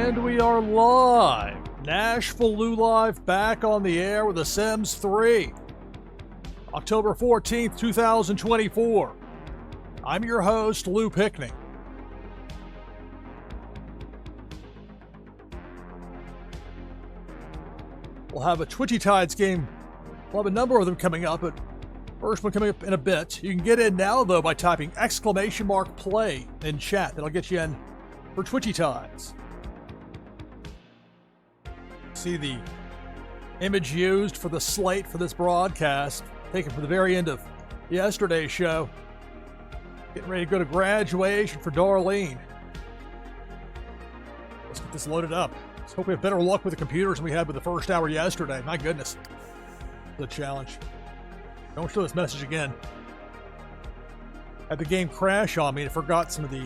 And we are live. NashvilleLou live, back on the air with The Sims 3. October 14th, 2024. I'm your host, Lou Pickney. We'll have a Twitchy Tides game. We'll have a number of them coming up, but first one coming up in a bit. You can get in now, though, by typing !play in chat. That'll get you in for Twitchy Tides. See the image used for the slate for this broadcast, taken from the very end of yesterday's show. Getting ready to go to graduation for Darlene. Let's get this loaded up. Let's hope we have better luck with the computers than we had with the first hour yesterday. My goodness. The challenge. Don't show this message again. Had the game crash on me and forgot some of the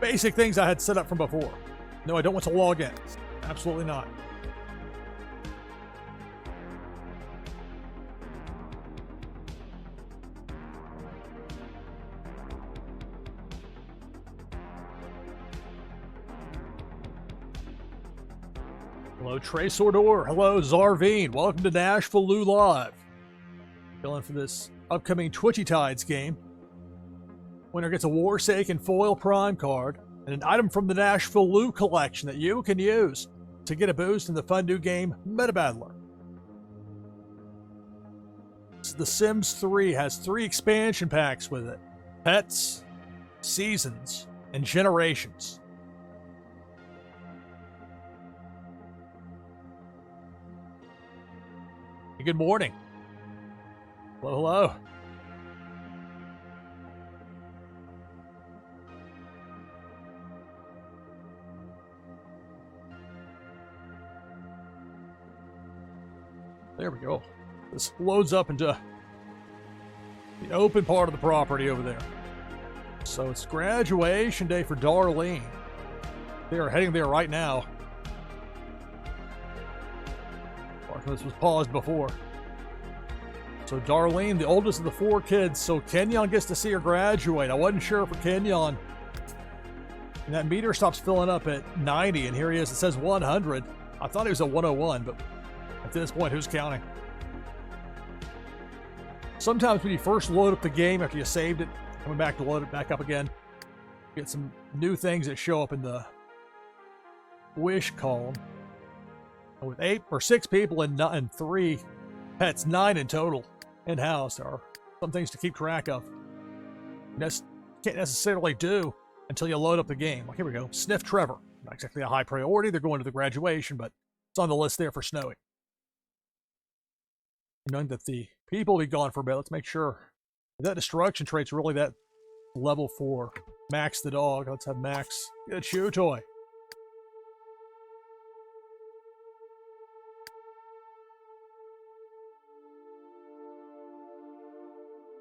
basic things I had set up from before. No, I don't want to log in. Absolutely not. Hello, Trace Ordor. Hello, Zarvine. Welcome to NashvilleLou Live. Filling for this upcoming Twitchy Tides game. Winner gets a Warsake Foil Prime card and an item from the NashvilleLou collection that you can use to get a boost in the fun new game Meta Battler. The Sims 3 has 3 expansion packs with it: Pets, Seasons, and Generations. Good morning. Hello, hello. There we go. This loads up into the open part of the property over there. So it's graduation day for Darlene. They are heading there right now. This was paused before. So Darlene, the oldest of the 4 kids, so Kenyon gets to see her graduate. I wasn't sure for Kenyon. And that meter stops filling up at 90, and here he is. It says 100. I thought he was at 101, but at this point, who's counting? Sometimes when you first load up the game after you saved it, coming back to load it back up again, you get some new things that show up in the wish column. With 8 or 6 people and 3 pets, 9 in total in-house, there are some things to keep track of. Can't necessarily do until you load up the game. Well, here we go. Sniff Trevor. Not exactly a high priority. They're going to the graduation, but it's on the list there for Snowy. Knowing that the people will be gone for a bit, let's make sure that destruction trait's really that level for Max the dog. Let's have Max get a chew toy.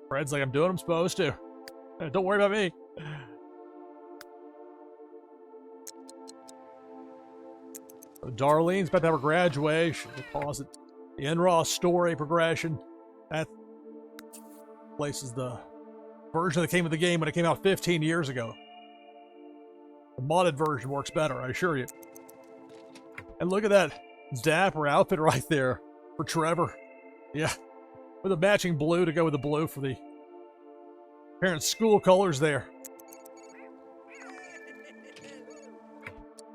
Fred's like, I'm doing what I'm supposed to. Don't worry about me. So Darlene's about to have her graduation. Deposit the NRAW story progression. That places the version that came with the game when it came out 15 years ago. The modded version works better, I assure you. And look at that dapper outfit right there for Trevor. Yeah. With a matching blue to go with the blue for the parents' school colors there.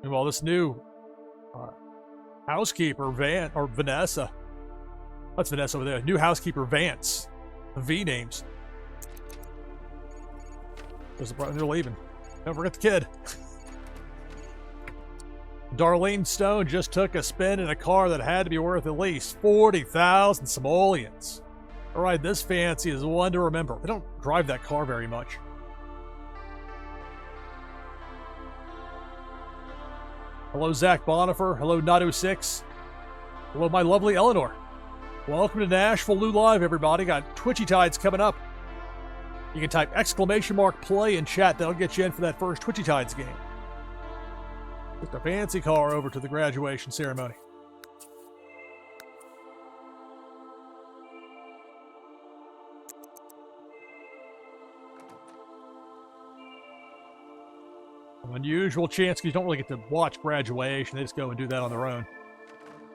Meanwhile, this new housekeeper, Vanessa. That's Vanessa over there. New housekeeper, Vance. The V names. They're leaving. Don't forget the kid. Darlene Stone just took a spin in a car that had to be worth at least 40,000 simoleons. All right, this fancy is one to remember. They don't drive that car very much. Hello, Zach Bonifer. Hello, Nadu6. Hello, my lovely Eleanor. Welcome to NashvilleLou Live, everybody. Got Twitchy Tides coming up. You can type !play in chat. That'll get you in for that first Twitchy Tides game. Took the fancy car over to the graduation ceremony. Unusual chance because you don't really get to watch graduation. They just go and do that on their own.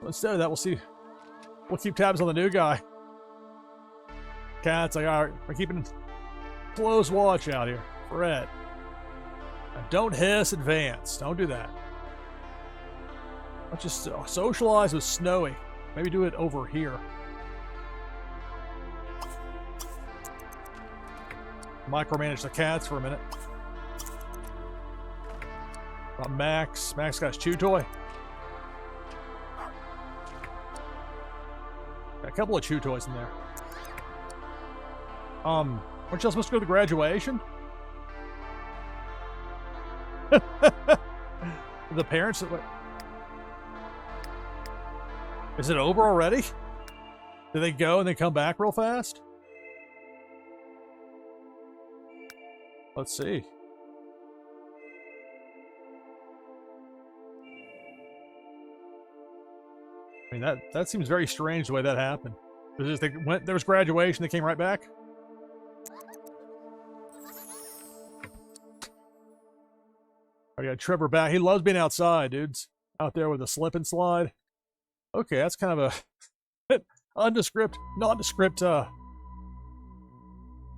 But instead of that, we'll see. We'll keep tabs on the new guy. Cat's like, all right, we're keeping close watch out here. Fred. Now don't hiss, advance. Don't do that. Let's just socialize with Snowy. Maybe do it over here. Micromanage the cats for a minute. Max. Max got his chew toy. Got a couple of chew toys in there. Weren't y'all supposed to go to graduation? The parents... Is it over already? Do they go and they come back real fast? Let's see. I mean, that seems very strange the way that happened. There was graduation, they came right back? I got Trevor back. He loves being outside, dudes. Out there with a slip and slide. Okay, that's kind of a nondescript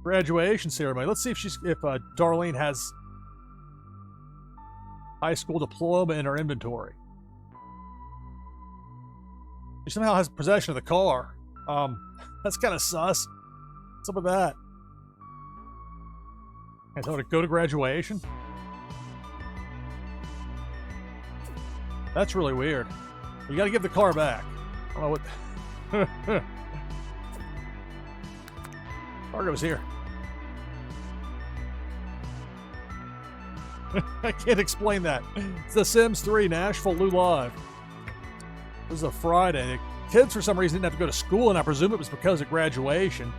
graduation ceremony. Let's see if Darlene has high school diploma in her inventory. She somehow has possession of the car. That's kind of sus. What's up with that? I told her to go to graduation. That's really weird. You got to give the car back. I don't know what. Car goes here. I can't explain that. It's The Sims 3 NashvilleLou Live. This is a Friday. The kids, for some reason, didn't have to go to school, and I presume it was because of graduation,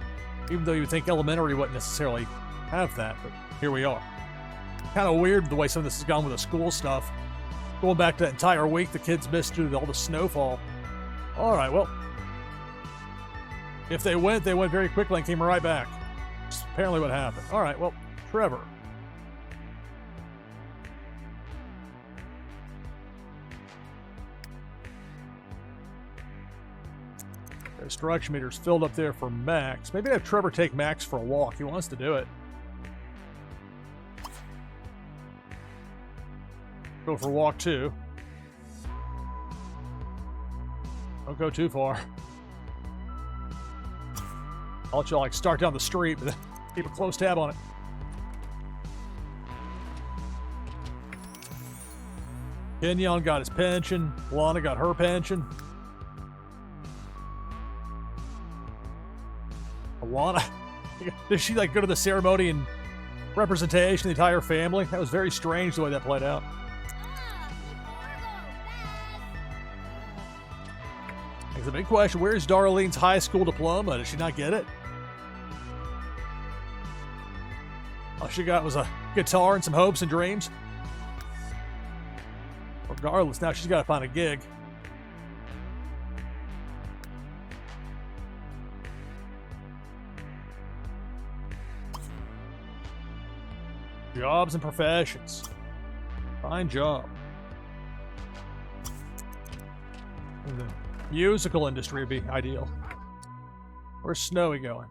even though you would think elementary wouldn't necessarily have that, but here we are. Kind of weird the way some of this has gone with the school stuff. Going back to that entire week the kids missed due to all the snowfall. All right, well, if they went very quickly and came right back. That's apparently what happened. All right, well, Trevor. The instruction meter's filled up there for Max. Maybe have Trevor take Max for a walk. He wants to do it. Go for walk 2. Don't go too far. I'll let you like start down the street, but keep a close tab on it. Kenyon got his pension. Lana got her pension. Alana, did she like go to the ceremony and representation of the entire family? That was very strange the way that played out. It's a big question. Where's Darlene's high school diploma? Did she not get it? All she got was a guitar and some hopes and dreams. Regardless, now she's got to find a gig. Jobs and professions. Find job. In the musical industry would be ideal. Where's Snowy going?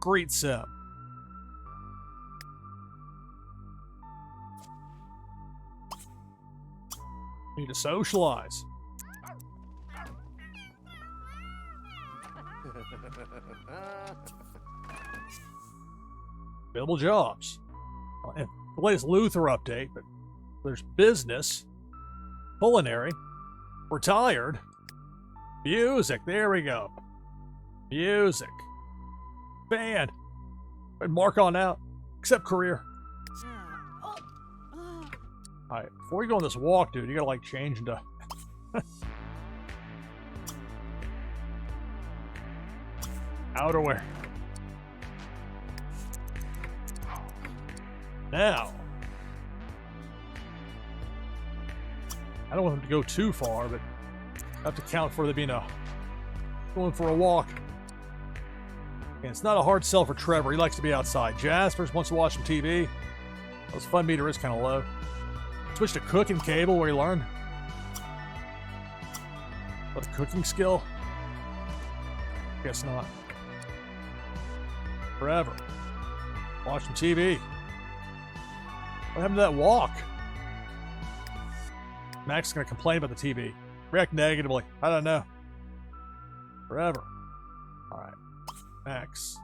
Greet Sim. Need to socialize. Available jobs. And the latest Luther update, but there's business, culinary, retired, music. There we go. Music. Band. And mark on out. Except career. Alright, before you go on this walk, dude, you gotta like change into outerwear. Now, I don't want them to go too far, but I have to count for there being going for a walk. And it's not a hard sell for Trevor. He likes to be outside. Jaspers wants to watch some TV. His fun meter is kind of low. Switch to cooking cable where you learn. What, a cooking skill? Guess not. Forever. Watch some TV. What happened to that walk? Max is going to complain about the TV. React negatively. I don't know. Forever. Alright. Max.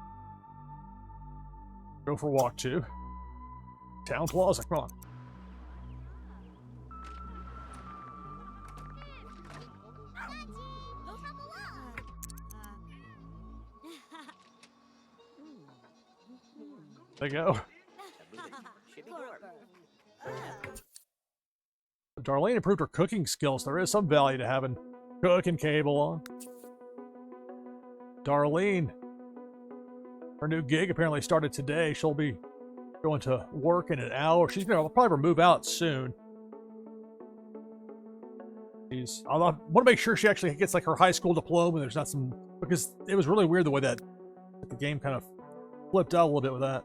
Go for a walk too. Town Plaza, come on. There you go. Darlene improved her cooking skills. There is some value to having cooking cable on. Darlene, her new gig apparently started today. She'll be going to work in an hour. She's gonna probably move out soon. I want to make sure she actually gets like her high school diploma. There's not some, because it was really weird the way that the game kind of flipped out a little bit with that.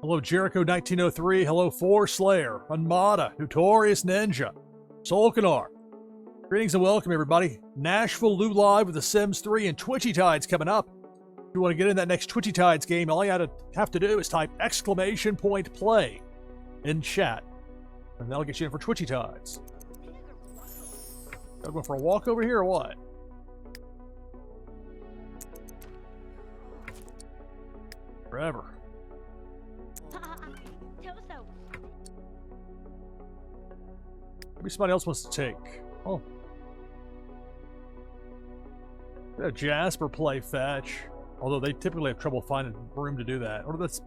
Hello, Jericho 1903. Hello, Four Slayer, Unmada, Notorious Ninja, Solkanar. Greetings and welcome, everybody. NashvilleLou live with The Sims 3 and Twitchy Tides coming up. If you want to get in that next Twitchy Tides game, all you have to do is type !play in chat, and that'll get you in for Twitchy Tides. Gotta go for a walk over here or what? Forever. Maybe somebody else wants to take. Oh. Jasper play fetch. Although they typically have trouble finding room to do that. Or that's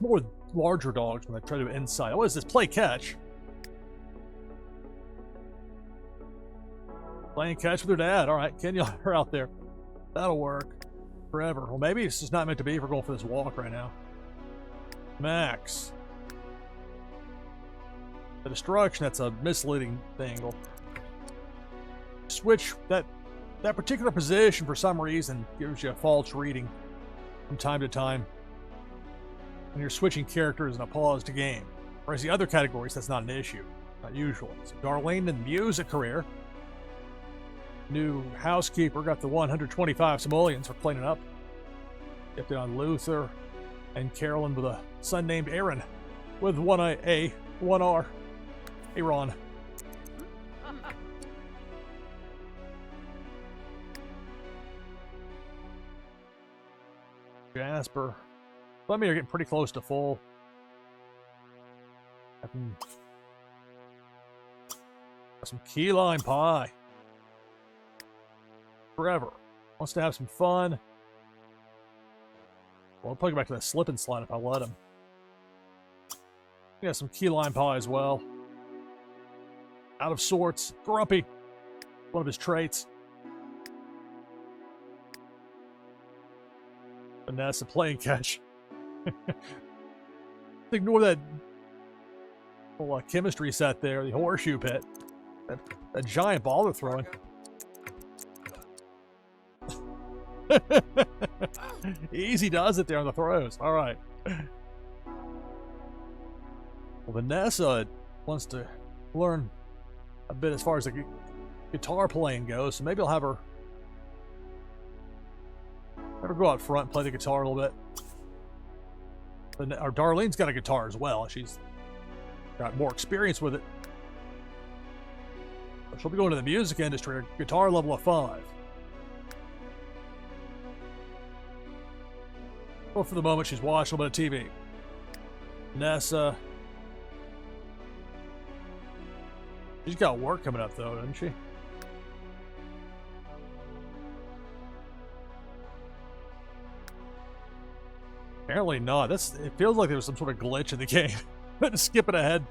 more with larger dogs when they try to do inside. What is this? Play catch. Playing catch with her dad. Alright, Kenya, her out there. That'll work. Forever. Well, maybe it's just not meant to be if we're going for this walk right now. Max. The destruction, that's a misleading thing. We'll switch that particular position for some reason gives you a false reading from time to time. When you're switching characters in a paused game. Whereas the other categories, that's not an issue. Not usually. So Darlene in music career. New housekeeper, got the 125 simoleons for cleaning up. Kept it on Luther and Carolyn with a son named Aaron with one A, one R. Aaron. Jasper. Let me are getting pretty close to full. Some key lime pie. Forever. Wants to have some fun. Well, I'll probably go back to that slip and slide if I let him. Yeah, some key lime pie as well. Out of sorts. Grumpy. One of his traits. Vanessa playing catch. Ignore that little chemistry set there. The horseshoe pit. That giant ball they're throwing. Easy does it there on the throws. All right. Well, Vanessa wants to learn a bit as far as the guitar playing goes, so maybe I'll have her go out front and play the guitar a little bit. Our Darlene's got a guitar as well. She's got more experience with it. But she'll be going to the music industry, guitar level of 5. Well, for the moment, she's watching a little bit of TV. Nessa. She's got work coming up, though, doesn't she? Apparently not. It feels like there was some sort of glitch in the game. Skipping ahead.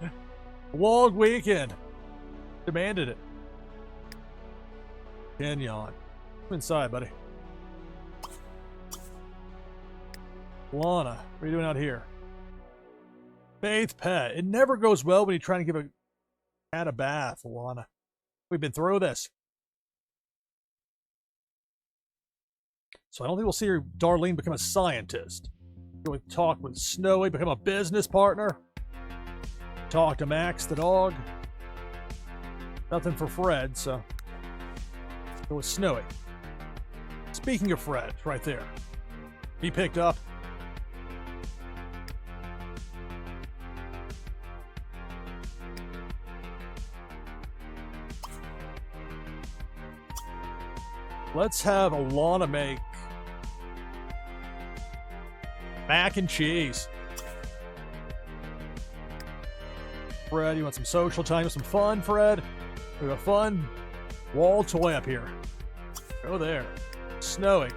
Long weekend. Demanded it. Kenyon. Come inside, buddy. Lana, what are you doing out here? Faith Pet. It never goes well when you're trying to give a cat a bath, Lana. We've been through this. So I don't think we'll see Darlene become a scientist. Go talk with Snowy, become a business partner. Talk to Max the dog. Nothing for Fred, so go with Snowy. Speaking of Fred, right there. He picked up. Let's have Alana make mac and cheese. Fred, you want some social time? You want some fun, Fred? We have a fun wall toy up here. Go there. Snowy.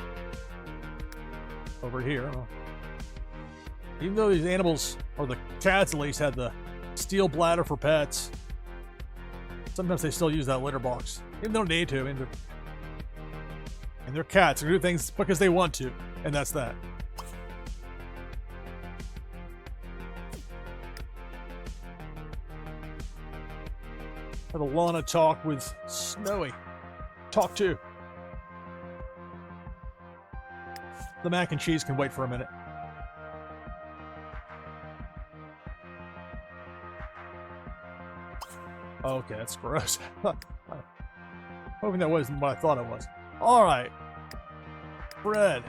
Over here. Even though these animals, or the cats at least, had the steel bladder for pets, sometimes they still use that litter box. Even though they don't need to. I mean, they're cats. They do things because they want to, and that's that. Have Alana talk with Snowy. Talk to. The mac and cheese can wait for a minute. Okay, that's gross. Hoping that wasn't what I thought it was. All right. Fred.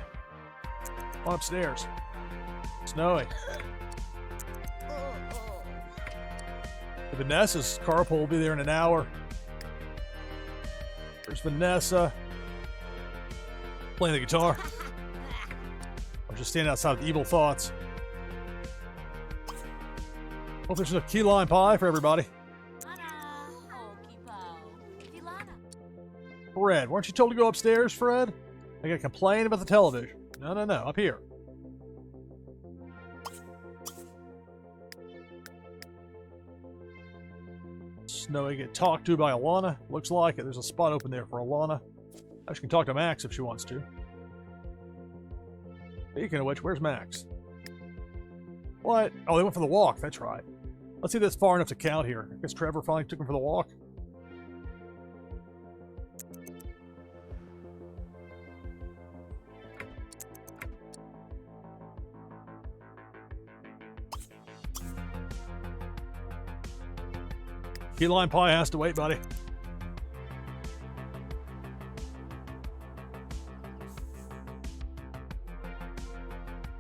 On upstairs. Snowy. Vanessa's carpool will be there in an hour. There's Vanessa. Playing the guitar. I'm just standing outside with evil thoughts. Hope there's a key lime pie for everybody. Fred, weren't you told to go upstairs, Fred? I gotta complain about the television. No, up here. Snowy get talked to by Alana. Looks like it. There's a spot open there for Alana. She can talk to Max if she wants to. Speaking of which, where's Max? What? Oh, they went for the walk. That's right. Let's see if that's far enough to count here. I guess Trevor finally took him for the walk. Key lime pie has to wait, buddy.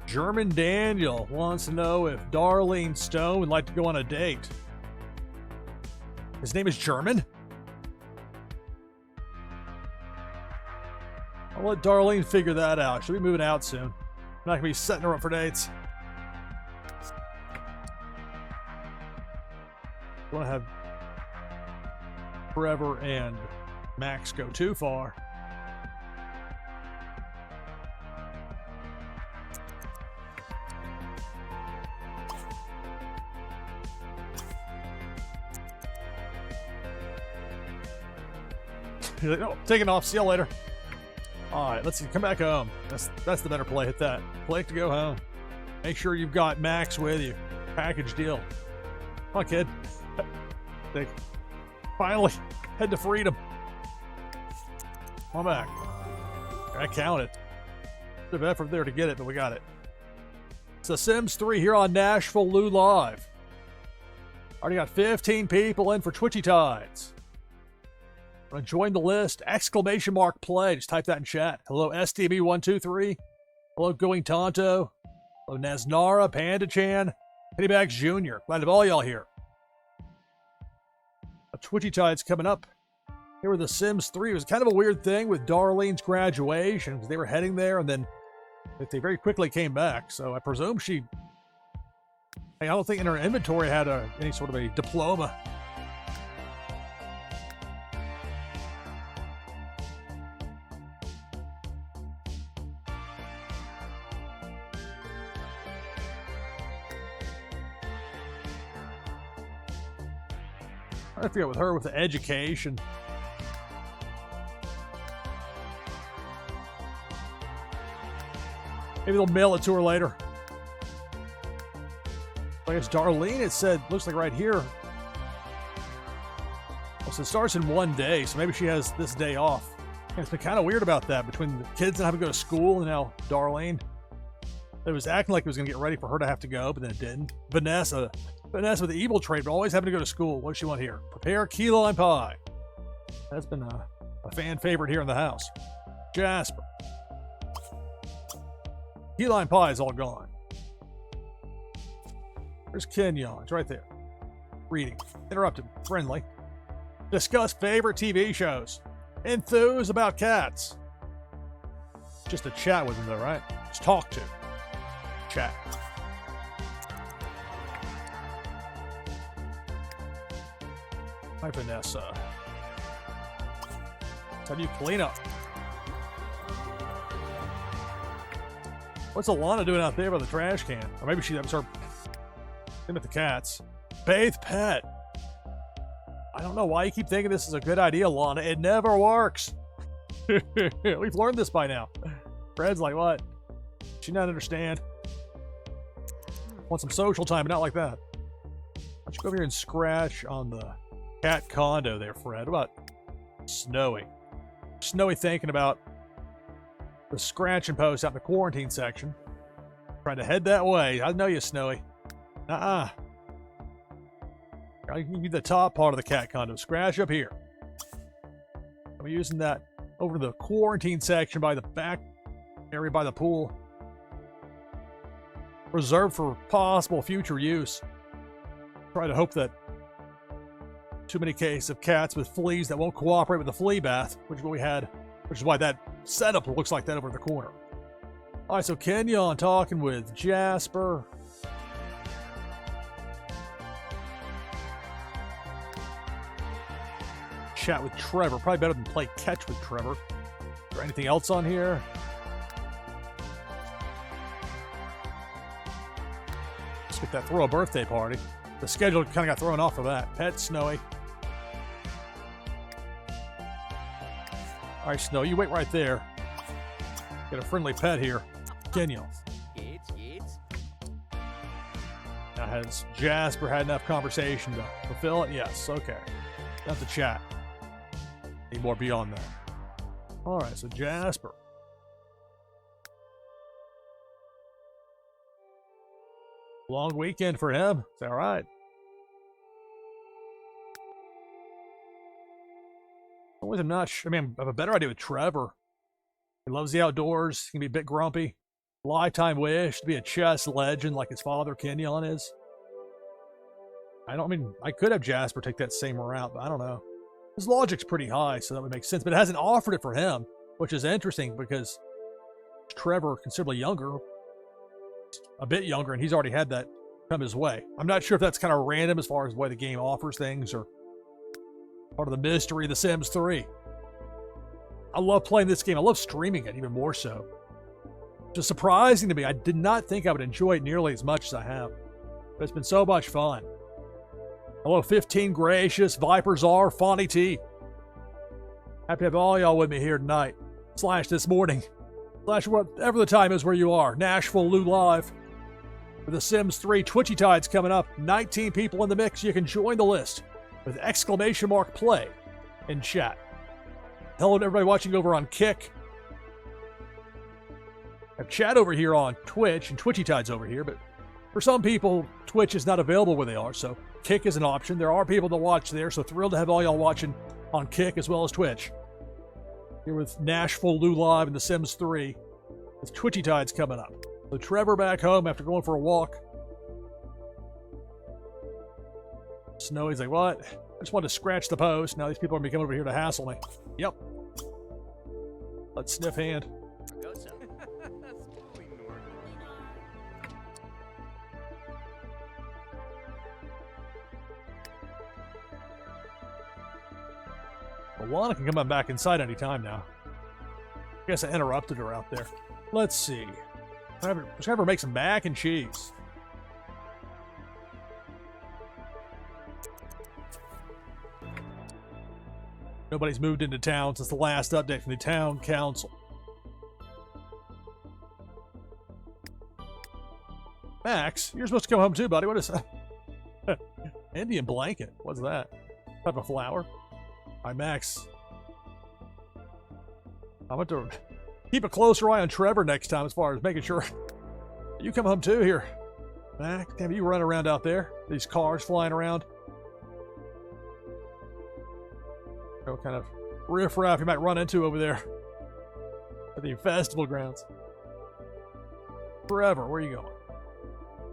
German Daniel wants to know if Darlene Stone would like to go on a date. His name is German? I'll let Darlene figure that out. She'll be moving out soon. I'm not going to be setting her up for dates. I want to have Trevor and Max go too far. He's like, no, taking off. See you later. All right, let's see. Come back home. That's the better play. Hit that. Click to go home. Make sure you've got Max with you. Package deal. Come on, kid. Finally, head to freedom. Come back. I counted. Bit of effort there to get it, but we got it. It's The Sims 3 here on NashvilleLou Live. Already got 15 people in for Twitchy Tides. Want to join the list? Exclamation mark play. Just type that in chat. Hello, STB123. Hello, Going Tonto. Hello, Naznara, Panda Chan, Pennybags Jr. Glad to have all y'all here. Twitchy Tides coming up. Here were The Sims 3. It was kind of a weird thing with Darlene's graduation because they were heading there and then they very quickly came back. So I presume she... I don't think in her inventory had any sort of a diploma. I forget with her with the education. Maybe they'll mail it to her later. I guess Darlene, it said, looks like right here. Oh, so it starts in one day, so maybe she has this day off. And it's been kind of weird about that between the kids not having to go to school and now Darlene. It was acting like it was going to get ready for her to have to go, but then it didn't. Vanessa with the evil trait, but always having to go to school. What does she want here? Prepare key lime pie. That's been a fan favorite here in the house. Jasper. Key lime pie is all gone. There's Kenyon. It's right there. Reading. Interrupted. Friendly. Discuss favorite TV shows. Enthuse about cats. Just a chat with him though, right? Just talk to. Chat. Hi, Vanessa. How do you clean up? What's Alana doing out there by the trash can? Or maybe she started looking at the cats. Bathe pet. I don't know why you keep thinking this is a good idea, Alana. It never works. We've learned this by now. Fred's like, what? She not understand? Want some social time, but not like that. Why don't you go over here and scratch on the cat condo there, Fred? What about Snowy? Snowy thinking about the scratching post out in the quarantine section. Trying to head that way. I know you, Snowy. I can give you the top part of the cat condo. Scratch up here. I'm using that over the quarantine section by the back area by the pool. Reserved for possible future use. Try to hope that too many cases of cats with fleas that won't cooperate with the flea bath, which is what we had, which is why that setup looks like that over the corner. All right, so Kenyon talking with Jasper. Chat with Trevor. Probably better than play catch with Trevor. Is there anything else on here? Let's get that throw a birthday party. The schedule kind of got thrown off for that. Pet Snowy. All right, Snow, you wait right there. Get a friendly pet here. Kenyon. Now, has Jasper had enough conversation to fulfill it? Yes, okay. Not the chat. Need more beyond that. All right, so Jasper. Long weekend for him. Is that right? Always I'm not sure. I mean, I have a better idea with Trevor. He loves the outdoors. He can be a bit grumpy. Lifetime wish to be a chess legend like his father Kenyon is. I could have Jasper take that same route, but I don't know. His logic's pretty high, so that would make sense. But it hasn't offered it for him, which is interesting because Trevor, considerably younger, a bit younger, and he's already had that come his way. I'm not sure if that's kind of random as far as the way the game offers things or part of the mystery of The Sims 3. I love playing this game. I love streaming it even more so. Just surprising to me. I did not think I would enjoy it nearly as much as I have. But it's been so much fun. Hello, 15 Gracious, Vipers R, Fonny T. Happy to have all y'all with me here tonight. / this morning. / whatever the time is where you are. NashvilleLou live. With The Sims 3 Twitchy Tides coming up. 19 people in the mix. You can join the list with !play in chat. Hello to everybody watching over on Kick. I have chat over here on Twitch and Twitchy Tides over here, but for some people, Twitch is not available where they are, so Kick is an option. There are people that watch there, so thrilled to have all y'all watching on Kick as well as Twitch. Here with NashvilleLou live in The Sims 3 with Twitchy Tides coming up. So Trevor back home after going for a walk. Snowy's like, what? I just wanted to scratch the post. Now these people are going to come over here to hassle me. Yep. Let's sniff hand. Alana can come back inside anytime now. I guess I interrupted her out there. Let's see. Trevor make some mac and cheese. Nobody's moved into town since the last update from the town council. Max, you're supposed to come home too, buddy. What is that? Indian blanket. What's that? Type of flower? Hi, Max. I want to keep a closer eye on Trevor next time as far as making sure you come home too here. Mac, damn, you run around out there. These cars flying around. What kind of riffraff you might run into over there at the festival grounds. Trevor, where are you going?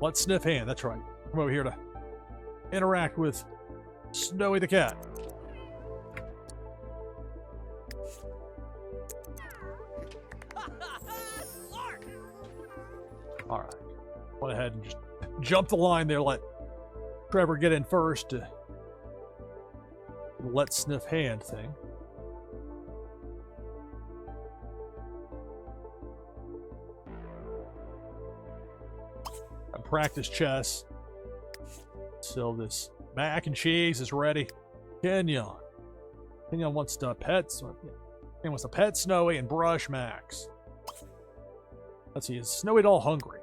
Let's sniff hand, that's right. Come over here to interact with Snowy the cat. All right. Went ahead and just jump the line there. Let Trevor get in first to let sniff hand thing. I practice chess. So this mac and cheese is ready. Kenyon wants to pet. He wants to pet Snowy and brush Max. Let's see, is Snowy at all hungry?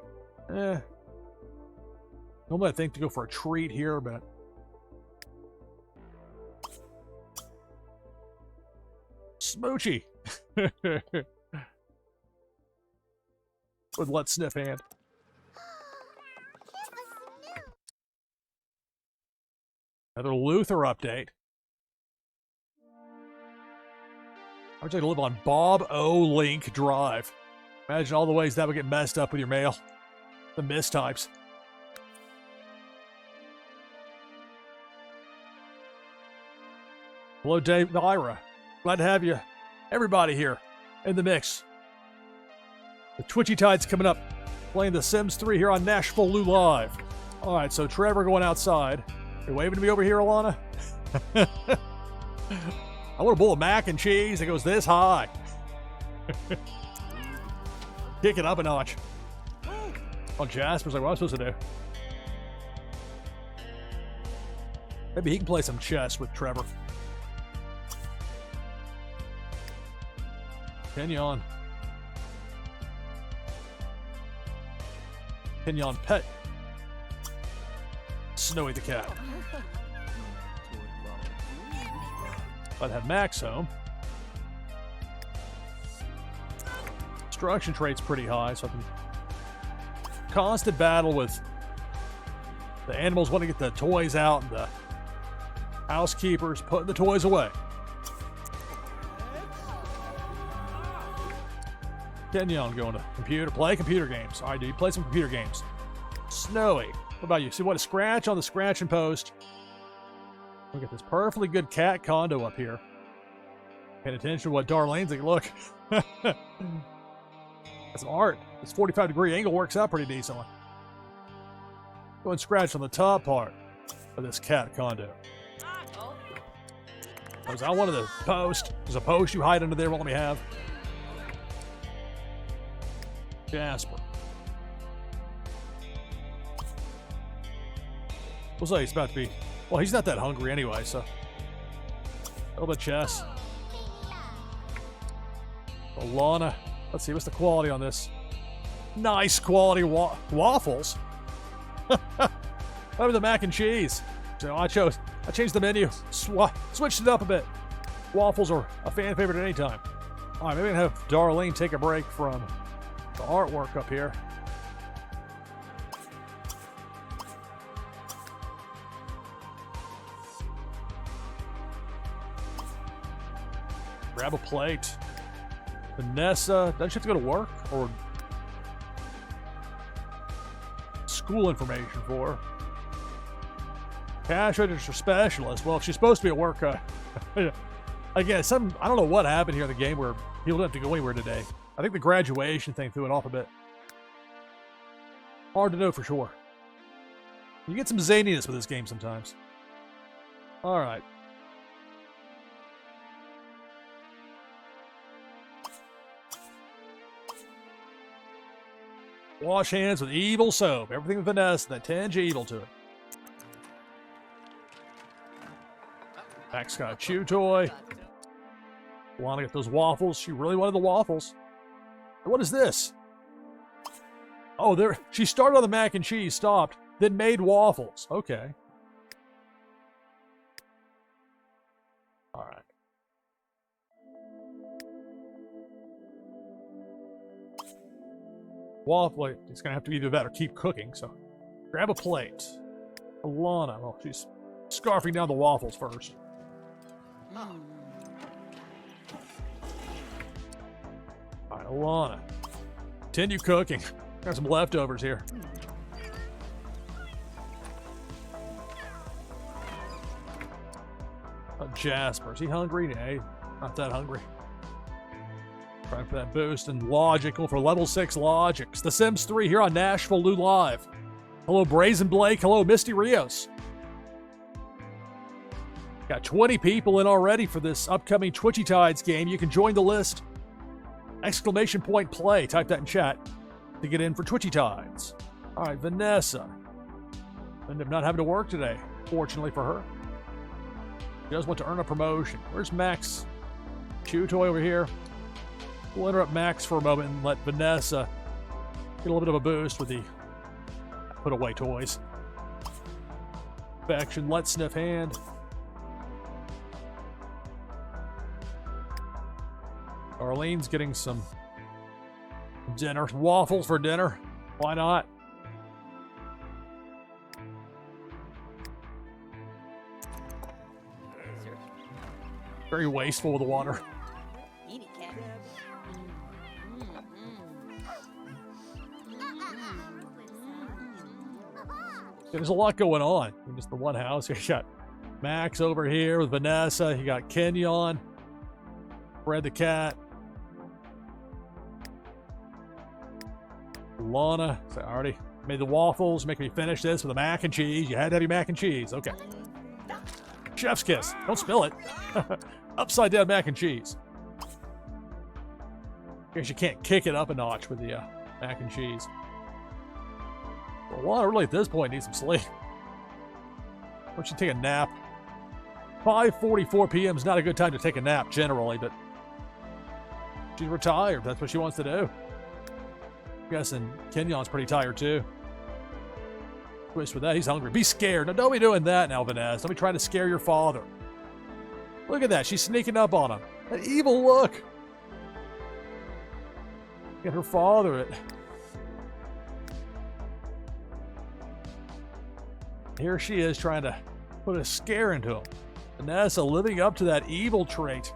Normally I think to go for a treat here, but Smoochy would let sniff hand. Another Luther update. I would like to live on Bob O. Link Drive. Imagine all the ways that would get messed up with your mail. The mistypes. Hello, Dave Naira. Glad to have you, everybody here in the mix. The Twitchy Tides coming up, playing The Sims 3 here on NashvilleLou Live. All right, so Trevor going outside. You waving to me over here, Alana? I want a bowl of mac and cheese that goes this high. Kick it up a notch. Oh, Jasper's like, what am I supposed to do? Maybe he can play some chess with Trevor. Kenyon pet Snowy the cat. I'd have Max home. Construction trait's pretty high, so I can constant battle with the animals wanting to get the toys out and the housekeepers putting the toys away. Kenyon going to play computer games. All right, dude, play some computer games. Snowy, what about you? See what a scratch on the scratch and post. Look at this perfectly good cat condo up here. Paying attention to what Darlene's like. Look. That's some art. This 45-degree angle works out pretty decently. Go and scratch on the top part of this cat condo. I wanted to post. There's a post you hide under there, won't let me have. Jasper. Looks like he's about to be... Well, he's not that hungry anyway, so... A little bit of chess. Alana. Let's see, what's the quality on this? Nice quality waffles. Over the mac and cheese. So I changed the menu. Switched it up a bit. Waffles are a fan favorite at any time. All right, maybe I can have Darlene take a break from the artwork up here. Grab a plate. Vanessa, doesn't she have to go to work or school information for her? Cash register specialist. Well, if she's supposed to be at work, again, I don't know what happened here in the game where people didn't have to go anywhere today. I think the graduation thing threw it off a bit. Hard to know for sure. You get some zaniness with this game sometimes. All right. Wash hands with evil soap. Everything with Vanessa that tinge evil to it. Max got a chew toy. Want to get those waffles. She really wanted the waffles. What is this? Oh, there. She started on the mac and cheese, stopped, then made waffles. Okay. All right. Waffle, it's going to have to either that or keep cooking, so grab a plate. Alana, well, she's scarfing down the waffles first. All right, Alana, continue cooking. Got some leftovers here. Jasper, is he hungry? Yeah, he's not that hungry. Trying for that boost and logical for level 6 logics. The Sims 3 here on NashvilleLou Live. Hello, Brazen Blake. Hello, Misty Rios. Got 20 people in already for this upcoming Twitchy Tides game. You can join the list. Exclamation point play. Type that in chat to get in for Twitchy Tides. All right, Vanessa. Ended up not having to work today, fortunately for her. She does want to earn a promotion. Where's Max? Chew toy over here. We'll interrupt Max for a moment and let Vanessa get a little bit of a boost with the put away toys. Faction, let's sniff hand. Arlene's getting some dinner. Waffles for dinner. Why not? Very wasteful with the water. There's a lot going on in just the one house. You got Max over here with Vanessa. You got Kenyon, Fred the cat, Lana. So I already made the waffles. Make me finish this with the mac and cheese. You had to have your mac and cheese. Okay. Chef's kiss. Don't spill it. Upside down mac and cheese. Guess you can't kick it up a notch with the mac and cheese. Well, Lana really at this point needs some sleep. Why don't you take a nap? 5:44 p.m. is not a good time to take a nap generally, but she's retired. That's what she wants to do. I'm guessing Kenyon's pretty tired too. Twist with that, he's hungry. Be scared. Now don't be doing that now, Vanessa. Don't be trying to scare your father. Look at that. She's sneaking up on him. That evil look. Get her father it. Here she is trying to put a scare into him. Vanessa living up to that evil trait.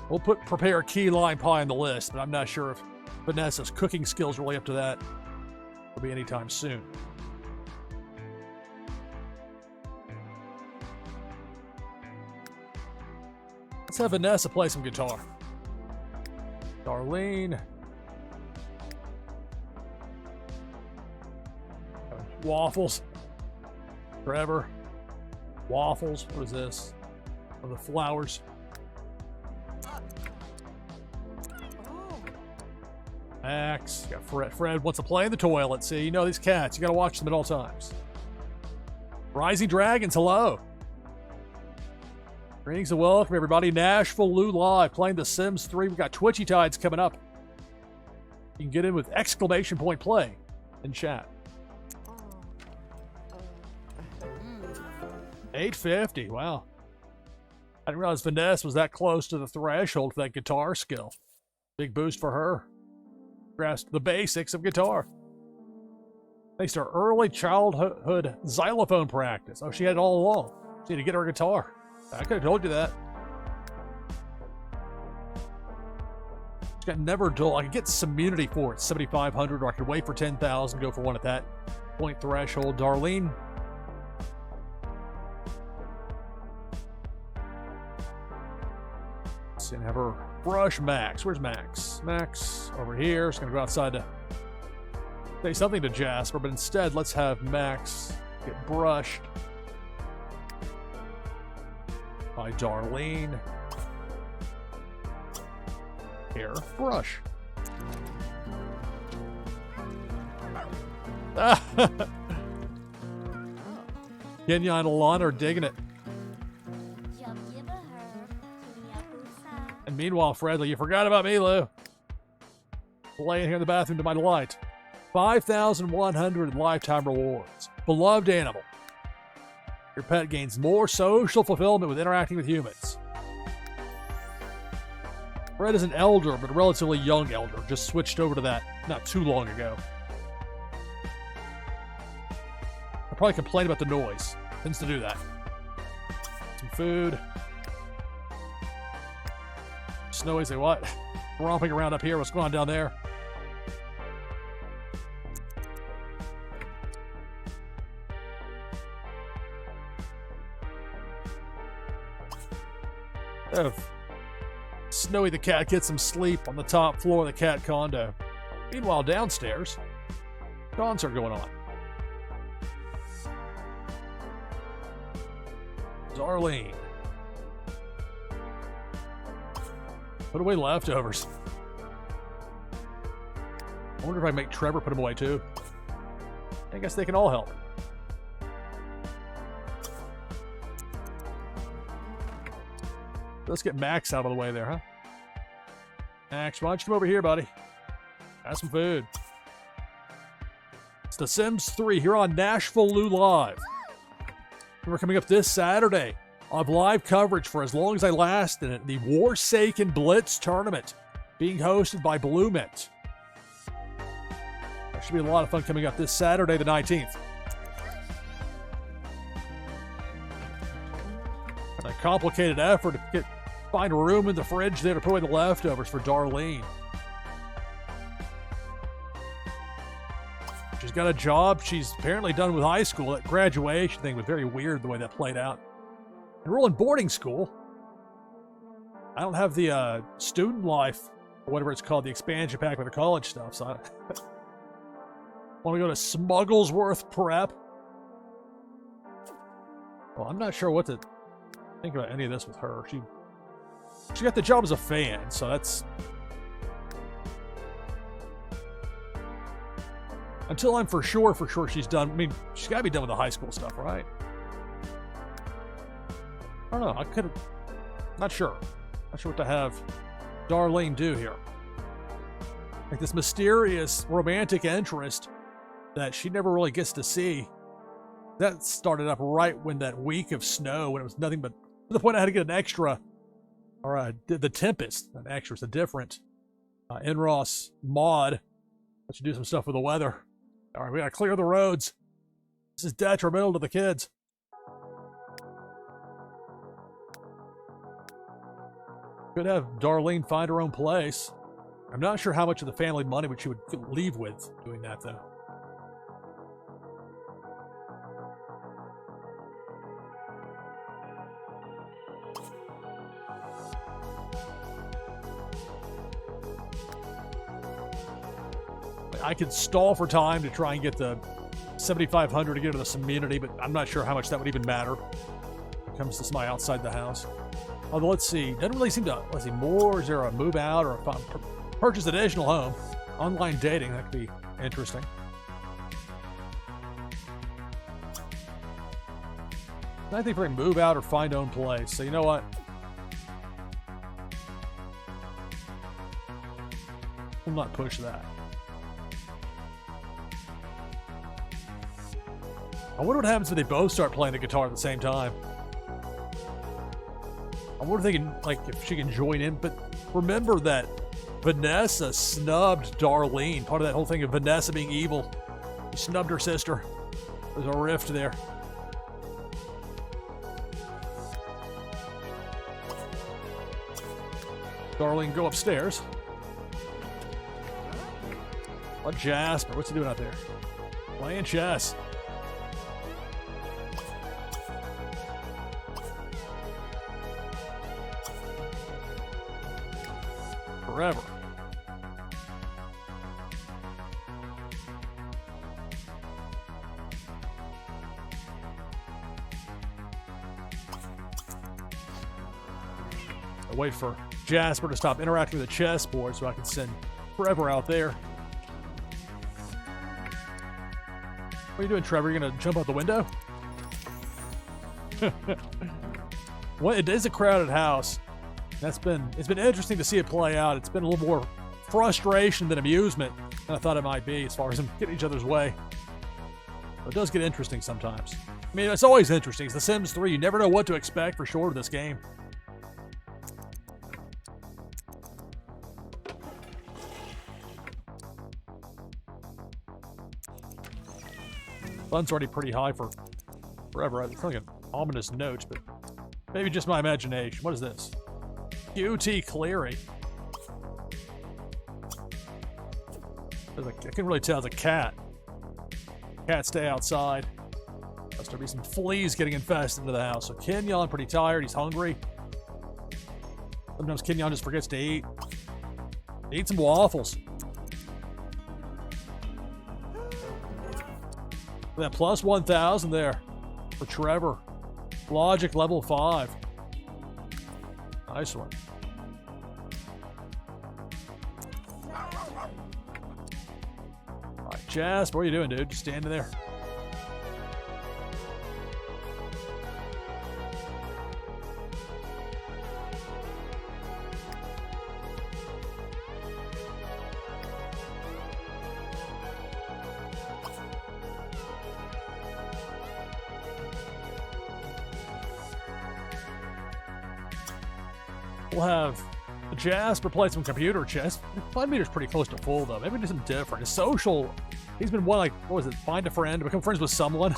We'll prepare key lime pie on the list, but I'm not sure if Vanessa's cooking skills really up to that. Will be anytime soon. Let's have Vanessa play some guitar. Darlene. Waffles. Trevor. Waffles. What is this? Oh, the flowers. Max. Got Fred. Fred wants to play in the toilet. See, you know these cats. You got to watch them at all times. Rising Dragons. Hello. Greetings and welcome, everybody. NashvilleLou Live playing The Sims 3. We've got Twitchy Tides coming up. You can get in with exclamation point play in chat. 850. Wow. I didn't realize Vanessa was that close to the threshold for that guitar skill. Big boost for her. Grasped the basics of guitar. Thanks to her early childhood xylophone practice. Oh, she had it all along. She had to get her guitar. I could have told you that. She's got never dull. I could get some immunity for it, 7,500, or I could wait for 10,000, go for one at that point threshold. Darlene. Let's see, and have her brush Max. Where's Max? Max over here. She's going to go outside to say something to Jasper, but instead, let's have Max get brushed by Darlene. Hair brush. Kenya and Alana are digging it. And meanwhile, Fredley, you forgot about me, Lou. Laying here in the bathroom to my delight. 5,100 lifetime rewards. Beloved animal. Your pet gains more social fulfillment with interacting with humans. Red is an elder, but a relatively young elder. Just switched over to that not too long ago. I probably complain about the noise. Tends to do that. Some food. Snowy, say what? Romping around up here. What's going on down there? Snowy the cat gets some sleep on the top floor of the cat condo. Meanwhile, downstairs, concert going on. Darlene. Put away leftovers. I wonder if I make Trevor put them away too. I guess they can all help. Let's get Max out of the way there, huh? Max, why don't you come over here, buddy? Have some food. It's The Sims 3 here on NashvilleLou Live. We're coming up this Saturday. I'll have live coverage for as long as I last in it. The Warsaken Blitz tournament being hosted by Blue Mint. There should be a lot of fun coming up this Saturday, the 19th. And a complicated effort to find room in the fridge there to put away the leftovers for Darlene. She's got a job. She's apparently done with high school. That graduation thing was very weird the way that played out. Enroll in boarding school. I don't have the student life, or whatever it's called, the expansion pack with the college stuff, so I want to go to Smugglesworth Prep. Well, I'm not sure what to think about any of this with her. She got the job as a fan, so that's... Until I'm for sure she's done. I mean, she's got to be done with the high school stuff, right? I don't know. I could have... Not sure. Not sure what to have Darlene do here. Like this mysterious romantic interest that she never really gets to see. That started up right when that week of snow, when it was nothing but... To the point I had to get an extra... Or the Tempest. An extra is a different Enros mod. Let you do some stuff with the weather. All right, we got to clear the roads. This is detrimental to the kids. Could have Darlene find her own place. I'm not sure how much of the family money she would leave with doing that, though. I could stall for time to try and get the 7,500 to get to the community, but I'm not sure how much that would even matter when it comes to somebody outside the house. Although, let's see. Doesn't really seem to... Let's see. More? Is there a move out or a purchase additional home? Online dating. That could be interesting. I think we're going to move out or find own place. So, you know what? We'll not push that. I wonder what happens if they both start playing the guitar at the same time. I wonder if they can, like, if she can join in. But remember that Vanessa snubbed Darlene. Part of that whole thing of Vanessa being evil. She snubbed her sister. There's a rift there. Darlene, go upstairs. What Jasper? What's he doing out there? Playing chess. Forever. I wait for Jasper to stop interacting with the chessboard so I can send Trevor out there. What are you doing, Trevor? You gonna jump out the window? Well, it is a crowded house. It's been interesting to see it play out. It's been a little more frustration than amusement than I thought it might be as far as them getting each other's way. But it does get interesting sometimes. I mean, it's always interesting. It's The Sims 3. You never know what to expect for sure of this game. Fun's already pretty high for forever. It's like an ominous note, but maybe just my imagination. What is this? QT Cleary. I can really tell it's a cat. Cats stay outside. Must there be some fleas getting infested into the house. So Kenyon pretty tired. He's hungry. Sometimes Kenyon just forgets to eat. Eat some waffles. That plus 1,000 there for Trevor. Logic level 5. Nice one. All right, Jasper, what are you doing, dude? Just standing there. We'll have Jasper play some computer chess. Fun meter's pretty close to full, though. Maybe do something different. His social, he's been one, like, what was it? Find a friend, become friends with someone,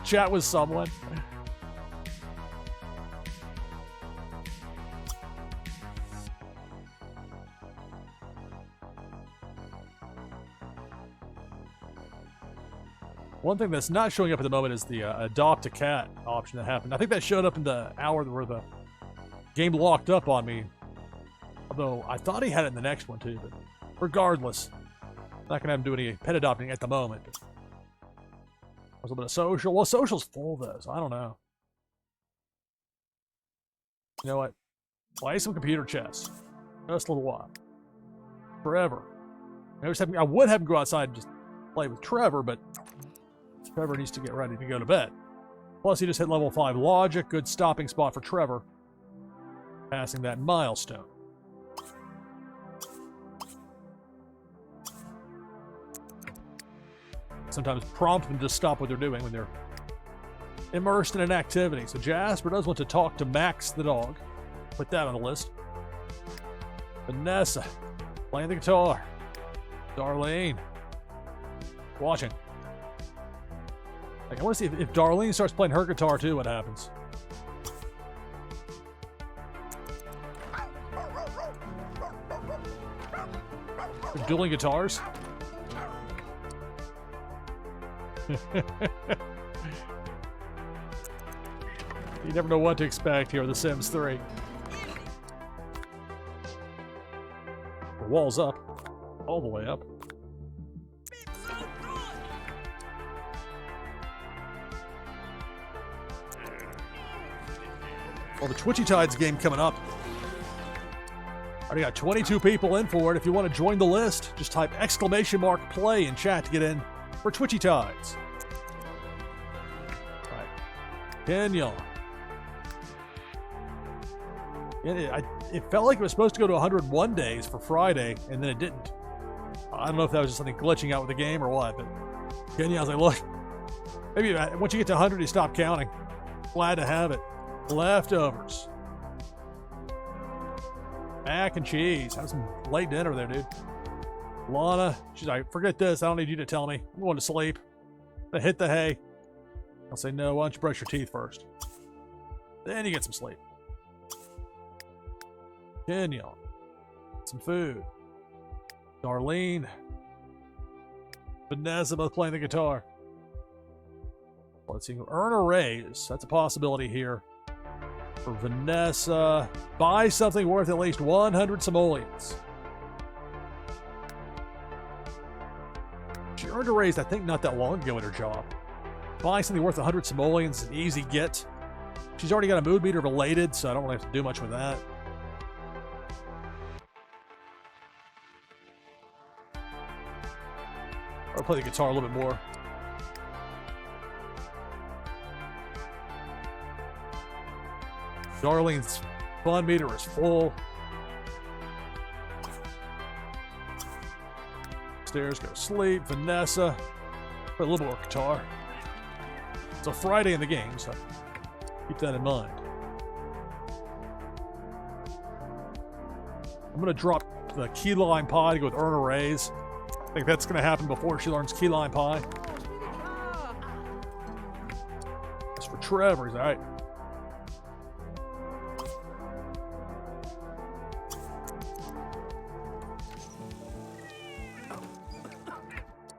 chat with someone. One thing that's not showing up at the moment is the adopt a cat option that happened. I think that showed up in the hour where the game locked up on me. Although I thought he had it in the next one too, but regardless, not gonna have him do any pet adopting at the moment. But a little bit of social. Well, social's full though, so I don't know. You know what? Play some computer chess. Just a little while. Forever. I would have him go outside and just play with Trevor, but Trevor needs to get ready to go to bed. Plus, he just hit level 5 logic. Good stopping spot for Trevor. Passing that milestone. Sometimes prompt them to stop what they're doing when they're immersed in an activity. So Jasper does want to talk to Max the dog. Put that on the list. Vanessa, playing the guitar. Darlene, watching. I want to see if Darlene starts playing her guitar too, what happens. They're dueling guitars. You never know what to expect here with The Sims 3. The wall's up. All the way up. Well, the Twitchy Tides game coming up. Already got 22 people in for it. If you want to join the list, just type !play in chat to get in for Twitchy Tides. All right. Kenyon. It felt like it was supposed to go to 101 days for Friday, and then it didn't. I don't know if that was just something glitching out with the game or what, but Kenyon's like, look, maybe once you get to 100, you stop counting. Glad to have it. Leftovers. Mac and cheese. Have some late dinner there, dude. Lana, she's like, forget this. I don't need you to tell me. I'm going to sleep. I hit the hay. I'll say, no, why don't you brush your teeth first? Then you get some sleep. Kenyon. Some food. Darlene. Vanessa both playing the guitar. Let's see. Earn a raise. That's a possibility here. For Vanessa, buy something worth at least 100 simoleons. She earned a raise, I think, not that long ago in her job. Buying something worth 100 simoleons is an easy get. She's already got a mood meter related, so I don't really have to do much with that. I'll play the guitar a little bit more. Darlene's fun meter is full. Stairs, go to sleep. Vanessa, play a little more guitar. It's a Friday in the game, so keep that in mind. I'm going to drop the key lime pie to go with earn a raise. I think that's going to happen before she learns key lime pie. Trevor. He's all right.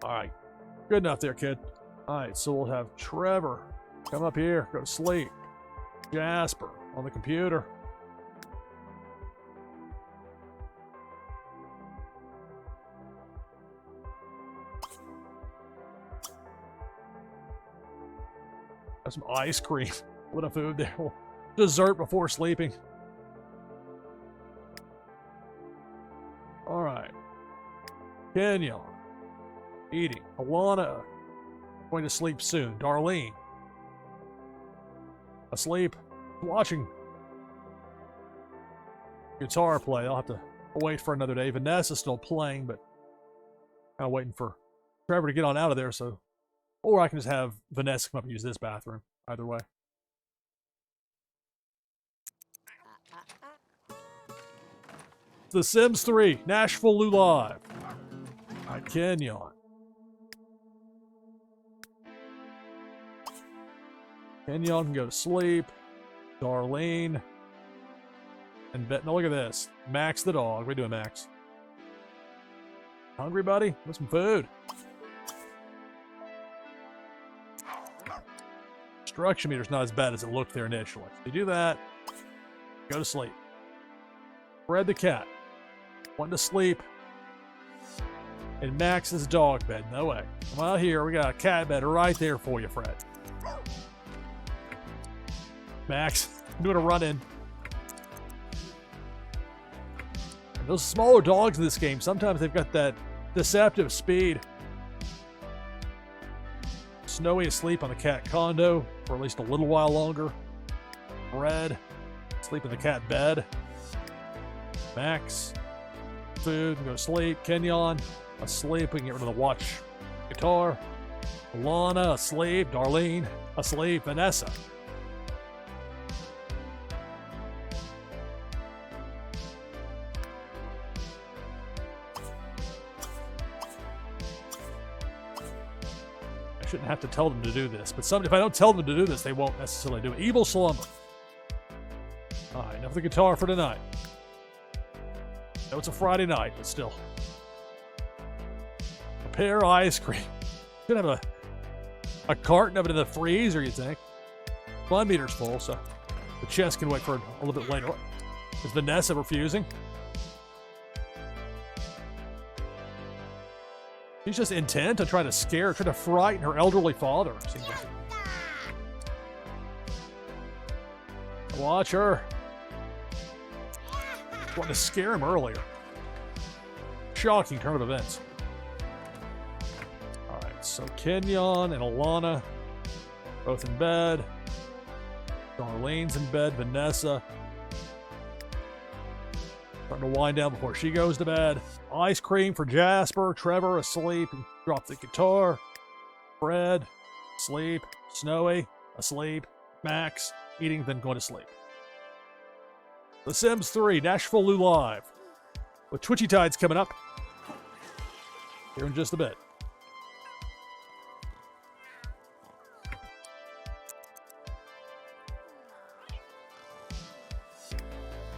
All right. Good enough there, kid. All right, so we'll have Trevor come up here, go to sleep. Jasper on the computer. Have some ice cream. What a food there. Dessert before sleeping. All right. Kenya. Eating. Alana. Going to sleep soon. Darlene. Asleep. Watching guitar play. I'll have to wait for another day. Vanessa's still playing, but kind of waiting for Trevor to get on out of there. So, or I can just have Vanessa come up and use this bathroom. Either way. The Sims 3, NashvilleLou Live. By Kenyon. Kenyon can go to sleep. Darlene. And now look at this. Max the dog. What are you doing, Max? Hungry, buddy? Want some food? Destruction meter's not as bad as it looked there initially. So you do that. Go to sleep. Fred the cat. Went to sleep. In Max's dog bed. No way. Come out here. We got a cat bed right there for you, Fred. Max, doing a run-in. Those smaller dogs in this game, sometimes they've got that deceptive speed. Snowy asleep on the cat condo for at least a little while longer. Fred, sleep in the cat bed. Max, food, go to sleep. Kenyon, asleep. We can get rid of the watch guitar. Alana, asleep. Darlene, asleep. Vanessa. Shouldn't have to tell them to do this, but if I don't tell them to do this, they won't necessarily do it. Evil slumber. All right, enough of the guitar for tonight. I know it's a Friday night, but still. Prepare ice cream. Should have a carton of it in the freezer, you think? Fun meter's full, so the chest can wait for a little bit later. Is Vanessa refusing? She's just intent on trying to frighten her elderly father. Seems like. Watch her. Wanting to scare him earlier. Shocking turn of events. Alright, so Kenyon and Alana both in bed. Darlene's in bed. Vanessa starting to wind down before she goes to bed. Ice cream for Jasper. Trevor asleep. Drop the guitar. Fred asleep. Snowy asleep. Max eating, then going to sleep. The Sims 3, NashvilleLou Live. With Twitchy Tides coming up here in just a bit.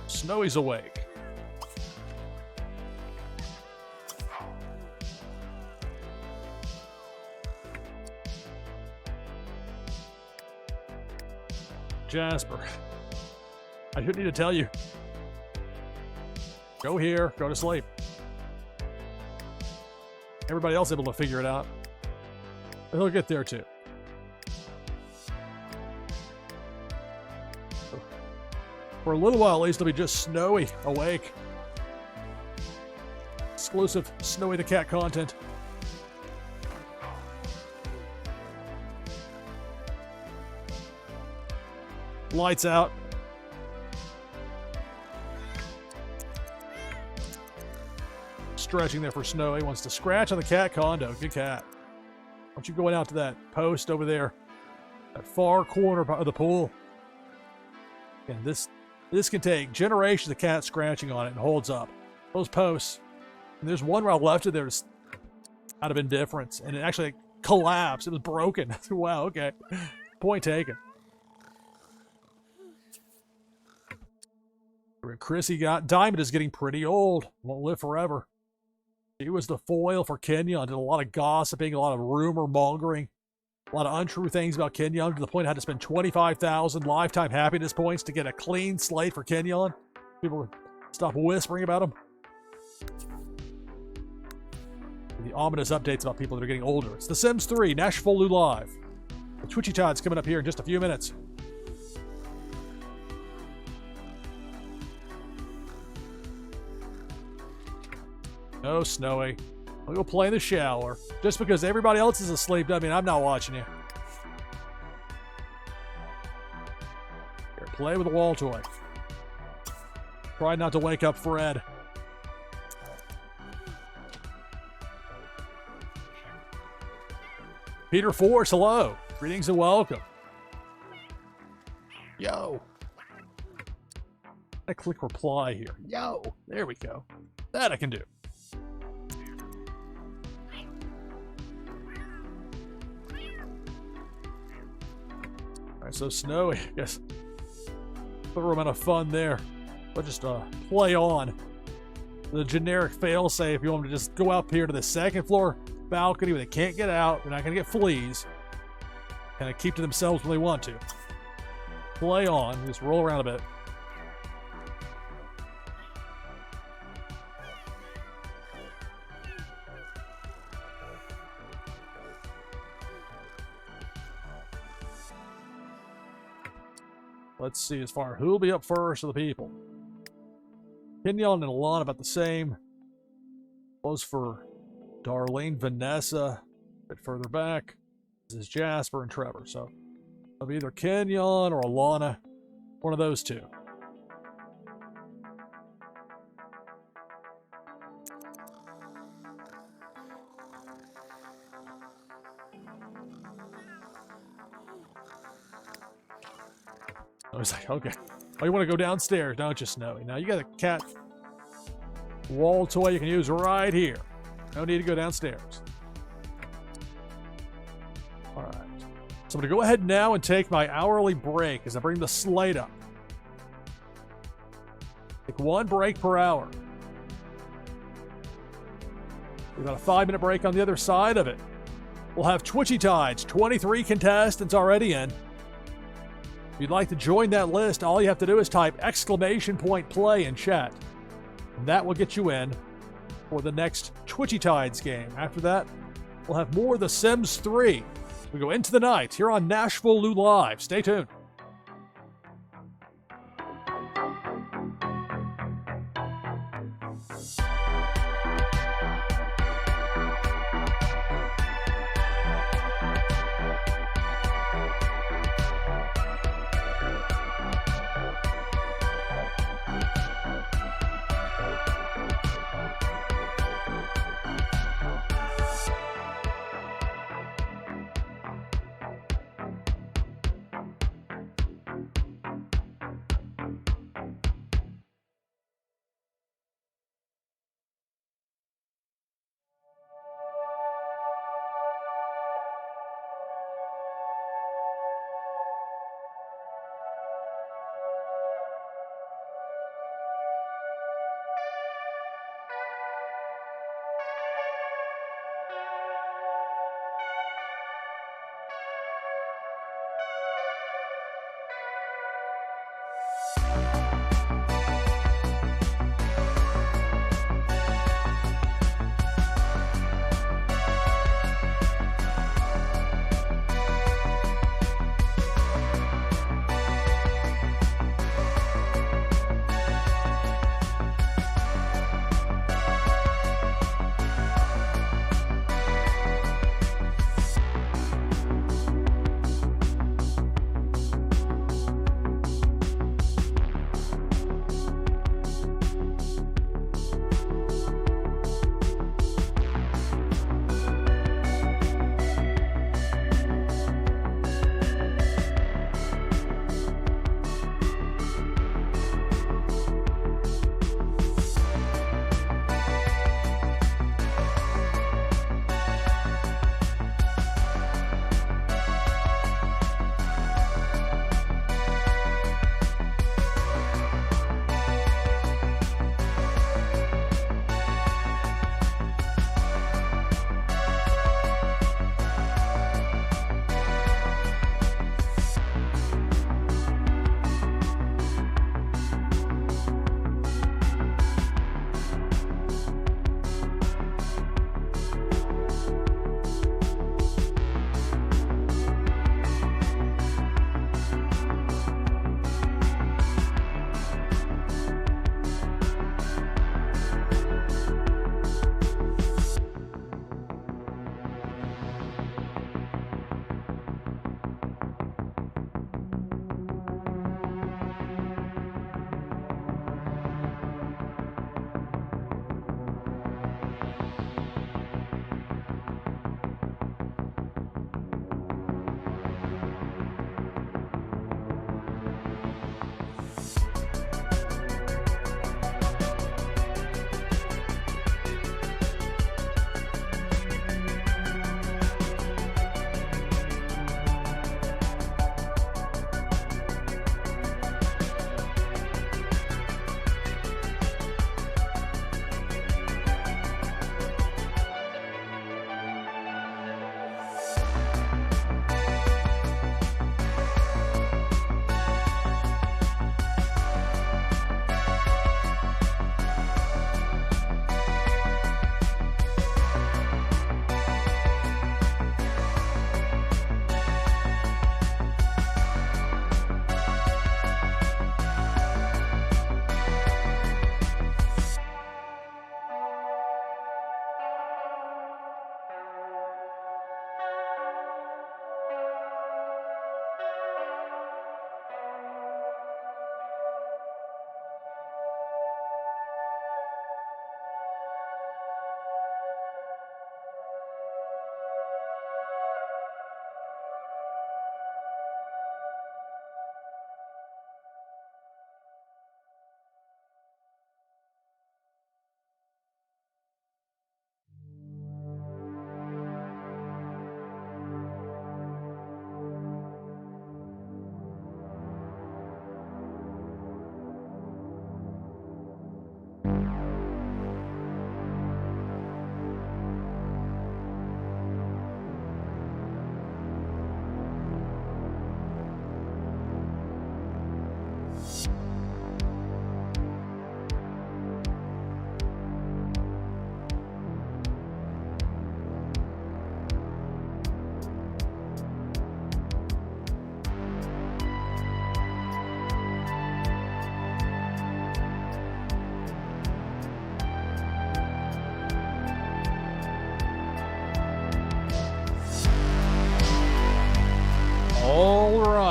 Snowy's awake. Jasper. I shouldn't need to tell you. Go here, go to sleep. Everybody else able to figure it out. But he'll get there too. For a little while at least, it'll be just Snowy awake. Exclusive Snowy the Cat content. Lights out. Stretching there for Snowy. Wants to scratch on the cat condo. Good cat. Why don't you going out to that post over there? That far corner of the pool. And this can take generations of cats scratching on it and holds up. Those posts. And there's one where I left it there just out of indifference. And it actually collapsed. It was broken. Wow, okay. Point taken. Chrissy got Diamond is getting pretty old. Won't live forever. She was the foil for Kenyon. Did a lot of gossiping, a lot of rumor mongering, a lot of untrue things about Kenyon, to the point I had to spend 25,000 lifetime happiness points to get a clean slate for Kenyon. People would stop whispering about him. The ominous updates about people that are getting older. It's The Sims 3, NashvilleLou Live. The Twitchy Tides coming up here in just a few minutes. No, Snowy. I'll go play in the shower. Just because everybody else is asleep doesn't mean I'm not watching you. Here, play with the wall toy. Try not to wake up Fred. Peter Force, hello. Greetings and welcome. Yo. I click reply here. Yo. There we go. That I can do. Alright, so Snowy, I guess. Put a amount of fun there. But just play on the generic failsafe. You want them to just go up here to the second floor balcony where they can't get out. They're not going to get fleas. Kind of keep to themselves when they want to. Play on. Just roll around a bit. Let's see as far who will be up first of the people. Kenyon and Alana about the same. Close for Darlene, Vanessa, a bit further back. This is Jasper and Trevor. So it'll be either Kenyon or Alana, one of those two. I was like, okay. Oh, you want to go downstairs, don't you, Snowy? Now you got a cat wall toy you can use right here. No need to go downstairs. All right. So I'm going to go ahead now and take my hourly break as I bring the slate up. Take one break per hour. We've got a 5-minute break on the other side of it. We'll have Twitchy Tides, 23 contestants already in. If you'd like to join that list, all you have to do is type !play in chat. And that will get you in for the next Twitchy Tides game. After that, we'll have more of The Sims 3. We go into the night here on NashvilleLou Live. Stay tuned.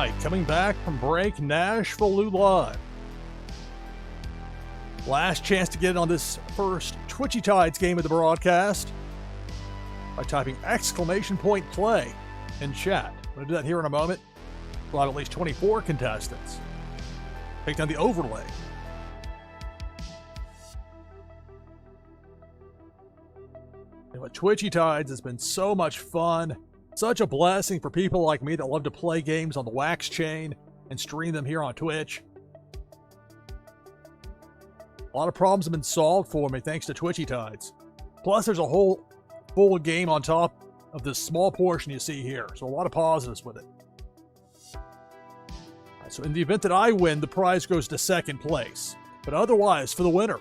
right, coming back from break, NashvilleLou Live. Last chance to get in on this first Twitchy Tides game of the broadcast by typing !play in chat. I'm going to do that here in a moment. We'll have at least 24 contestants. Take down the overlay. But Twitchy Tides has been so much fun. Such a blessing for people like me that love to play games on the Wax chain and stream them here on Twitch. A lot of problems have been solved for me thanks to Twitchy Tides. Plus, there's a whole full game on top of this small portion you see here. So a lot of positives with it. So in the event that I win, the prize goes to second place. But otherwise, for the winner,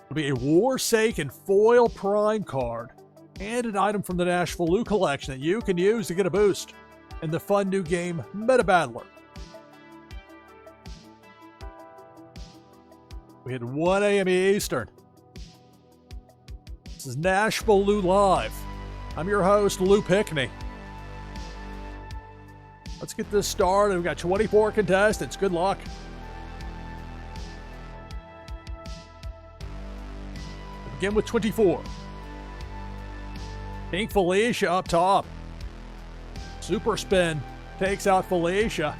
it'll be a Warsaken foil prime card and an item from the NashvilleLou collection that you can use to get a boost in the fun new game Meta Battler. We hit 1 a.m. Eastern. This is NashvilleLou Live. I'm your host, Lou Pickney. Let's get this started. We've got 24 contestants. Good luck. Begin with 24. Pink Felicia up top. Super spin takes out Felicia.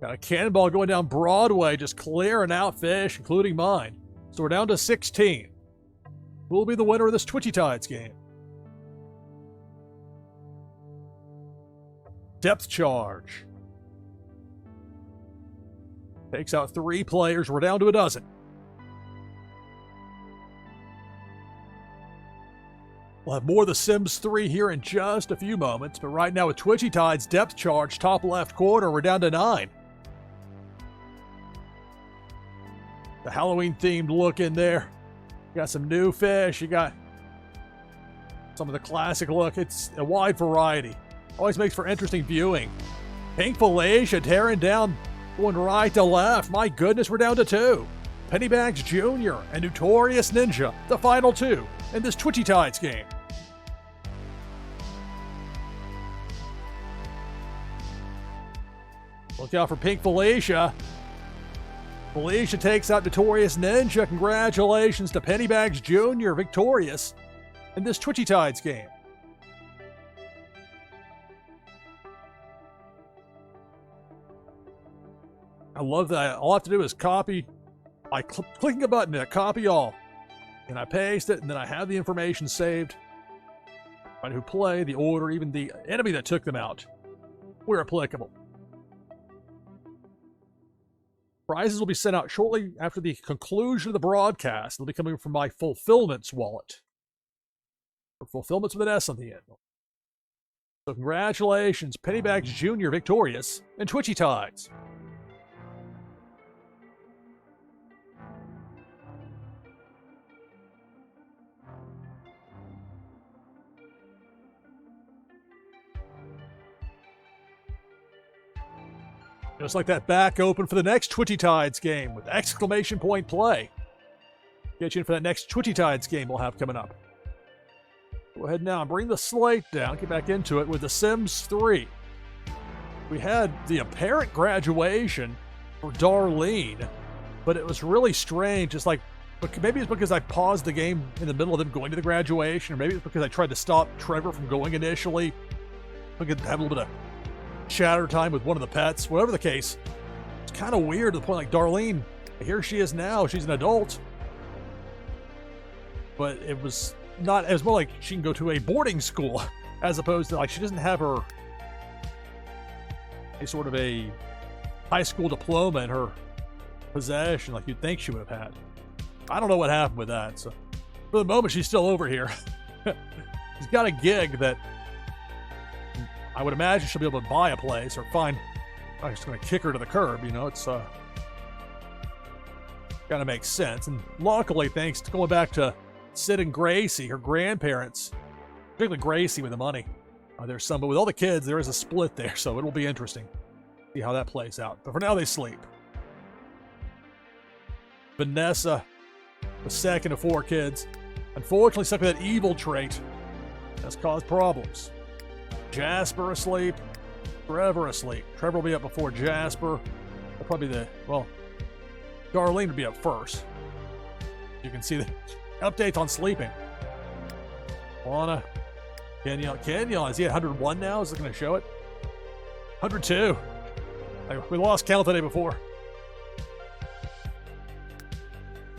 Got a cannonball going down Broadway, just clearing out fish, including mine. So we're down to 16. Who will be the winner of this Twitchy Tides game? Depth charge. Takes out 3 players. We're down to a dozen. We'll have more of The Sims 3 here in just a few moments, but right now with Twitchy Tides, depth charge, top left corner, we're down to 9. The Halloween-themed look in there. You got some new fish. You got some of the classic look. It's a wide variety. Always makes for interesting viewing. Pink Felicia tearing down, going right to left. My goodness, we're down to 2. Pennybags Jr. and Notorious Ninja, the final 2 in this Twitchy Tides game. Look out for Pink Felicia. Felicia takes out Notorious Ninja. Congratulations to Pennybags Jr. victorious in this Twitchy Tides game. I love that. All I have to do is copy by clicking a button and copy all. And I paste it, and then I have the information saved. Right, who play, the order, even the enemy that took them out, where applicable. Prizes will be sent out shortly after the conclusion of the broadcast. They'll be coming from my Fulfillments wallet. Or Fulfillments with an S on the end. So congratulations, Pennybags Jr. victorious in Twitchy Tides. Just like that, back open for the next Twitchy Tides game with !play. Get you in for that next Twitchy Tides game we'll have coming up. Go ahead now and bring the slate down, get back into it with The Sims 3. We had the apparent graduation for Darlene, but it was really strange. It's like, maybe it's because I paused the game in the middle of them going to the graduation, or maybe it's because I tried to stop Trevor from going initially. We could have a little bit of chatter time with one of the pets. Whatever the case, it's kind of weird to the point like Darlene, here she is now, she's an adult, but it was not, it was more like she can go to a boarding school as opposed to like she doesn't have her a sort of a high school diploma in her possession like you'd think she would have had. I don't know what happened with that, so for the moment she's still over here. She's got a gig that I would imagine she'll be able to buy a place or find. I'm just going to kick her to the curb, you know. It's got to make sense. And luckily, thanks to going back to Sid and Gracie, her grandparents, particularly Gracie with the money, there's some, but with all the kids, there is a split there, so it'll be interesting. See how that plays out. But for now, they sleep. Vanessa, the second of 4 kids, Unfortunately, stuck with that evil trait has caused problems. Jasper asleep. Trevor asleep. Trevor will be up before Jasper. That'll probably be well, Darlene would be up first. You can see the updates on sleeping. Lana. Kenyon, is he at 101 now? Is it going to show it? 102. We lost count the day before.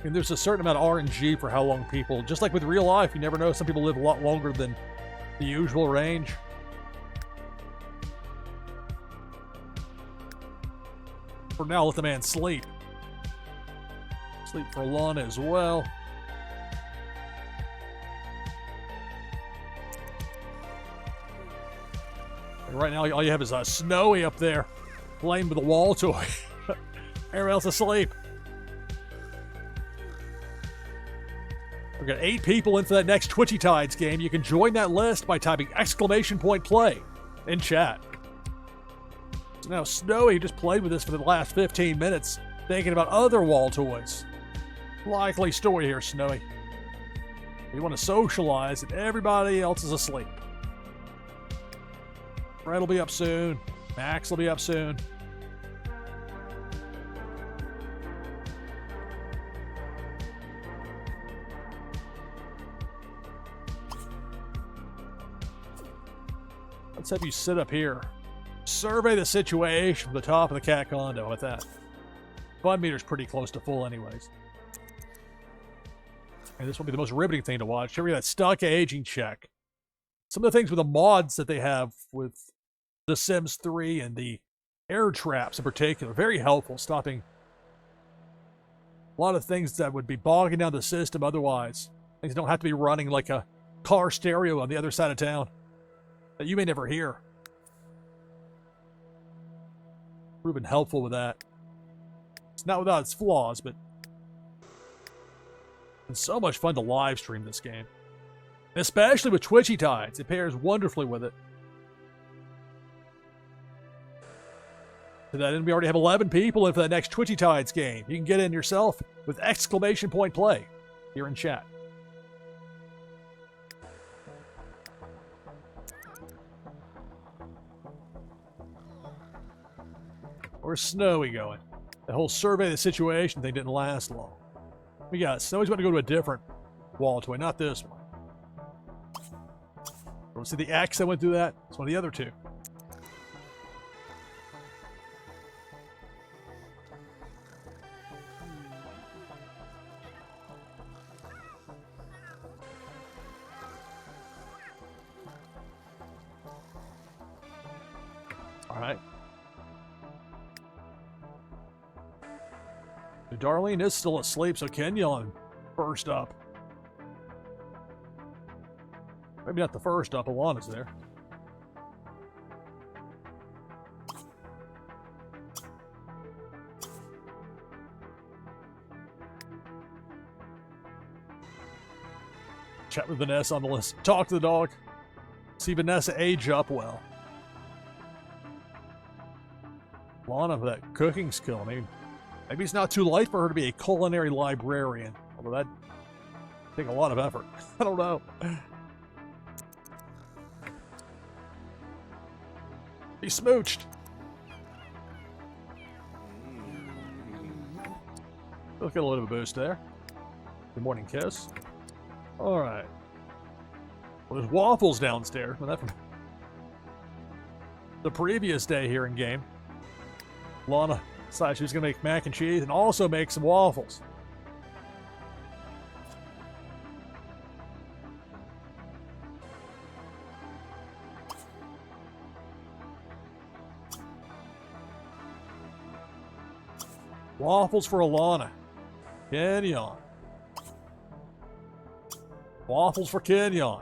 And there's a certain amount of RNG for how long people, just like with real life, you never know. Some people live a lot longer than the usual range. For now, let the man sleep. Sleep for Lana as well. And right now, all you have is Snowy up there playing with the wall toy. Everyone else asleep. We've got 8 people in for that next Twitchy Tides game. You can join that list by typing !play in chat. So now Snowy just played with this for the last 15 minutes, thinking about other wall toys. Likely story here, Snowy. You want to socialize and everybody else is asleep. Fred will be up soon. Max will be up soon. Let's have you sit up here. Survey the situation from the top of the cat condo with that. Fun meter's pretty close to full anyways. And this will be the most riveting thing to watch. Here we got that stuck aging check. Some of the things with the mods that they have with The Sims 3 and the air traps in particular, very helpful, stopping a lot of things that would be bogging down the system otherwise. Things don't have to be running like a car stereo on the other side of town that you may never hear. Proven helpful with that. It's not without its flaws, but it's so much fun to live stream this game. And especially with Twitchy Tides. It pairs wonderfully with it. To that end, we already have 11 people in for the next Twitchy Tides game. You can get in yourself with !play here in chat. Where's Snowy going? The whole survey the situation thing didn't last long. We got Snowy's about to go to a different wall toy, not this one. See the X that went through that? It's one of the other two. All right. Darlene is still asleep, so Kenyon first up. Maybe not the first up, Alana's there. Chat with Vanessa on the list. Talk to the dog. See Vanessa age up well. Alana with that cooking skill. Maybe it's not too late for her to be a culinary librarian. Although that'd take a lot of effort. I don't know. He smooched. Let's get a little bit of a boost there. Good morning kiss. All right. Well, there's waffles downstairs. Well, that from the previous day here in game. Lana decided she was going to make mac and cheese and also make some waffles. Waffles for Alana. Kenyon. Waffles for Kenyon.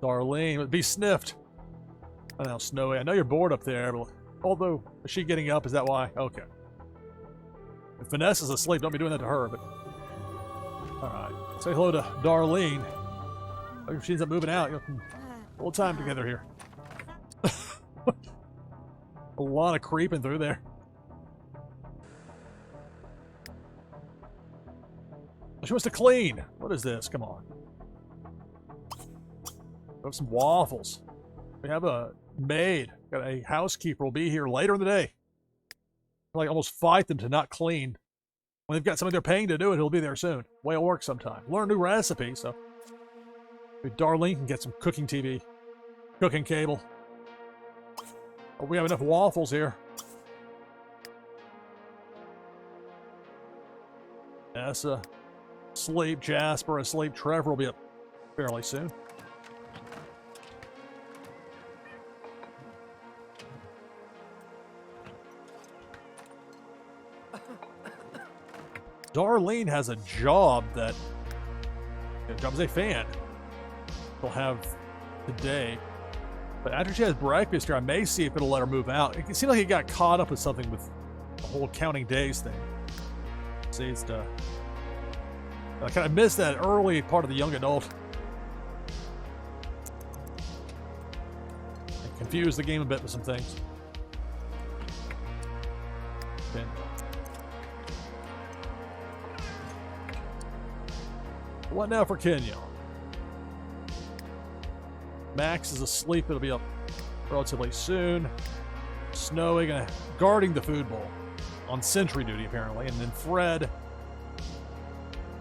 Darlene would be sniffed. I know, Snowy. I know you're bored up there, but although, is she getting up? Is that why? Okay. If Vanessa's asleep, don't be doing that to her, but... Alright. Say hello to Darlene. If she ends up moving out, a little time together here. A lot of creeping through there. She wants to clean. What is this? Come on. We have some waffles. We have a maid. Got a housekeeper will be here later in the day. I like almost fight them to not clean. When they've got somebody they're paying to do it, he'll be there soon. Way of work sometime. Learn a new recipe, so maybe Darlene can get some cooking TV. Cooking cable. Oh, we have enough waffles here. Nessa asleep. Jasper asleep. Trevor will be up fairly soon. Darlene has a job that, job as a fan, she'll have today. But after she has breakfast here, I may see if it'll let her move out. It seemed like he got caught up with something with the whole counting days thing. See, it's I kind of missed that early part of the young adult. I confused the game a bit with some things. Okay. What now for Kenya? Max is asleep. It'll be up relatively soon. Snowing and guarding the food bowl on sentry duty, apparently. And then Fred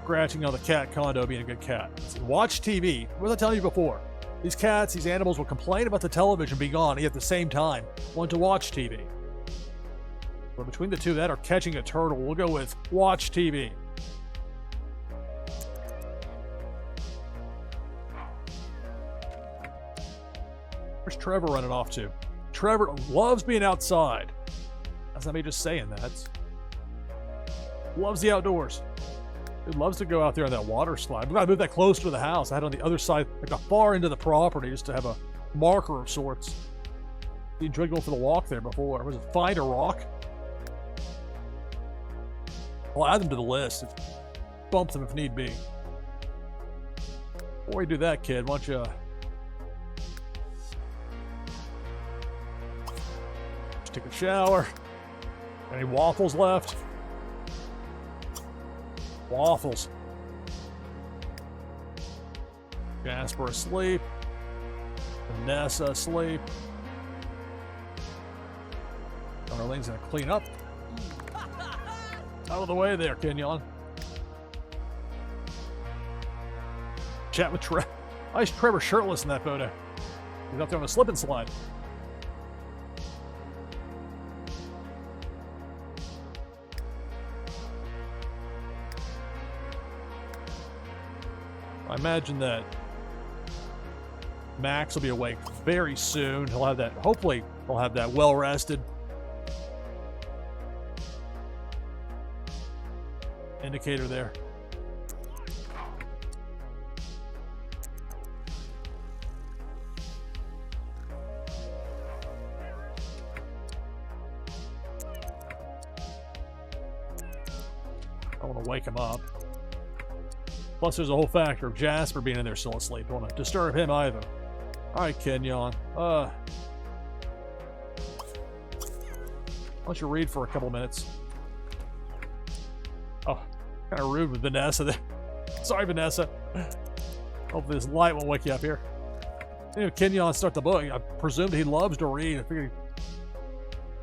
scratching on the cat condo, being a good cat. Watch TV. What was I telling you before? These cats, these animals will complain about the television being on, yet at the same time want to watch TV. But between the two, that or catching a turtle, we'll go with watch TV. Where's Trevor running off to? Trevor loves being outside. That's not me just saying that. Loves the outdoors. He loves to go out there on that water slide. We gotta move that closer to the house. I had it on the other side, like the far end of the property, just to have a marker of sorts. He enjoyed going for the walk there before. Was it Find a Rock? I'll add them to the list. Bump them if need be. Before you do that, kid, why don't you just take a shower? Any waffles left? Waffles. Jasper asleep. Vanessa asleep. Darlene's gonna clean up. Out of the way there, Kenyon. Chat with Trevor. Why is Trevor shirtless in that photo? He's up there on a slip and slide. I imagine that Max will be awake very soon. He'll have that, hopefully, he'll have that well rested indicator there. I want to wake him up. Plus, there's a whole factor of Jasper being in there still asleep. Don't want to disturb him either. All right, Kenyon. Why don't you read for a couple minutes? Oh, kind of rude with Vanessa there. Sorry, Vanessa. Hopefully this light won't wake you up here. Anyway, Kenyon start the book. I presumed he loves to read. I figured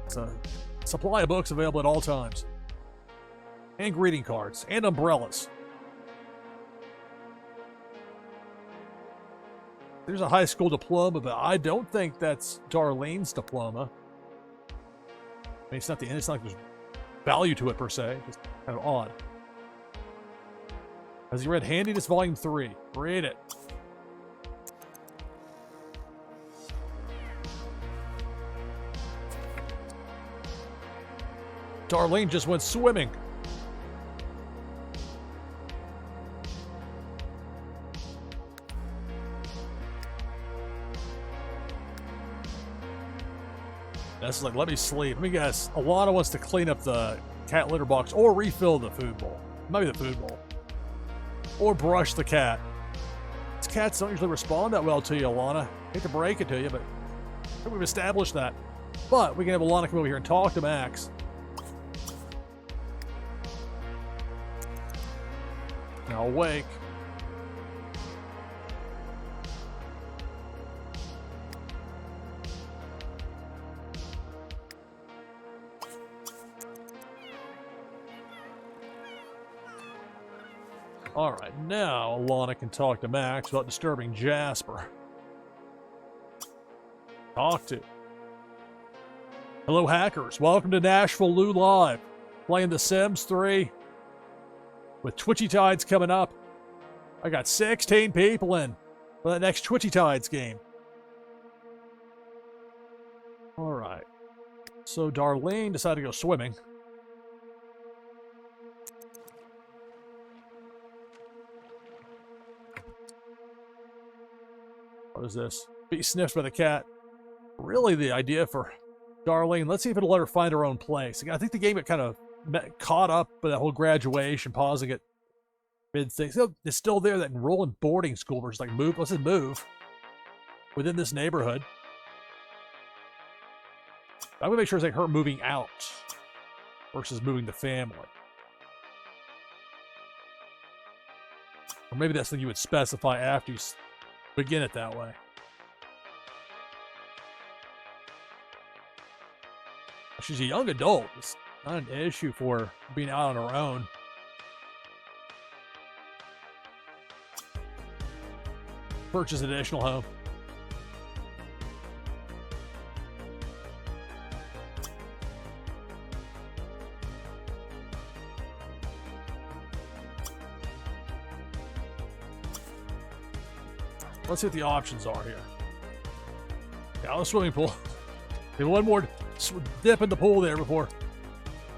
it's a supply of books available at all times. And greeting cards. And umbrellas. There's a high school diploma, but I don't think that's Darlene's diploma. I mean, it's not like there's value to it per se. It's kind of odd. Has he read Handiness Volume 3? Read it. Darlene just went swimming. That's like, let me sleep. Let me guess. Alana wants to clean up the cat litter box or refill the food bowl. Maybe the food bowl. Or brush the cat. These cats don't usually respond that well to you, Alana. Hate to break it to you, but I think we've established that. But we can have Alana come over here and talk to Max. Now awake. Alright, now Alana can talk to Max without disturbing Jasper. Talk to. Hello, hackers. Welcome to NashvilleLou Live. Playing The Sims 3. With Twitchy Tides coming up. I got 16 people in for that next Twitchy Tides game. Alright. So Darlene decided to go swimming. What is this? Be sniffed by the cat. Really the idea for Darlene, let's see if it'll let her find her own place. I think the game got kind of caught up with that whole graduation, pausing it mid-thing. It's still there, that enroll in boarding school versus like move. Let's just move within this neighborhood. I'm gonna make sure it's like her moving out versus moving the family. Or maybe that's something you would specify after you begin it that way. She's a young adult. It's not an issue for being out on her own. Purchase an additional home. Let's see what the options are here. Out of the swimming pool. Get one more dip in the pool there before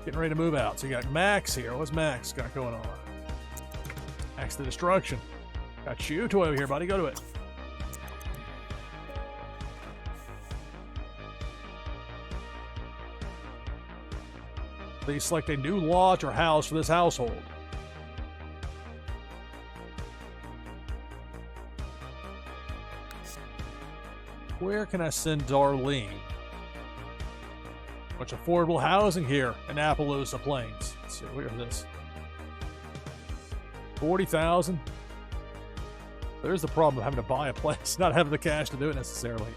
getting ready to move out. So you got Max here. What's Max got going on? Max the Destruction. Got you toy over here, buddy. Go to it. Please select a new lot or house for this household. Where can I send Darlene? Much affordable housing here in Appaloosa Plains. Let's see, where is this? 40,000. There's the problem of having to buy a place, not having the cash to do it necessarily.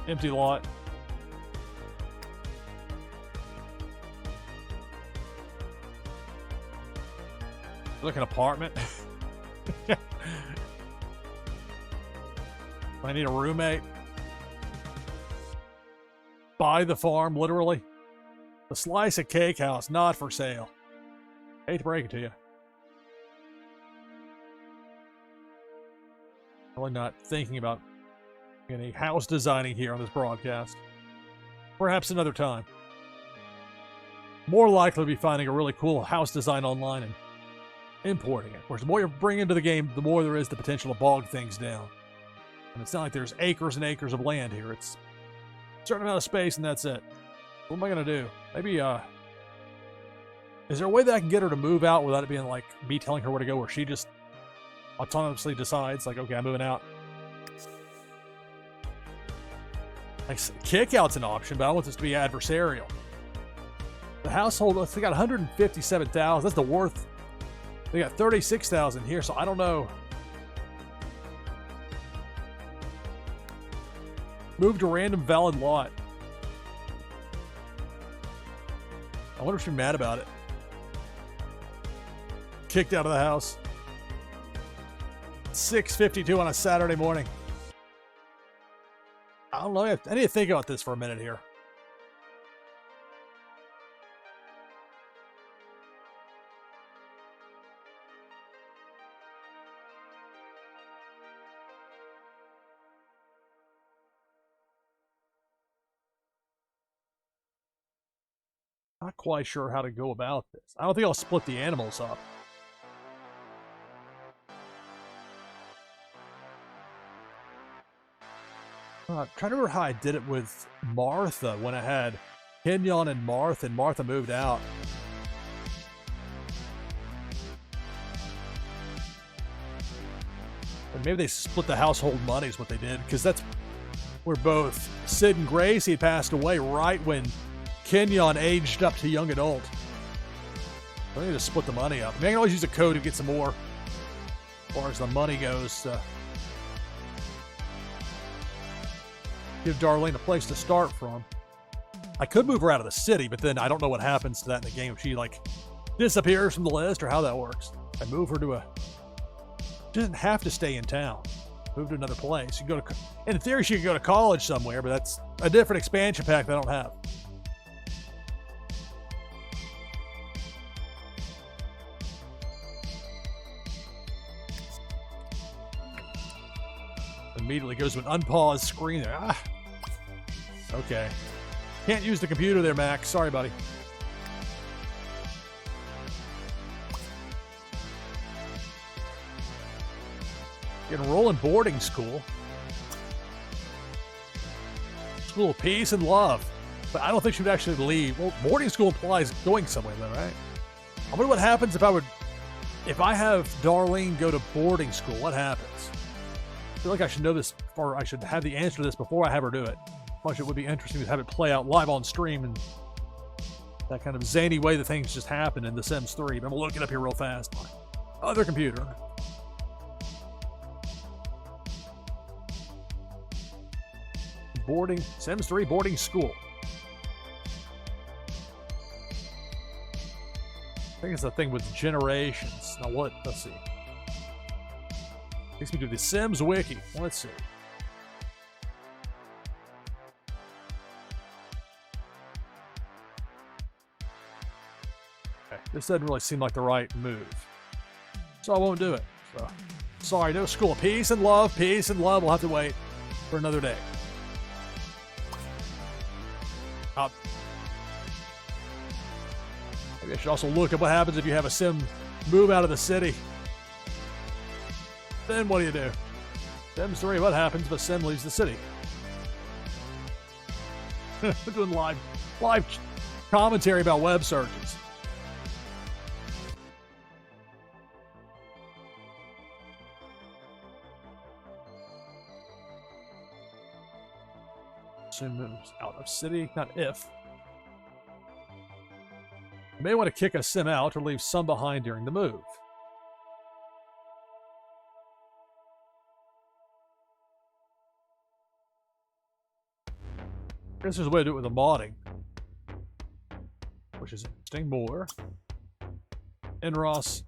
Empty lot. Like an apartment. I need a roommate. Buy the farm, literally. The slice of cake house, not for sale. Hate to break it to you. Really not thinking about any house designing here on this broadcast. Perhaps another time. More likely to be finding a really cool house design online and importing it. Of course, the more you bring into the game, the more there is the potential to bog things down. And it's not like there's acres and acres of land here. It's a certain amount of space and that's it. What am I going to do? Maybe, is there a way that I can get her to move out without it being like me telling her where to go, or she just autonomously decides, like, okay, I'm moving out? Like, kick out's an option, but I want this to be adversarial. The household, they got 157,000. That's the worth. They got 36,000 here, so I don't know. Move to random valid lot. I wonder if she's mad about it. Kicked out of the house. 6:52 on a Saturday morning. I don't know. I need to think about this for a minute here. Not quite sure how to go about this. I don't think I'll split the animals up. Trying to remember how I did it with Martha when I had Kenyon and Martha moved out. And maybe they split the household money is what they did, because that's where both Sid and Gracie had passed away right when Kenyon aged up to young adult. I need to split the money up. I mean, I can always use a code to get some more as far as the money goes. Give Darlene a place to start from. I could move her out of the city, but then I don't know what happens to that in the game. If she, like, disappears from the list or how that works. I move her to she doesn't have to stay in town. Move to another place. You can go to, in theory, she could go to college somewhere, but that's a different expansion pack that I don't have. Immediately goes to an unpaused screen there. Ah. Okay. Can't use the computer there, Max. Sorry, buddy. Enroll in boarding school. School of peace and love. But I don't think she would actually leave. Well, boarding school implies going somewhere then, right? I wonder what happens if I have Darlene go to boarding school. What happens? I feel like I should know this, or I should have the answer to this before I have her do it. Much it would be interesting to have it play out live on stream and that kind of zany way that things just happen in The Sims 3. But I'm gonna look it up here real fast. My other computer. Sims 3 boarding school. I think it's the thing with generations. Now what? Let's see. Takes me to the Sims wiki. Let's see. Okay, this doesn't really seem like the right move, so I won't do it. So, sorry, no school. Peace and love. Peace and love. We'll have to wait for another day. Maybe I should also look at what happens if you have a Sim move out of the city. Then what do you do? Sims 3, what happens if a Sim leaves the city? We're doing live commentary about web searches. Sim moves out of city, not if. You may want to kick a Sim out or leave some behind during the move. I guess there's a way to do it with the modding, which is interesting. More. Enros.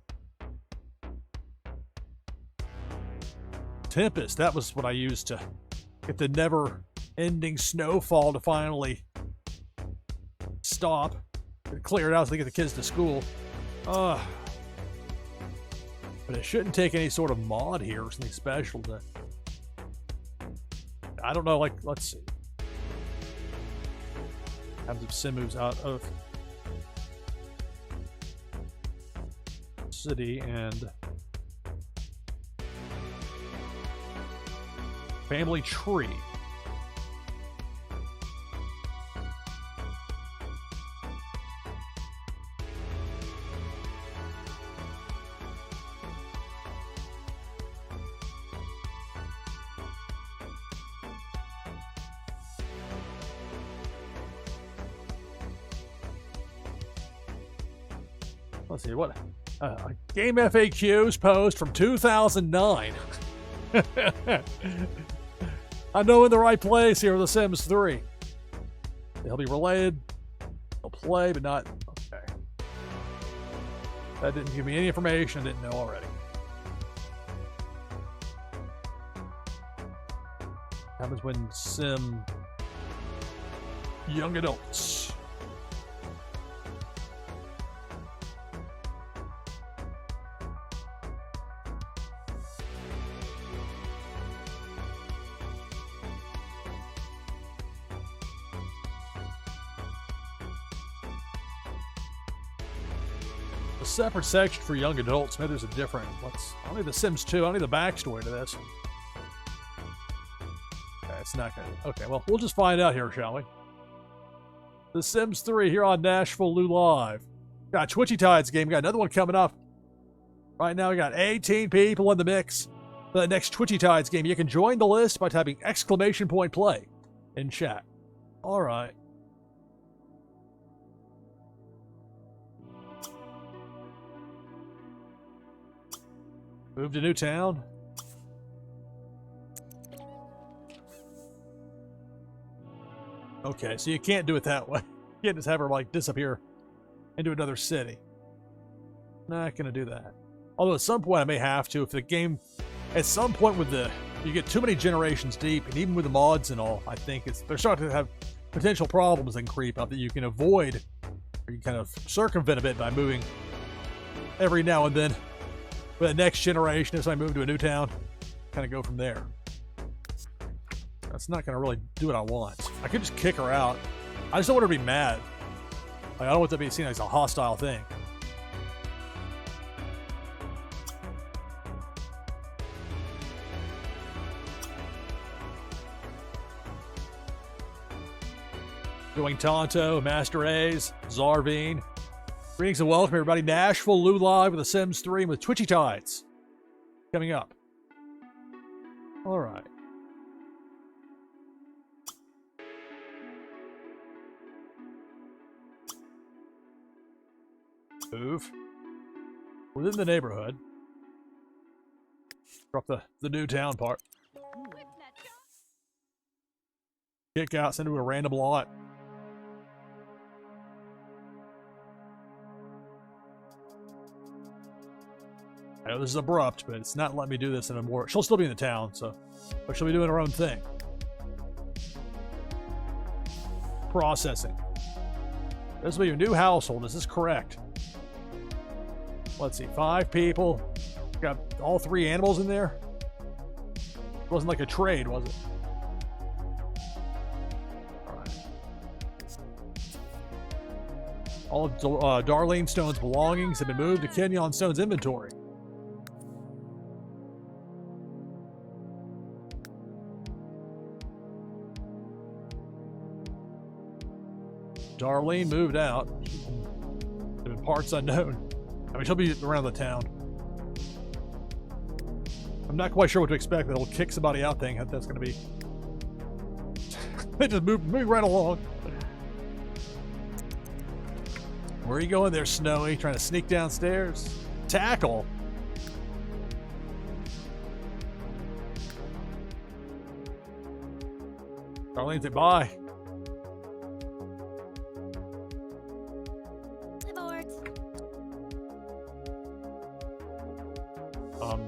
Tempest, that was what I used to get the never-ending snowfall to finally stop. Clear it out so they get the kids to school. But it shouldn't take any sort of mod here or something special to... I don't know, like, let's see. What happens if Sim moves out of city and family tree. Let's see, what? Game FAQs post from 2009. I know in the right place here with The Sims 3. They'll be related. They'll play, but not... Okay. That didn't give me any information I didn't know already. What happens when Sim... young adults... A separate section for young adults. Maybe there's a different... I don't need The Sims 2. I don't need the backstory to this. Okay, it's not good. Okay, well, we'll just find out here, shall we? The Sims 3 here on NashvilleLou Live. Got a Twitchy Tides game. We got another one coming up. Right now, we got 18 people in the mix. For the next Twitchy Tides game, you can join the list by typing !play in chat. All right. Move to new town. Okay, so you can't do it that way. You can't just have her, like, disappear into another city. Not gonna do that. Although at some point I may have to, if the game... At some point with the... You get too many generations deep, and even with the mods and all, I think they're starting to have potential problems that can creep up that you can avoid, or you can kind of circumvent a bit by moving every now and then. For the next generation, as I move to a new town, kind of go from there. That's not going to really do what I want. I could just kick her out. I just don't want her to be mad. Like, I don't want that to be seen as a hostile thing. Doing Tonto, Master A's, Zarvine. Greetings and welcome, everybody. NashvilleLou live with The Sims 3 with Twitchy Tides. Coming up. All right. Move. Within the neighborhood. Drop the new town part. Kick out, send it to a random lot. I know this is abrupt, but it's not letting me do this anymore. She'll still be in the town, so, but she'll be doing her own thing. Processing. This will be your new household. Is this correct? Let's see, 5 people. Got all 3 animals in there. It wasn't like a trade, was it? All of Darlene Stone's belongings have been moved to Kenyon Stone's inventory. Darlene moved out. There been parts unknown. I mean, she'll be around the town. I'm not quite sure what to expect. That little kick somebody out thing. That's going to be. They just moving right along. Where are you going there, Snowy? Trying to sneak downstairs? Tackle. Darlene, say bye.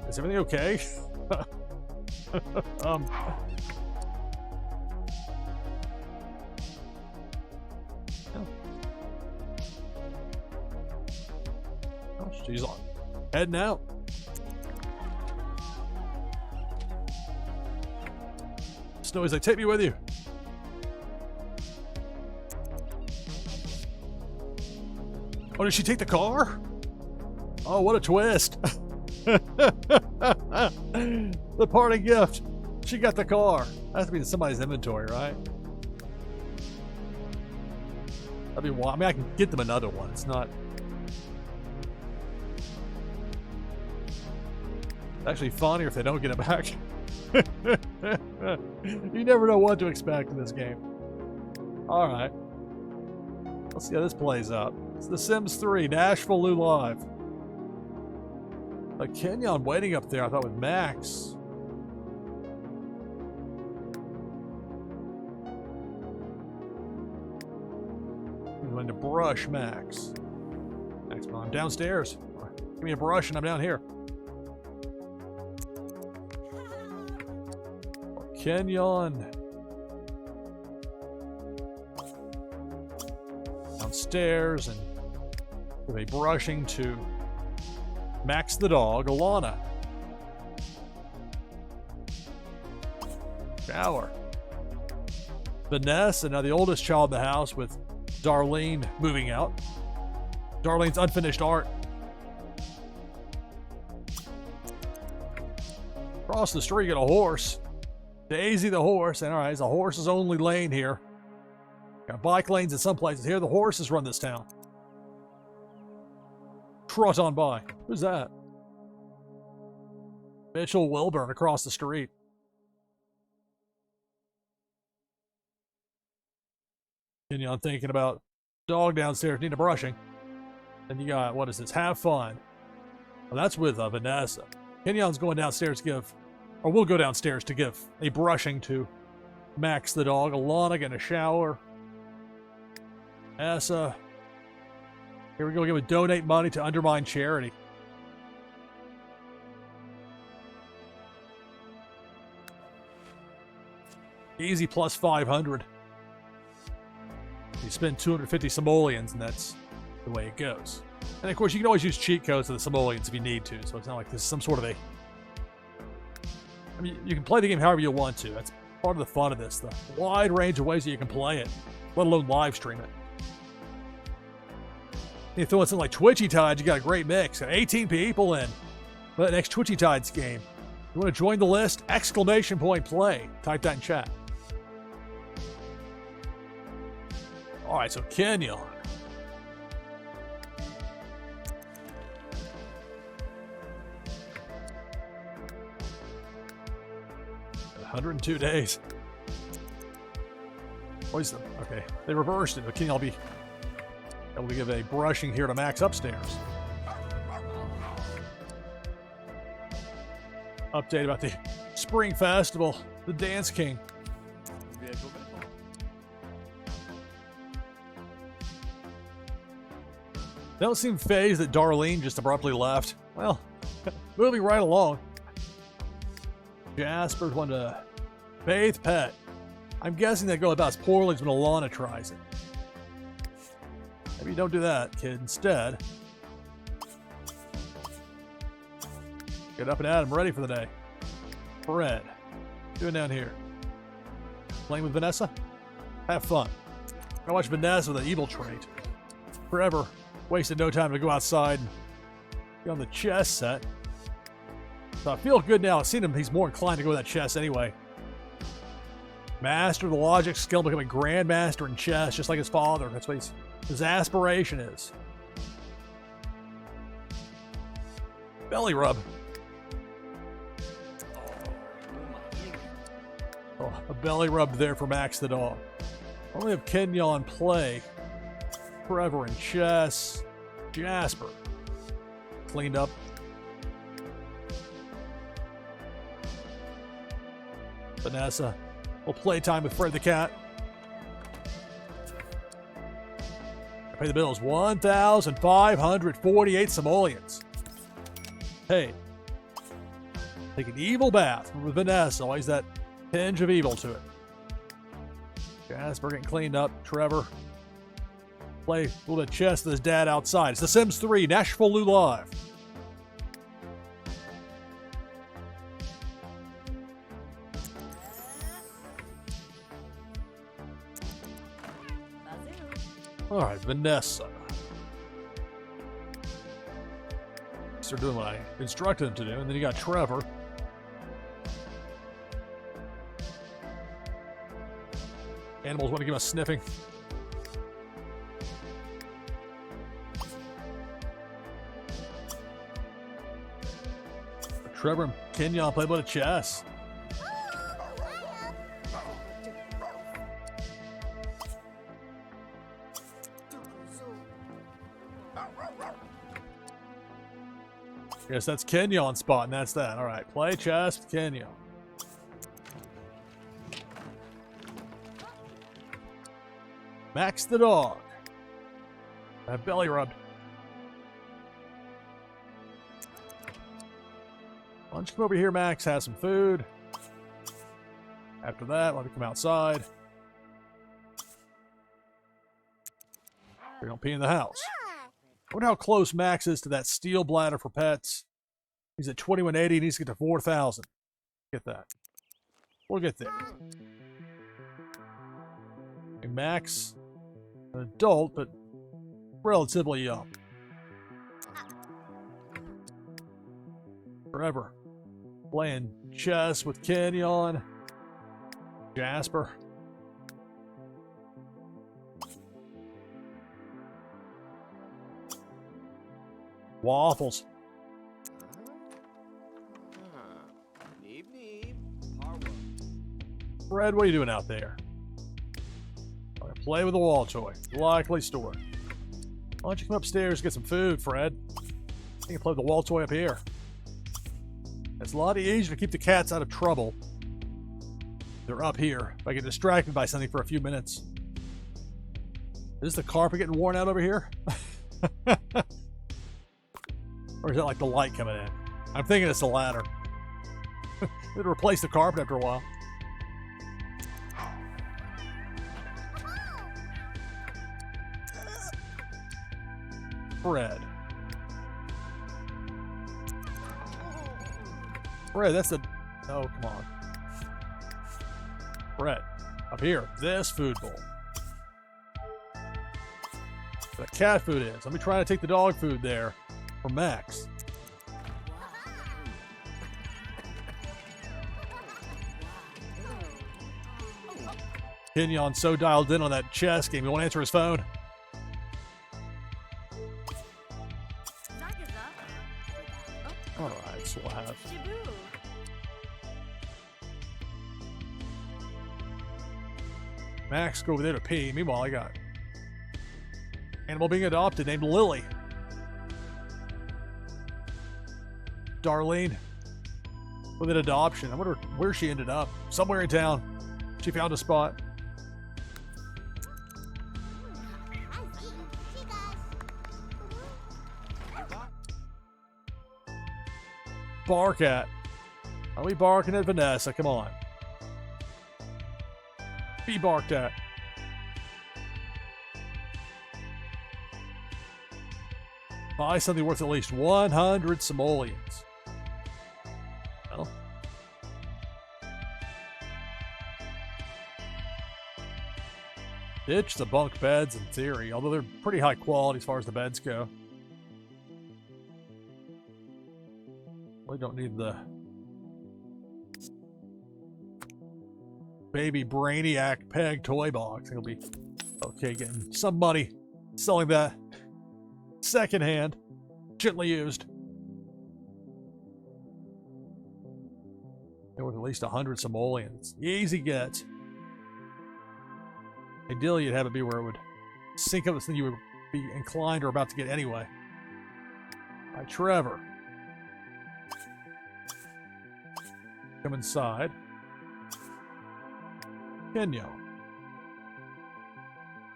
Is everything okay? Oh, she's on. Heading out. Snowy's like, take me with you. Oh, did she take the car? Oh, what a twist. The parting gift. She got the car. That has to be in somebody's inventory, right? That'd be wild. I mean, I can get them another one. It's not. It's actually funnier if they don't get it back. You never know what to expect in this game. All right. Let's see how this plays out. It's The Sims 3, NashvilleLou live. A Kenyon waiting up there, I thought, with Max. I'm going to brush Max. Max, I'm downstairs. Give me a brush and I'm down here. Kenyon. Downstairs and with a brushing to Max the dog, Alana. Shower. Vanessa, now the oldest child in the house with Darlene moving out. Darlene's unfinished art. Across the street, you got a horse. Daisy the horse. And all right, it's a horse's only lane here. Got bike lanes in some places. Here, the horses run this town. Trot on by. Who's that? Mitchell Wilburn across the street. Kenyon thinking about dog downstairs need a brushing. Then you got, what is this? Have fun. Well, that's with Vanessa. Kenyon's going downstairs to give, or will go downstairs to give a brushing to Max the dog. Alana getting a shower. Vanessa. Here we go, give a donate money to Undermine Charity. Easy plus 500. You spend 250 simoleons, and that's the way it goes. And of course, you can always use cheat codes to the simoleons if you need to, so it's not like this is some sort of a... I mean, you can play the game however you want to. That's part of the fun of this, the wide range of ways that you can play it, let alone live stream it. You throw in something like Twitchy Tides, you got a great mix. Got 18 people in for that next Twitchy Tides game. You want to join the list? Exclamation point play. Type that in chat. All right, so Kenyon. $102 days. Poison. Okay, they reversed it. But Kenyon will be able to give a brushing here to Max upstairs. Update about the Spring Festival, the Dance King. They don't seem phased that Darlene just abruptly left. Well, moving right along. Jasper's one to bathe pet. I'm guessing they go about as poorly as when Alana tries it. Maybe you don't do that, kid. Instead, get up and at 'em, ready for the day. Fred, doing down here? Playing with Vanessa? Have fun. I watch Vanessa with an evil trait. Forever wasted no time to go outside and get on the chess set. So I feel good now. I've seen him. He's more inclined to go with that chess anyway. Master of the logic skill, become a grandmaster in chess, just like his father. That's what his aspiration is. Belly rub. Oh, a belly rub there for Max the dog. Only have Kenyon play forever in chess. Jasper cleaned up. Vanessa will play time with Fred the cat. I pay the bills. 1,548 simoleons. Hey, take an evil bath with Vanessa. Always that tinge of evil to it. Jasper getting cleaned up. Trevor play a little bit of chess with his dad outside. It's The Sims 3, NashvilleLou Live. All right, Vanessa. They're doing what I instructed them to do. And then you got Trevor. Animals want to give us sniffing. Trevor and Kenyon play a bit of chess. Yes, that's Kenyon's spot, and that's that. All right, play chess with Kenyon. Max the dog. That belly rubbed. Why don't you come over here, Max? Have some food. After that, let me come outside. We don't pee in the house. I wonder how close Max is to that steel bladder for pets. He's at 2180. He needs to get to 4,000. Get that. We'll get there. And Max, an adult, but relatively young. Forever playing chess with Kenyon, Jasper. Fred, what are you doing out there? Play with the wall toy. Likely story. Why don't you come upstairs and get some food, Fred? You can play with the wall toy up here. It's a lot easier to keep the cats out of trouble. They're up here. If I get distracted by something for a few minutes. Is the carpet getting worn out over here? Or is that like the light coming in? I'm thinking it's the latter. It'll replace the carpet after a while. Fred. Fred, that's the... Oh, come on. Fred, up here. This food bowl. The cat food is. Let me try to take the dog food there for Max. Kenyon's so dialed in on that chess game, he won't answer his phone. Alright, so we'll have... Max, go over there to pee. Meanwhile, I got animal being adopted named Lily. Darlene with an adoption. I wonder where she ended up. Somewhere in town. She found a spot. Bark at. Are we barking at Vanessa? Come on. Be barked at. Buy something worth at least 100 simoleons. Well. Ditch the bunk beds in theory, although they're pretty high quality as far as the beds go. We don't need the baby Brainiac peg toy box. It'll be okay getting some money selling that secondhand, gently used. They're worth at least 100 simoleons. Easy get. Ideally, you'd have it be where it would sync up with something you would be inclined or about to get anyway. By Trevor. Come inside. Kenya.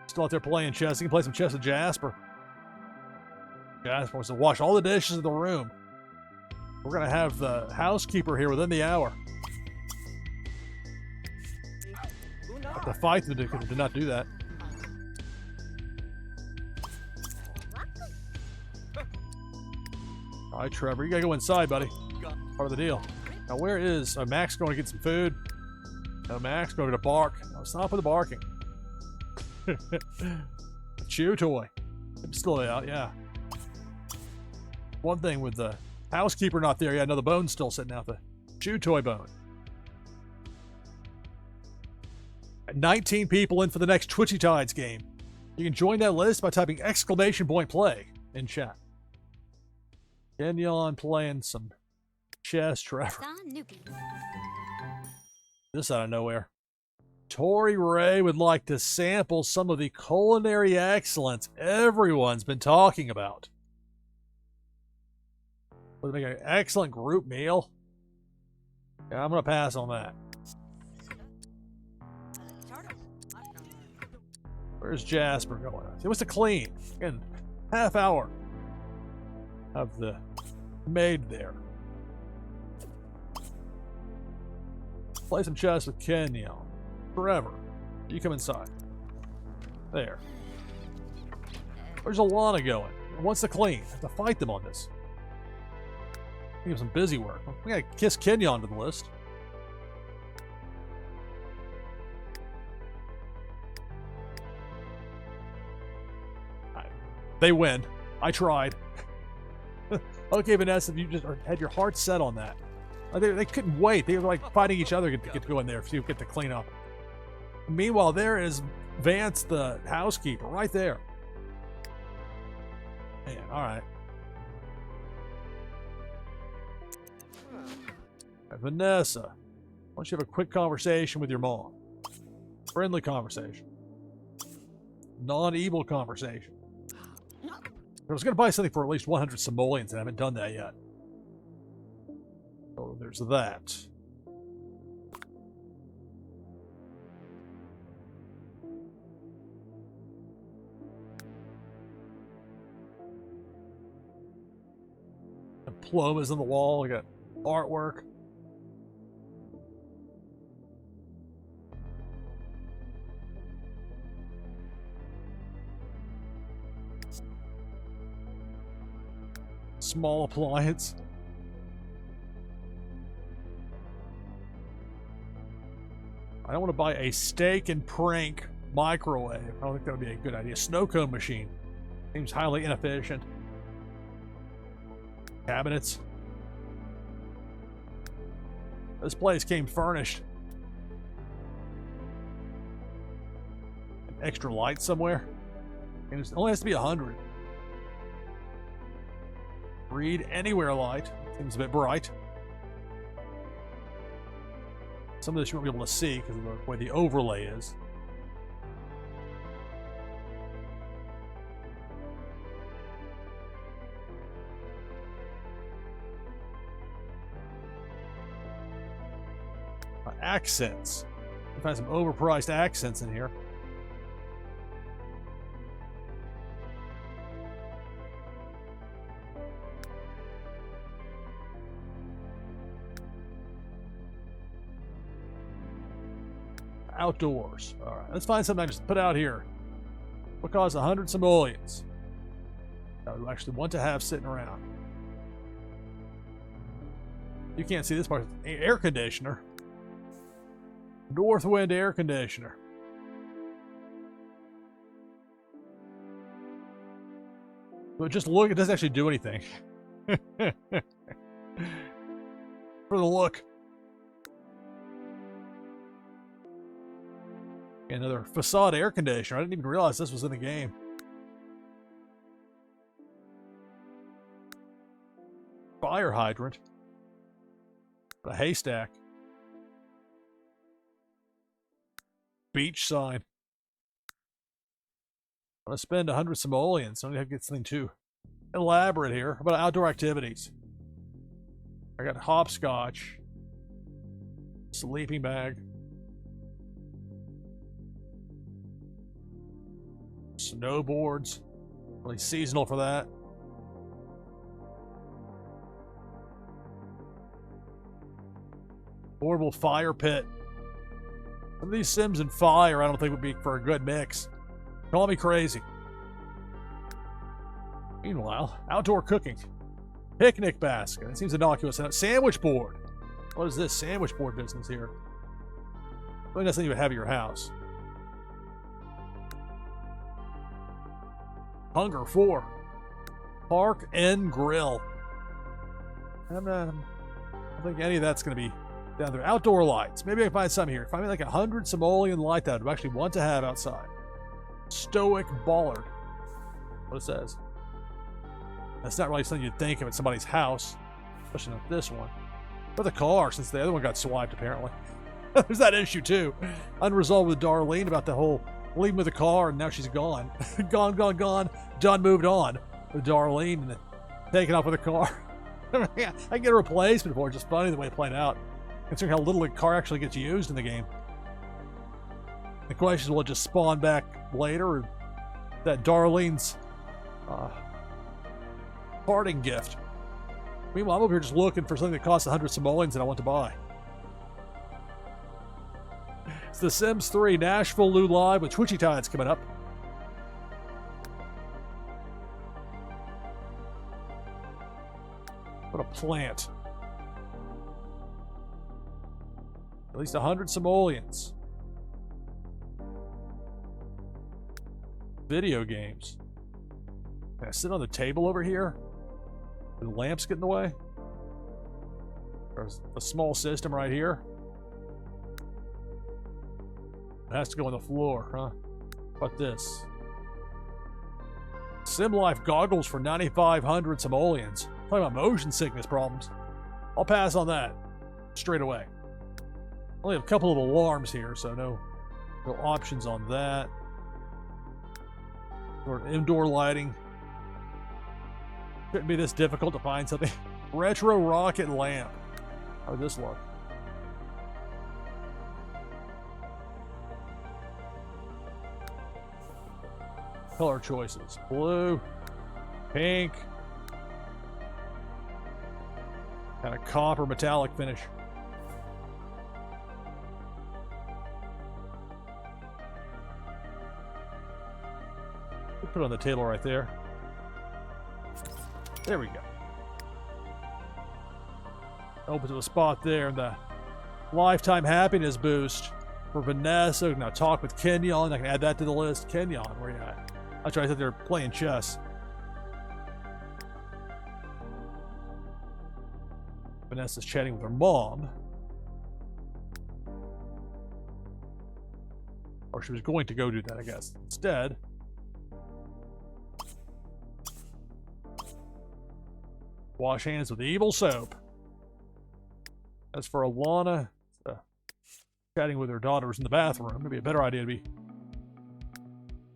Still out there playing chess. You can play some chess with Jasper. Jasper wants to wash all the dishes in the room. We're going to have the housekeeper here within the hour. Have to fight them because they did not do that. All right, Trevor, you got to go inside, buddy. Part of the deal. Now, where is Max going to get some food? No, Max going to bark. No, stop with the barking. Chew toy. It's still out, yeah. One thing with the housekeeper not there, yeah, no, the bone's still sitting out, the chew toy bone. 19 people in for the next Twitchy Tides game. You can join that list by typing !play in chat. Kenyon playing some chess, Trevor. This out of nowhere. Tori Ray would like to sample some of the culinary excellence everyone's been talking about. Would make an excellent group meal. Yeah, I'm going to pass on that. Where's Jasper going? He wants to clean. Again, half hour of the maid there. Play some chess with Kenya. Forever. You come inside. There. Where's Alana going? He wants to clean. I have to fight them on this. Give some busy work. We gotta kiss Kenya onto the list. They win. I tried. Okay, Vanessa, if you just had your heart set on that. They couldn't wait. They were like fighting each other to get to go in there so you get to clean up. Meanwhile, there is Vance, the housekeeper, right there. Man, all right. Vanessa. don't you have a quick conversation with your mom? Friendly conversation. Non-evil conversation. I was going to buy something for at least 100 simoleons, and I haven't done that yet. So there's that. Diplomas on the wall. I got artwork. Small appliance. I don't want to buy a steak and prank microwave. I don't think that would be a good idea. Snow cone machine. Seems highly inefficient. Cabinets. This place came furnished. An extra light somewhere. And it only has to be 100. Read anywhere light. Seems a bit bright. Some of this you won't be able to see because of the way the overlay is. Accents. I find some overpriced accents in here. Outdoors. All right, let's find something I just put out here. What costs 100 simoleons? I would actually want to have sitting around. You can't see this part. Air conditioner. Northwind air conditioner. But just look, it doesn't actually do anything. For the look. Another facade air conditioner. I didn't even realize this was in the game. Fire hydrant. A haystack. Beach sign. I'm gonna spend 100 simoleons, so I need to get something too elaborate here. How about outdoor activities? I got hopscotch, sleeping bag, snowboards, really seasonal for that. Portable fire pit. Some of these Sims and fire I don't think would be for a good mix. Call me crazy. Meanwhile, outdoor cooking. Picnic basket. It seems innocuous. Sandwich board. What is this sandwich board business here? Really doesn't even have at your house. Hunger 4. Park and grill. I don't think any of that's going to be down there. Outdoor lights. Maybe I can find some here. Find me like 100 simoleon light that I would actually want to have outside. Stoic bollard. What it says. That's not really something you'd think of at somebody's house. Especially not this one. But the car, since the other one got swiped apparently. There's that issue too. Unresolved with Darlene about the whole leaving with the car and now she's gone. gone. Done moved on with Darlene and taken off with the car. I can get a replacement for it. Just funny the way it played out. Considering how little the car actually gets used in the game. The question is, will it just spawn back later, or that Darlene's parting gift? Meanwhile, I'm over here just looking for something that costs 100 simoleons that I want to buy. It's The Sims 3 NashvilleLou Live with Twitchy Tides coming up. What a plant. At least 100 simoleons. Video games. Can I sit on the table over here? The lamps get in the way? There's a small system right here. It has to go on the floor, huh? How about this? Sim Life goggles for 9,500 simoleons. Talking about motion sickness problems. I'll pass on that straight away. Only have a couple of alarms here, so no options on that. Or indoor lighting. Couldn't be this difficult to find something. Retro rocket lamp. How would this look? Color choices. Blue, pink, kind of copper metallic finish. Put it on the table right there. There we go. Open to a spot there. The lifetime happiness boost for Vanessa. Now talk with Kenyon. I can add that to the list. Kenyon, where you at? That's right, I thought they were playing chess. Vanessa's chatting with her mom. Or she was going to go do that, I guess. Instead, wash hands with evil soap. As for Alana, chatting with her daughters in the bathroom. Maybe a better idea to be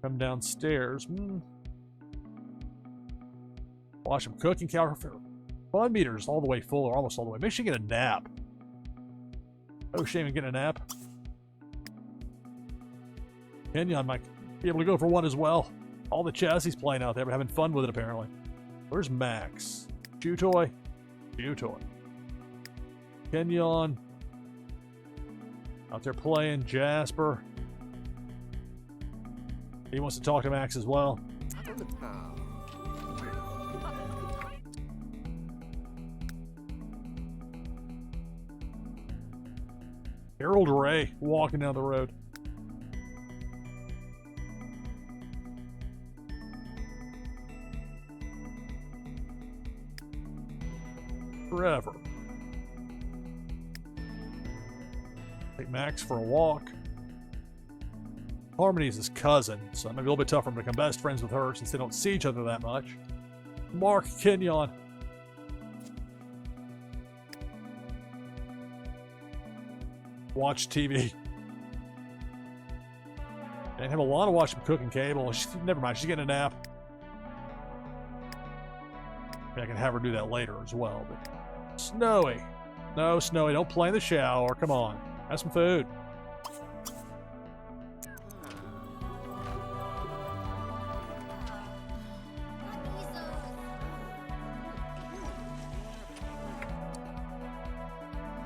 come downstairs. Watch some cooking counter. Fun meters all the way full, or almost all the way. Make sure you get a nap. No shame in getting a nap. Kenyon might be able to go for one as well. All the chess he's playing out there, but having fun with it apparently. Where's Max? Chew toy? Chew toy. Kenyon. Out there playing. Jasper. He wants to talk to Max as well. Harold Ray walking down the road. Forever. Take Max for a walk. Harmony's his cousin, so it might be a little bit tougher to become best friends with her since they don't see each other that much. Mark Kenyon. Watch TV. And have a lot of watching cooking cable. Never mind, she's getting a nap. Maybe I can have her do that later as well. But Snowy. No, Snowy, don't play in the shower. Come on. Have some food.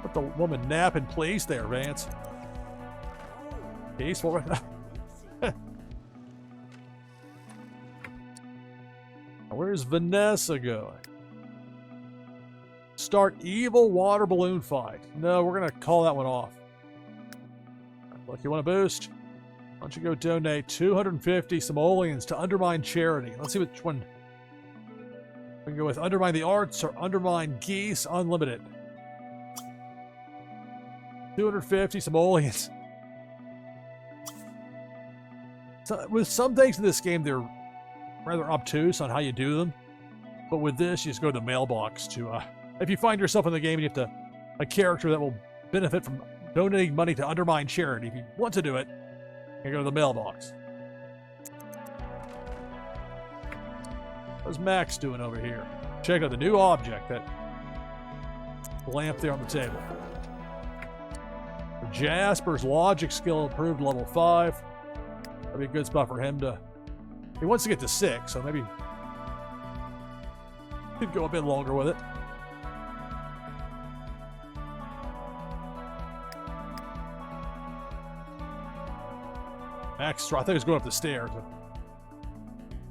Let the woman nap in place there, Vance. Peaceful. Where's Vanessa going? Start evil water balloon fight. No, we're going to call that one off. Look, you want a boost? Why don't you go donate 250 simoleons to Undermine Charity? Let's see which one. We can go with Undermine the Arts or Undermine Geese Unlimited. 250 simoleons. So, with some things in this game, they're rather obtuse on how you do them. But with this, you just go to the mailbox to... if you find yourself in the game and you have a character that will benefit from donating money to Undermine Charity, if you want to do it, you go to the mailbox. What's Max doing over here? Check out the new object, that lamp there on the table. Jasper's logic skill improved level 5. That'd be a good spot for him to... He wants to get to 6, so maybe could go a bit longer with it. Max, I think he was going up the stairs.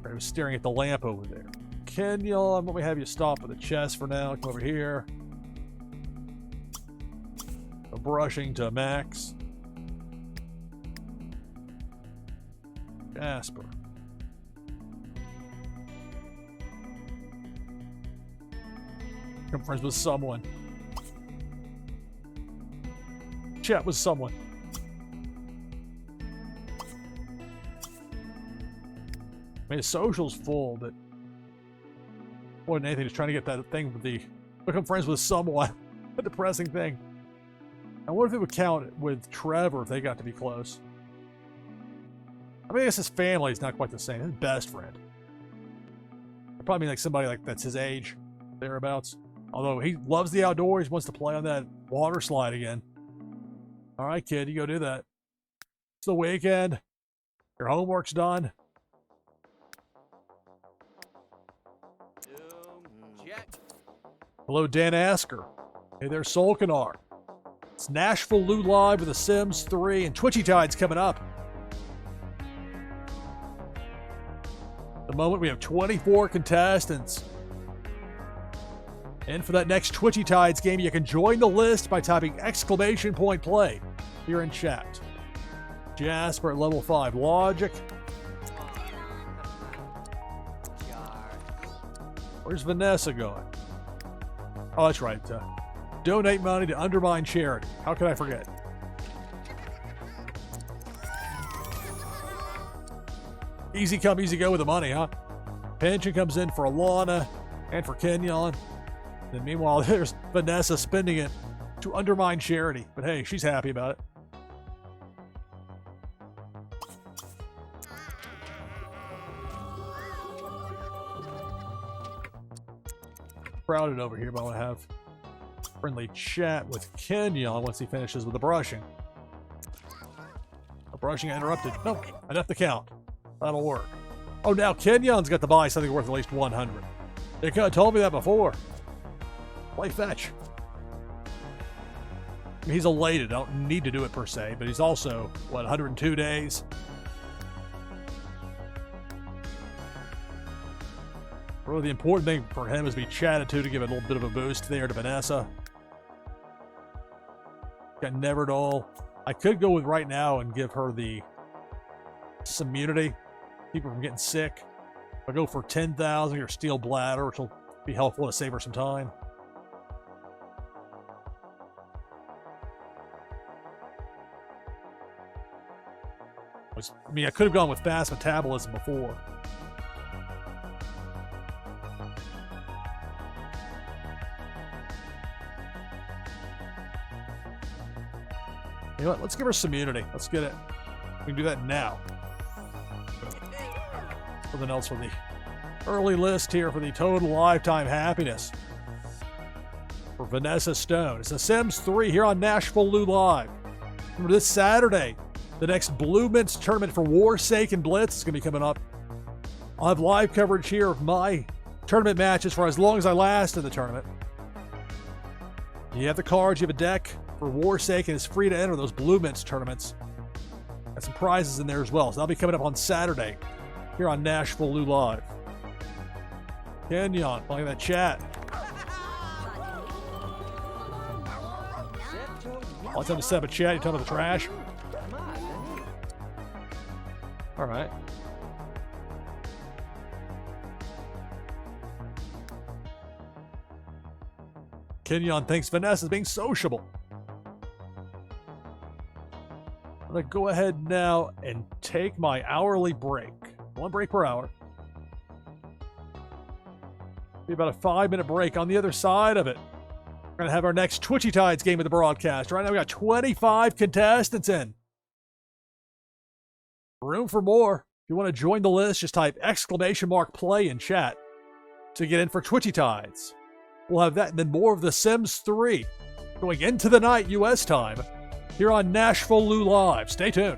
He was staring at the lamp over there. Kenyon, let me have you stop at the chest for now. Come over here. Go brushing to Max. Jasper. Become friends with someone. Chat with someone. I mean, his social's full, but more than anything, he's trying to get that thing with the become friends with someone. A depressing thing. I wonder if it would count with Trevor if they got to be close. I mean, I guess his family is not quite the same. His best friend. I'd probably mean like somebody like that's his age, thereabouts. Although he loves the outdoors, he wants to play on that water slide again. All right, kid, you go do that. It's the weekend. Your homework's done. Hello, Dan Asker. Hey there, Solkanar. It's NashvilleLou Live with The Sims 3 and Twitchy Tides coming up. At the moment, we have 24 contestants. And for that next Twitchy Tides game, you can join the list by typing !play here in chat. Jasper at level 5 Logic. Where's Vanessa going? Oh, that's right. Donate money to Undermine Charity. How could I forget? Easy come, easy go with the money, huh? Pension comes in for Alana and for Kenyon. And meanwhile, there's Vanessa spending it to Undermine Charity. But hey, she's happy about it. Crowded over here, but I want to have friendly chat with Kenyon once he finishes with the brushing. The brushing interrupted. Nope, enough to count. That'll work. Oh, now Kenyon's got to buy something worth at least 100. They could have told me that before. Play fetch. I mean, he's elated. I don't need to do it per se, but he's also, what, 102 days? Really, the important thing for him is to be chatted to give it a little bit of a boost there to Vanessa. Got Neverdall. I could go with right now and give her the immunity. Keep her from getting sick. I'll go for 10,000 or Steel Bladder, which will be helpful to save her some time. I mean, I could have gone with fast metabolism before. You know what? Let's give her some immunity. Let's get it. We can do that now. Something else for the early list here for the total lifetime happiness. For Vanessa Stone. It's The Sims 3 here on NashvilleLou Live. Remember this Saturday, the next Blue Mints tournament for Warsake and Blitz is going to be coming up. I'll have live coverage here of my tournament matches for as long as I last in the tournament. You have the cards, you have a deck for Warsake, and it's free to enter those Blue Mints tournaments. Got some prizes in there as well. So that'll be coming up on Saturday here on NashvilleLou Live. Kenyon, playing that chat. Let's have to set up a chat. You talking about the trash? All right. Kenyon thinks Vanessa's being sociable. I'm going to go ahead now and take my hourly break. 1 break per hour. Be about a 5-minute break. On the other side of it, we're going to have our next Twitchy Tides game of the broadcast. Right now we got 25 contestants in. Room for more. If you want to join the list, just type !play in chat to get in for Twitchy Tides. We'll have that and then more of The Sims 3 going into the night U.S. time here on NashvilleLou Live. Stay tuned.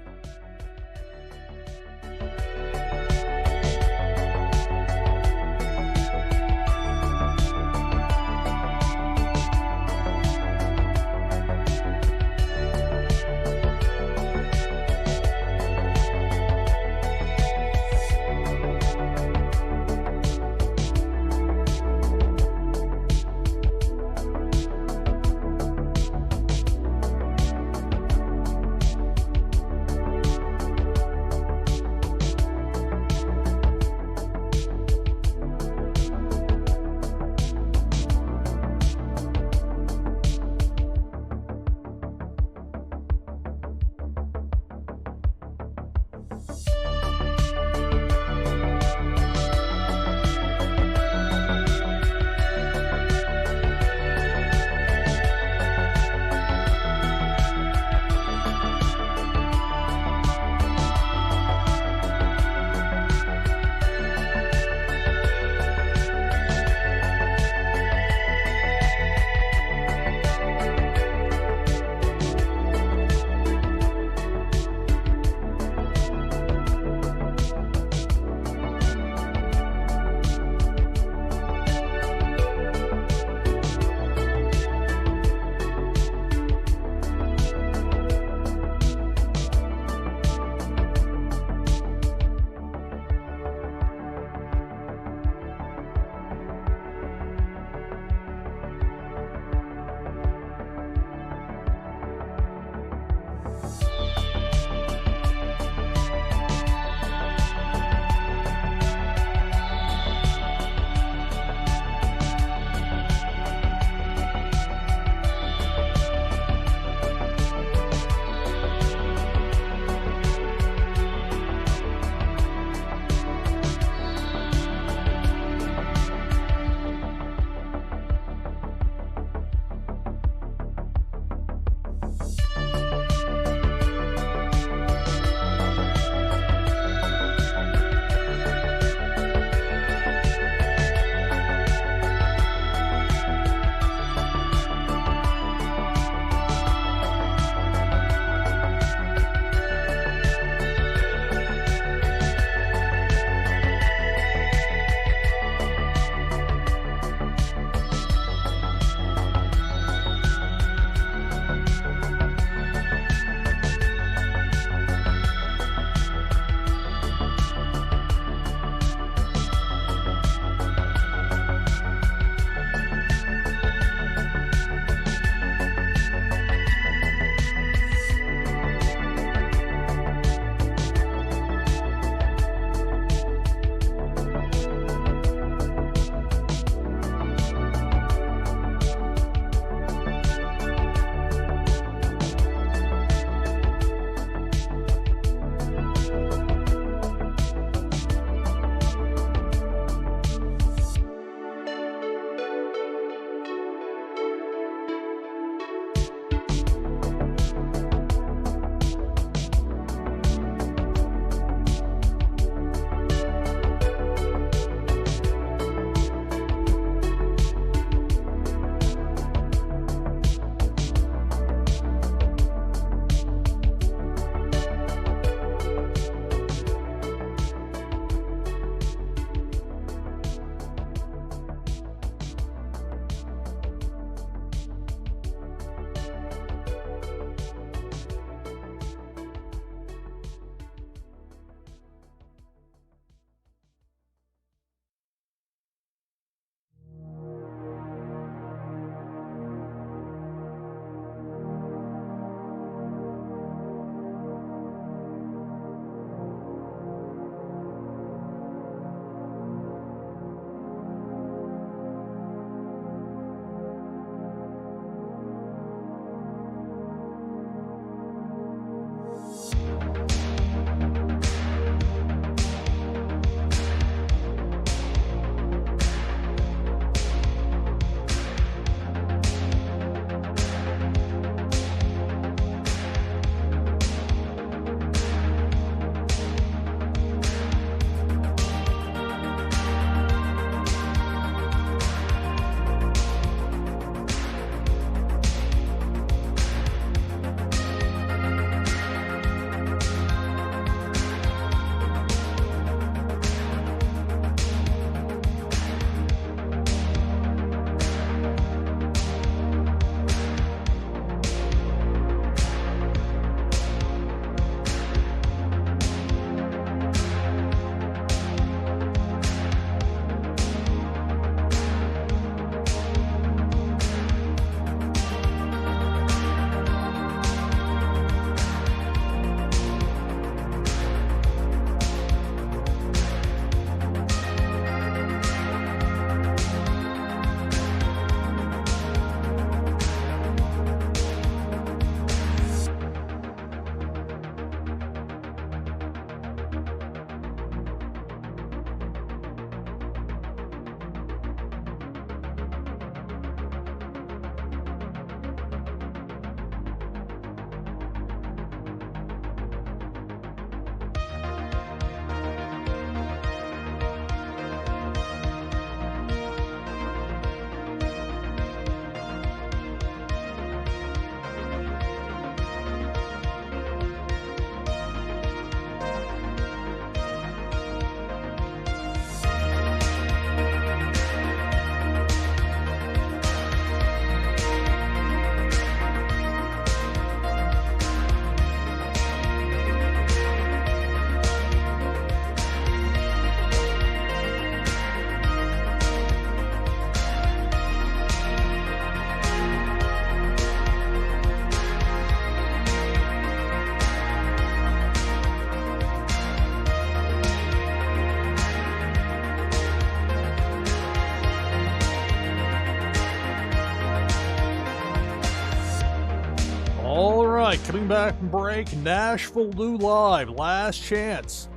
Welcome back from break. NashvilleLou Live. Last chance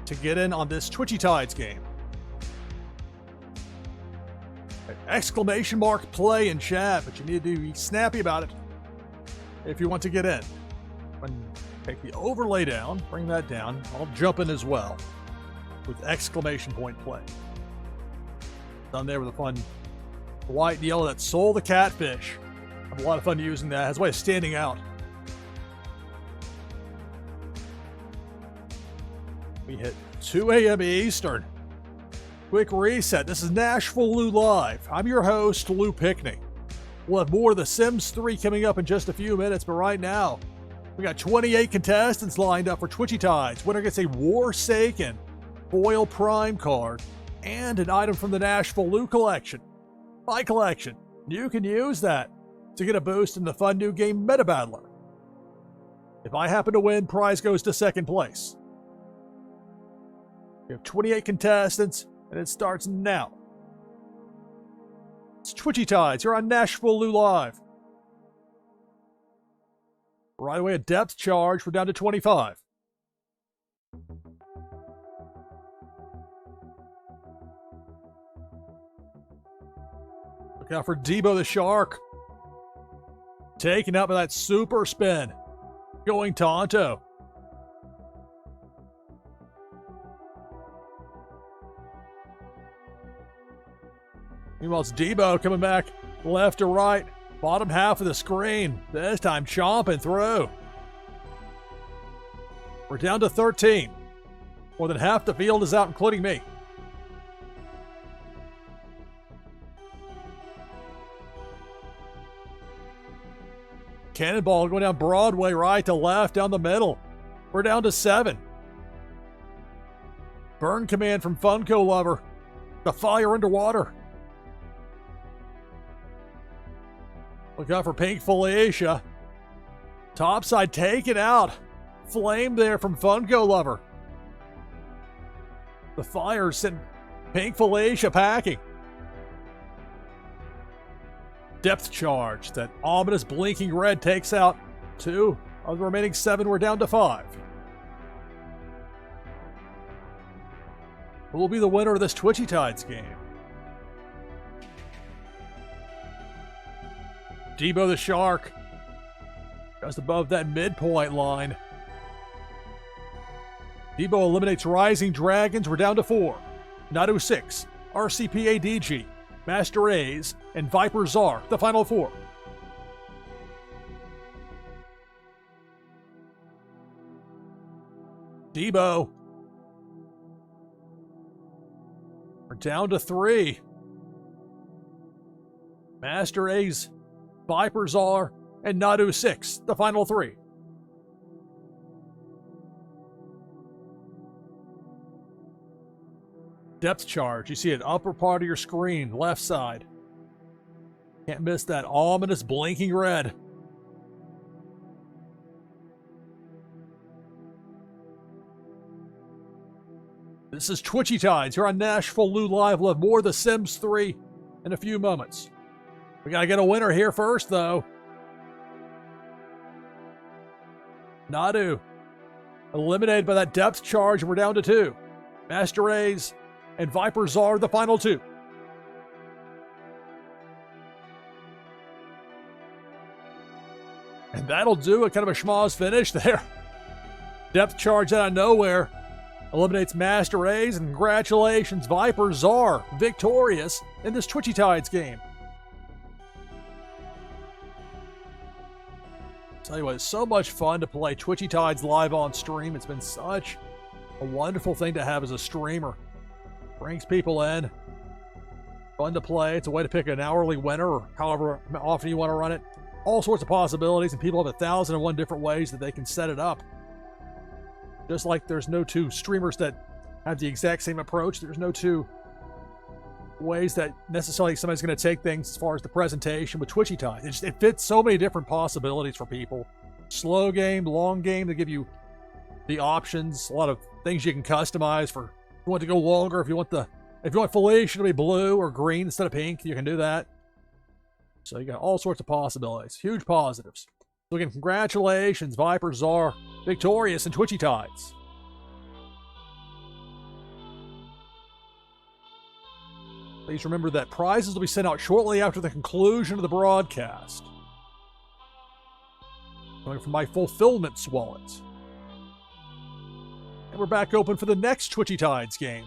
to get in on this Twitchy Tides game. Exclamation mark play in chat, but you need to be snappy about it if you want to get in. And take the overlay down, bring that down. I'll jump in as well with exclamation point play. Down there with a fun white and yellow, that Soul the Catfish. I have a lot of fun using that. It has a way of standing out. We hit 2 a.m. Eastern. Quick reset. This is NashvilleLou Live. I'm your host, Lou Pickney. We'll have more of The Sims 3 coming up in just a few minutes, but right now, we got 28 contestants lined up for Twitchy Tides. Winner gets a Warsaken Foil Prime card and an item from the NashvilleLou collection. My collection. You can use that to get a boost in the fun new game Meta Battler. If I happen to win, prize goes to second place. We have 28 contestants, and it starts now. It's Twitchy Tides. You're on NashvilleLou Live. Right away, a depth charge. We're down to 25. Look out for Debo the Shark. Taken out by that super spin. Going Tonto. Meanwhile, it's Debo coming back left to right. Bottom half of the screen. This time chomping through. We're down to 13. More than half the field is out, including me. Cannonball going down Broadway, right to left, down the middle. We're down to 7. Burn command from Funko Lover. The fire underwater. Look out for Pink Felicia. Topside taken out. Flame there from Funko Lover. The fire sent Pink Felicia packing. Depth charge. That ominous blinking red takes out 2 of the remaining 7. We're down to 5. Who will be the winner of this Twitchy Tides game? Debo the Shark. Just above that midpoint line. Debo eliminates Rising Dragons. We're down to 4. Nadu 6. RCP ADG. Master A's. And Viper Czar. The final 4. Debo. We're down to 3. Master A's. Viper Czar, and Nadu 6, the final 3. Depth charge. You see it upper part of your screen, left side. Can't miss that ominous blinking red. This is Twitchy Tides. You're on NashvilleLou Live. We'll have more of The Sims 3 in a few moments. We gotta get a winner here first, though. Nadu. Eliminated by that depth charge, and we're down to 2. Master A's and Viper Czar, the final 2. And that'll do it. Kind of a schmoz finish there. Depth charge out of nowhere. Eliminates Master A's, and congratulations, Viper Czar, victorious in this Twitchy Tides game. Tell you what, it's so much fun to play Twitchy Tides live on stream. It's been such a wonderful thing to have as a streamer. Brings people in. Fun to play. It's a way to pick an hourly winner or however often you want to run it. All sorts of possibilities, and people have 1,001 different ways that they can set it up. Just like there's no 2 streamers that have the exact same approach. There's no 2 ways that necessarily somebody's going to take things as far as the presentation with Twitchy Tides. It fits so many different possibilities for people. Slow game, long game, they give you the options, a lot of things you can customize for if you want to go longer, if you want Felicia to be blue or green instead of pink, you can do that. So you got all sorts of possibilities. Huge positives. So again, congratulations, Vipers are victorious in Twitchy Tides. Please remember that prizes will be sent out shortly after the conclusion of the broadcast. Coming from my Fulfillments wallet. And we're back open for the next Twitchy Tides game.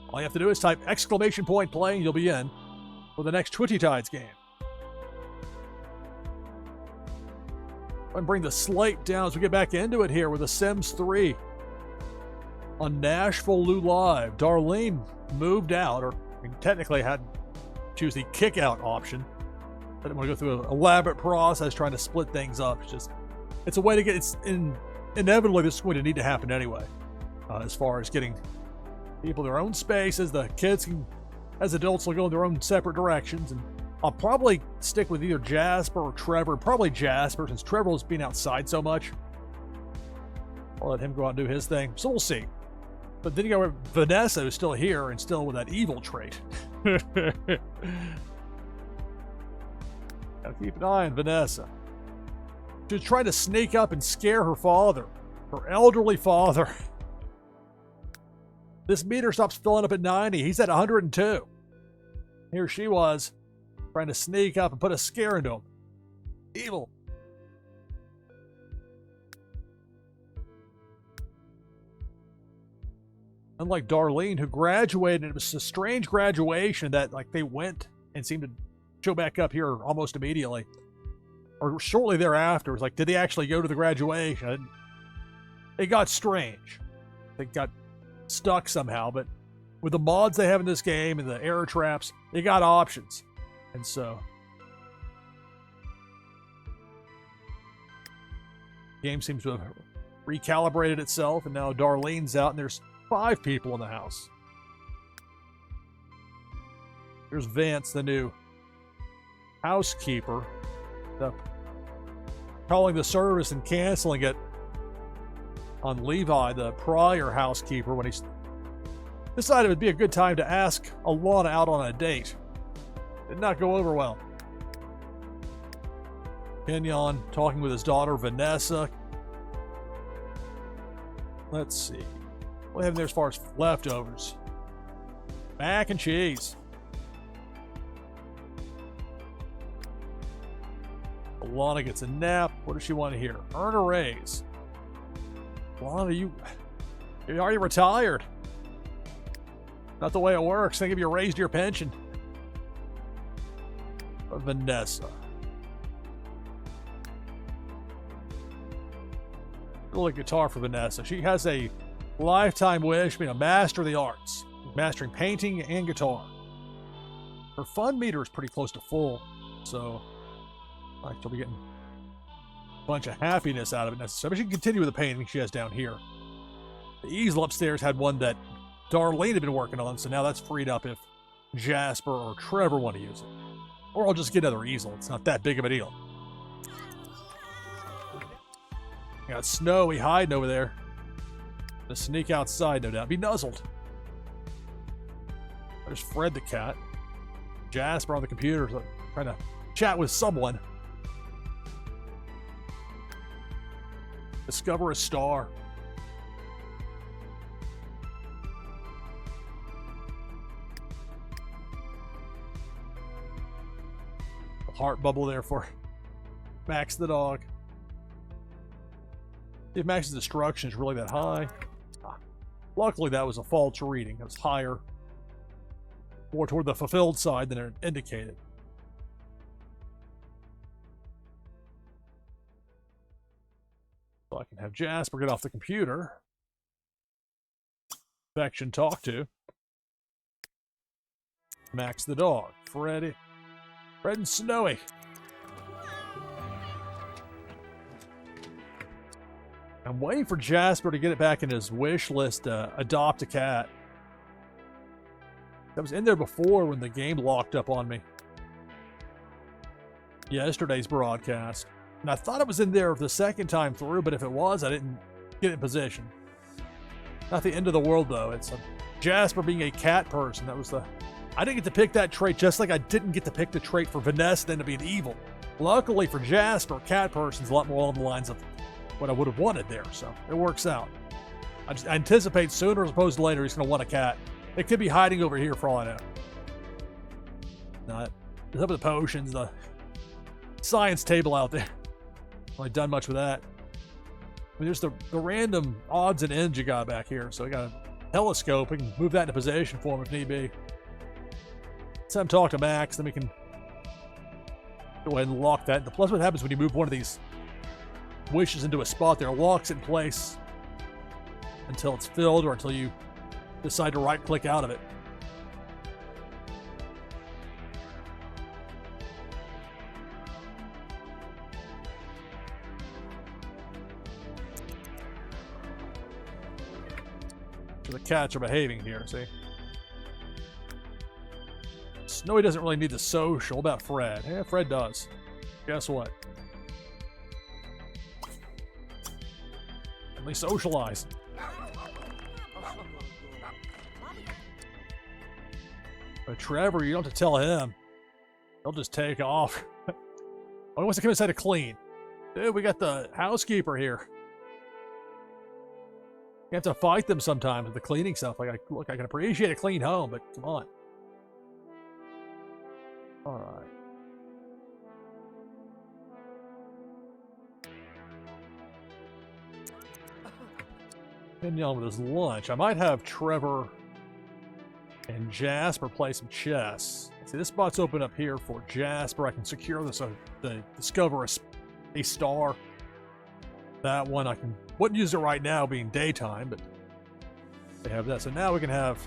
All you have to do is type !play and you'll be in for the next Twitchy Tides game. And bring the slate down as we get back into it here with The Sims 3 on NashvilleLou Live. Darlene moved out, or technically had to choose the kick out option. I didn't want to go through an elaborate process trying to split things up. It's a way to get, inevitably this is going to need to happen anyway. As far as getting people their own spaces, the kids can, as adults, will go in their own separate directions, and I'll probably stick with either Jasper or Trevor. Probably Jasper, since Trevor has been outside so much. I'll let him go out and do his thing. So we'll see. But then you got Vanessa, who's still here and still with that evil trait. Gotta keep an eye on Vanessa. She's trying to sneak up and scare her father. Her elderly father. This meter stops filling up at 90. He's at 102. Here she was, trying to sneak up and put a scare into him. Evil. Unlike Darlene, who graduated, it was a strange graduation that they went and seemed to show back up here almost immediately. Or shortly thereafter. It was did they actually go to the graduation? It got strange. They got stuck somehow, but with the mods they have in this game and the error traps, they got options. And so the game seems to have recalibrated itself, and now Darlene's out and there's 5 people in the house. There's Vance, the new housekeeper, calling the service and canceling it on Levi, the prior housekeeper, when he decided it would be a good time to ask Alana out on a date. Did not go over well. Kenyon talking with his daughter Vanessa. Let's see. What do we have there as far as leftovers? Mac and cheese. Alana gets a nap. What does she want to hear? Earn a raise. Alana, you're already retired. Not the way it works. They give you a raise to your pension. Vanessa. Really guitar for Vanessa. She has a lifetime wish, being a master of the arts, mastering painting and guitar. Her fun meter is pretty close to full, so she'll be getting a bunch of happiness out of it necessarily. But she can continue with the painting she has down here. The easel upstairs had one that Darlene had been working on, so now that's freed up if Jasper or Trevor want to use it. Or I'll just get another easel. It's not that big of a deal. Got Snowy hiding over there. Gonna sneak outside, no doubt. Be nuzzled. There's Fred the cat. Jasper on the computer trying to chat with someone. Discover a star. A heart bubble there for Max the dog. If Max's destruction is really that high. Luckily, that was a false reading. It was higher, more toward the fulfilled side than it indicated. So I can have Jasper get off the computer. Affection talk to. Max the dog. Fred and Snowy. I'm waiting for Jasper to get it back in his wish list to adopt a cat. That was in there before when the game locked up on me. Yesterday's broadcast. And I thought it was in there the second time through, but if it was, I didn't get it in position. Not the end of the world, though. It's Jasper being a cat person. That was I didn't get to pick that trait, just like I didn't get to pick the trait for Vanessa then to be an evil. Luckily for Jasper, cat person's a lot more along the lines of what I would have wanted there, so it works out. I anticipate sooner as opposed to later he's going to want a cat. It could be hiding over here for all I know. Not some of the potions, the science table out there. I've done much with that. I mean, there's the random odds and ends you got back here, so I got a telescope. We can move that into position for him if need be. Let's have him talk to Max, then we can go ahead and lock that. The plus, what happens when you move one of these wishes into a spot there, it locks it in place until it's filled or until you decide to right-click out of it. So the cats are behaving here, see? Snowy doesn't really need the social. About Fred? Yeah, Fred does. Guess what? At least socialize. But Trevor, you don't have to tell him. He'll just take off. Oh, he wants to come inside to clean. Dude, we got the housekeeper here. You have to fight them sometimes with the cleaning stuff. Like, look, I can appreciate a clean home, but come on. All right. Getting on with his lunch. I might have Trevor and Jasper play some chess. See, this spot's open up here for Jasper. I can secure this, the discover a star. That one I wouldn't use it right now being daytime, but they have that. So now we can have,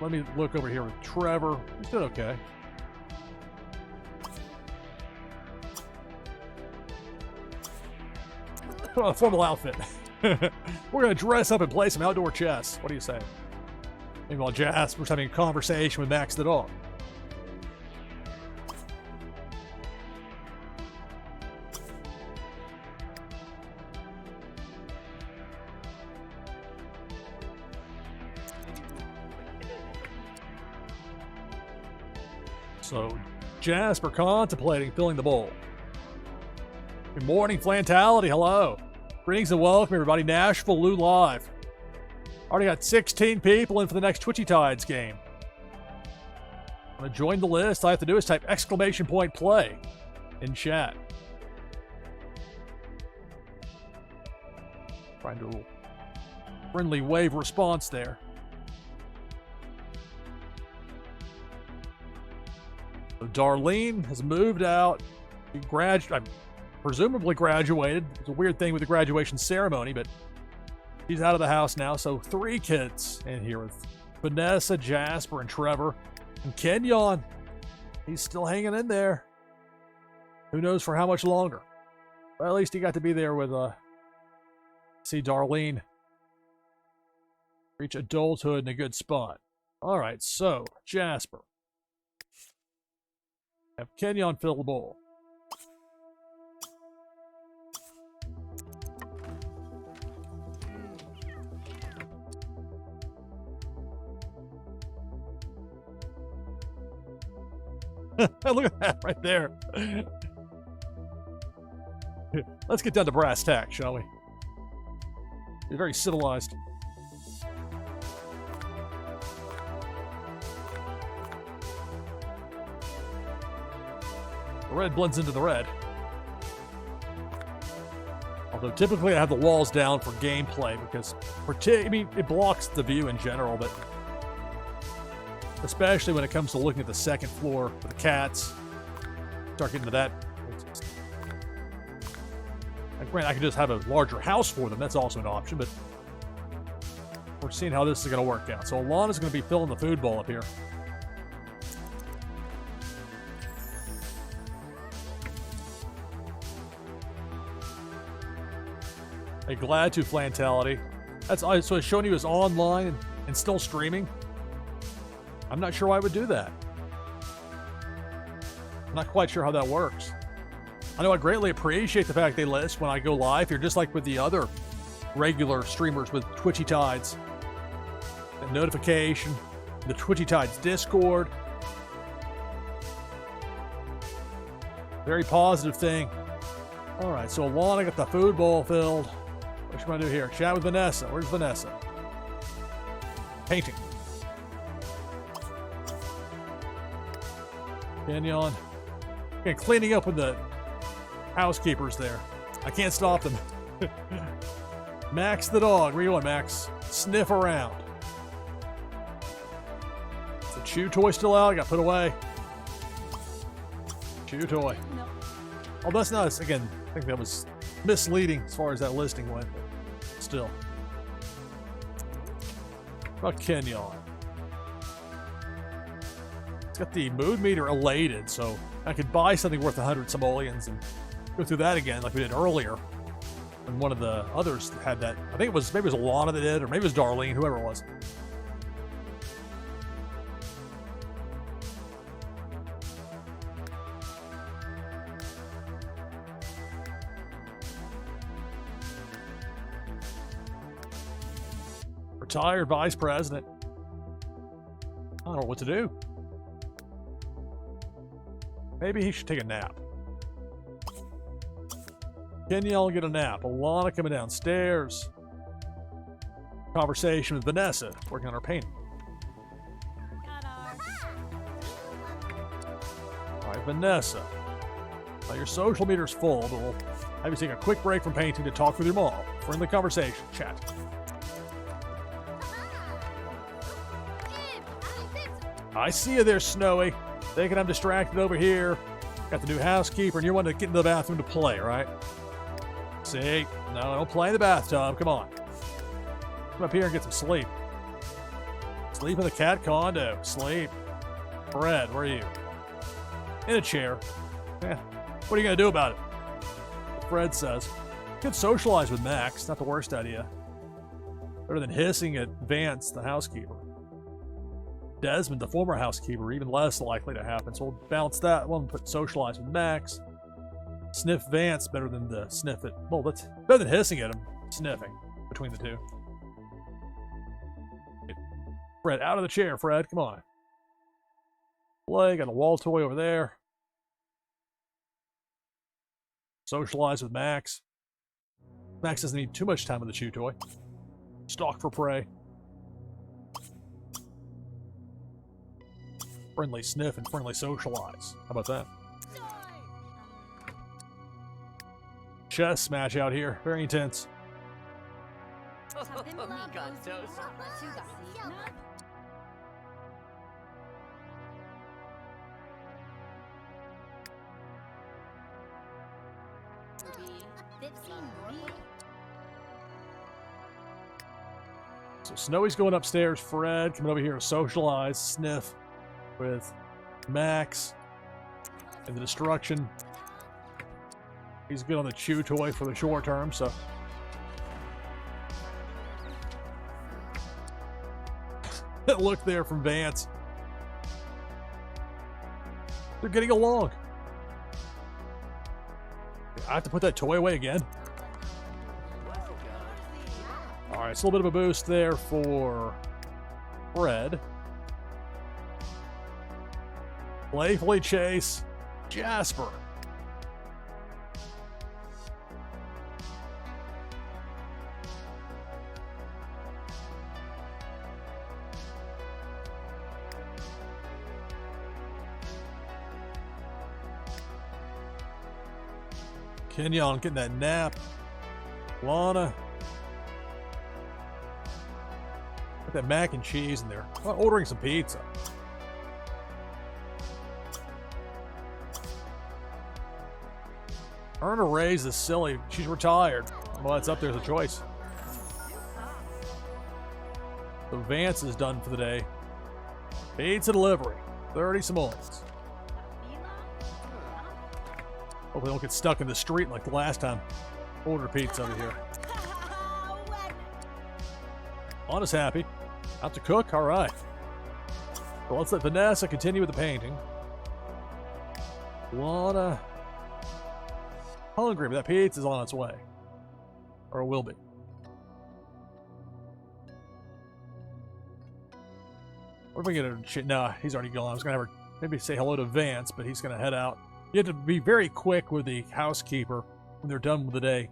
let me look over here with Trevor. He's doing okay. A formal outfit. We're going to dress up and play some outdoor chess. What do you say? Meanwhile, Jasper's having a conversation with Max the dog. So, Jasper contemplating filling the bowl. Good morning, Flantality. Hello. Greetings and welcome, everybody. NashvilleLou live. Already got 16 people in for the next Twitchy Tides game. I'm going to join the list. All I have to do is type !play in chat. Trying to do a little friendly wave response there. So Darlene has moved out. She presumably graduated. It's a weird thing with the graduation ceremony, but she's out of the house now. So 3 kids in here with Vanessa, Jasper, and Trevor. And Kenyon, he's still hanging in there. Who knows for how much longer? But at least he got to be there with, see Darlene reach adulthood in a good spot. All right, so Jasper. Have Kenyon fill the bowl. Look at that right there. Let's get down to brass tacks, shall we? You're very civilized. The red blends into the red. Although typically I have the walls down for gameplay because, I mean, it blocks the view in general, but especially when it comes to looking at the second floor with the cats. Start getting to that. Granted, I could just have a larger house for them. That's also an option, but we're seeing how this is going to work out. So Alana's going to be filling the food bowl up here. Hey, glad to Flantality. So it's showing you is online and still streaming. I'm not sure why I would do that. I'm not quite sure how that works. I know I greatly appreciate the fact they list when I go live. You're just like with the other regular streamers with Twitchy Tides. The notification, the Twitchy Tides Discord. Very positive thing. All right, so Alana got the food bowl filled. What you want to do here? Chat with Vanessa. Where's Vanessa? Painting. Kenyon. Okay, cleaning up with the housekeepers there. I can't stop them. Max the dog. Where you going, Max? Sniff around. Is the chew toy still out? I got put away. Chew toy. No. Oh, that's not, again, I think that was misleading as far as that listing went. Still. About Kenyon. It's got the mood meter elated, so I could buy something worth 100 simoleons and go through that again like we did earlier. And one of the others had that. I think it was, maybe it was Alana that did, or maybe it was Darlene, whoever it was. Retired vice president. I don't know what to do. Maybe he should take a nap. Kenyon get a nap. Alana coming downstairs. Conversation with Vanessa, working on her painting. All right, Vanessa. Now your social meter's full, but we'll have you take a quick break from painting to talk with your mom. Friendly conversation. Chat. I see you there, Snowy. Thinking I'm distracted over here. Got the new housekeeper, and you want to get into the bathroom to play, right? See? No, don't play in the bathtub. Come on. Come up here and get some sleep. Sleep in the cat condo. Sleep. Fred, where are you? In a chair. Yeah. What are you going to do about it? Fred says. You could socialize with Max. Not the worst idea. Better than hissing at Vance, the housekeeper. Desmond, the former housekeeper, even less likely to happen. So we'll bounce that one, put socialize with Max. Sniff Vance better than the sniff it. Well, that's better than hissing at him. Sniffing between the two. Get Fred out of the chair, Fred. Come on. Play, got a wall toy over there. Socialize with Max. Max doesn't need too much time with the chew toy. Stalk for prey. Friendly sniff and friendly socialize. How about that? Chess match out here. Very intense. So Snowy's going upstairs. Fred coming over here to socialize, sniff with Max and the destruction. He's good on the chew toy for the short term, so. That look there from Vance. They're getting along. I have to put that toy away again. All right, it's a little bit of a boost there for Fred. Playfully chase Jasper. Kenyon getting that nap. Lana. Put that mac and cheese in there. Ordering some pizza. Earn a raise is silly. She's retired. Well, that's up there as a choice. So Vance is done for the day. Pizza delivery. 30 simoleons. Hopefully they don't get stuck in the street like the last time. Order pizza over here. Lana's happy. Out to cook? All right. So let's let Vanessa continue with the painting. Lana. Hungry, but that pizza's on its way. Or it will be. What are we gonna... Nah, he's already gone. I was gonna have her maybe say hello to Vance, but he's gonna head out. You have to be very quick with the housekeeper when they're done with the day.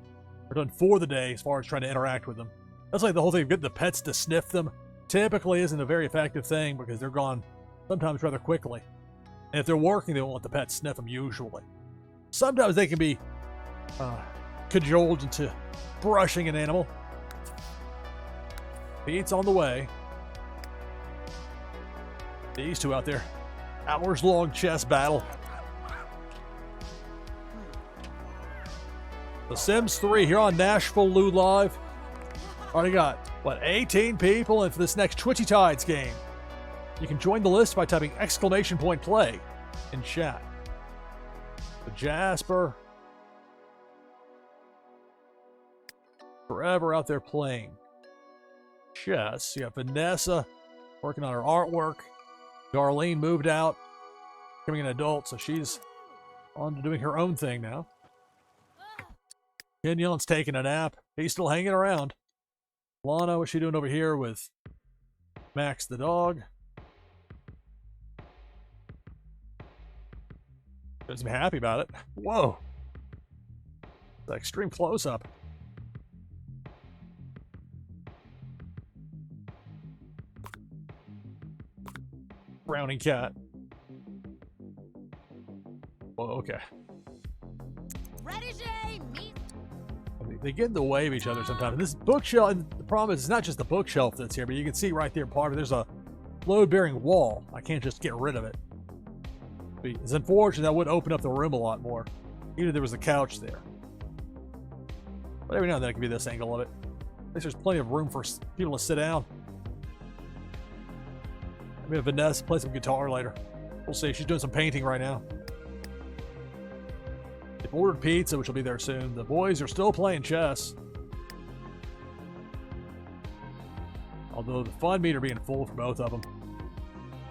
They're done for the day as far as trying to interact with them. That's like the whole thing of getting the pets to sniff them. Typically isn't a very effective thing because they're gone sometimes rather quickly. And if they're working, they won't let the pets sniff them usually. Sometimes they can be cajoled into brushing an animal. Pete's on the way. These two out there. Hours-long chess battle. The Sims 3 here on NashvilleLou Live. Already got, what, 18 people in for this next Twitchy Tides game. You can join the list by typing !play in chat. The Jasper. Forever out there playing chess. You got Vanessa working on her artwork. Darlene moved out, becoming an adult, so she's on to doing her own thing now. Kenyon's taking a nap. He's still hanging around. Lana, what's she doing over here with Max the dog? Doesn't be happy about it. Whoa. The extreme close-up. Browning cat. Whoa, okay. They get in the way of each other sometimes. This bookshelf, and the problem is it's not just the bookshelf that's here, but you can see right there part of it, there's a load-bearing wall. I can't just get rid of it. It's unfortunate that would open up the room a lot more, even if there was a couch there. But every now and then it can be this angle of it. At least there's plenty of room for people to sit down. Maybe Vanessa play some guitar later. We'll see. She's doing some painting right now. They've ordered pizza, which will be there soon. The boys are still playing chess. Although the fun meter being full for both of them.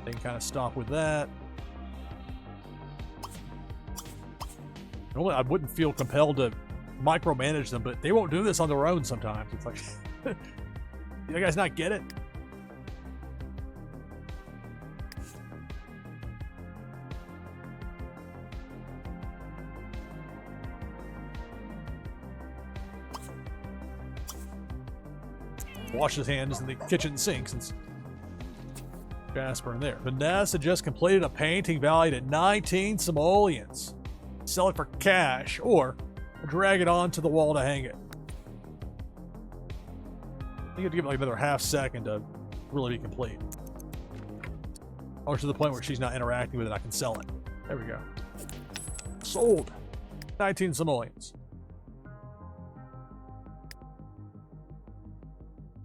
They can kind of stop with that. Normally, I wouldn't feel compelled to micromanage them, but they won't do this on their own sometimes. It's like, you guys not get it? Wash his hands in the kitchen sink since Jasper in there. Vanessa just completed a painting valued at 19 simoleons. Sell it for cash or drag it onto the wall to hang it. I think you have to give it like another half second to really be complete. Or to the point where she's not interacting with it, I can sell it. There we go. Sold. 19 simoleons.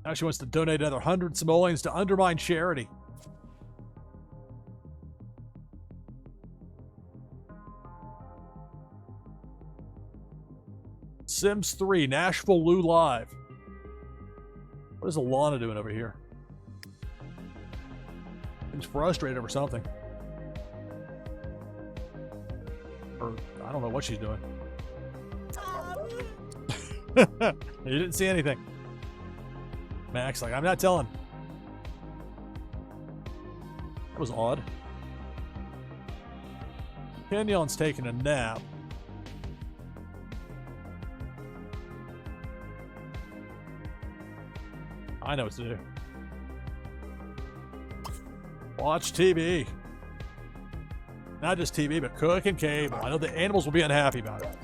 Now she wants to donate another 100 simoleons to undermine charity. Sims 3, NashvilleLou Live. What is Alana doing over here? She's frustrated over something. Or, I don't know what she's doing. You didn't see anything. Max, like, I'm not telling. That was odd. Kenyon's taking a nap. I know what to do. Watch TV. Not just TV, but cook and cable. I know the animals will be unhappy about it.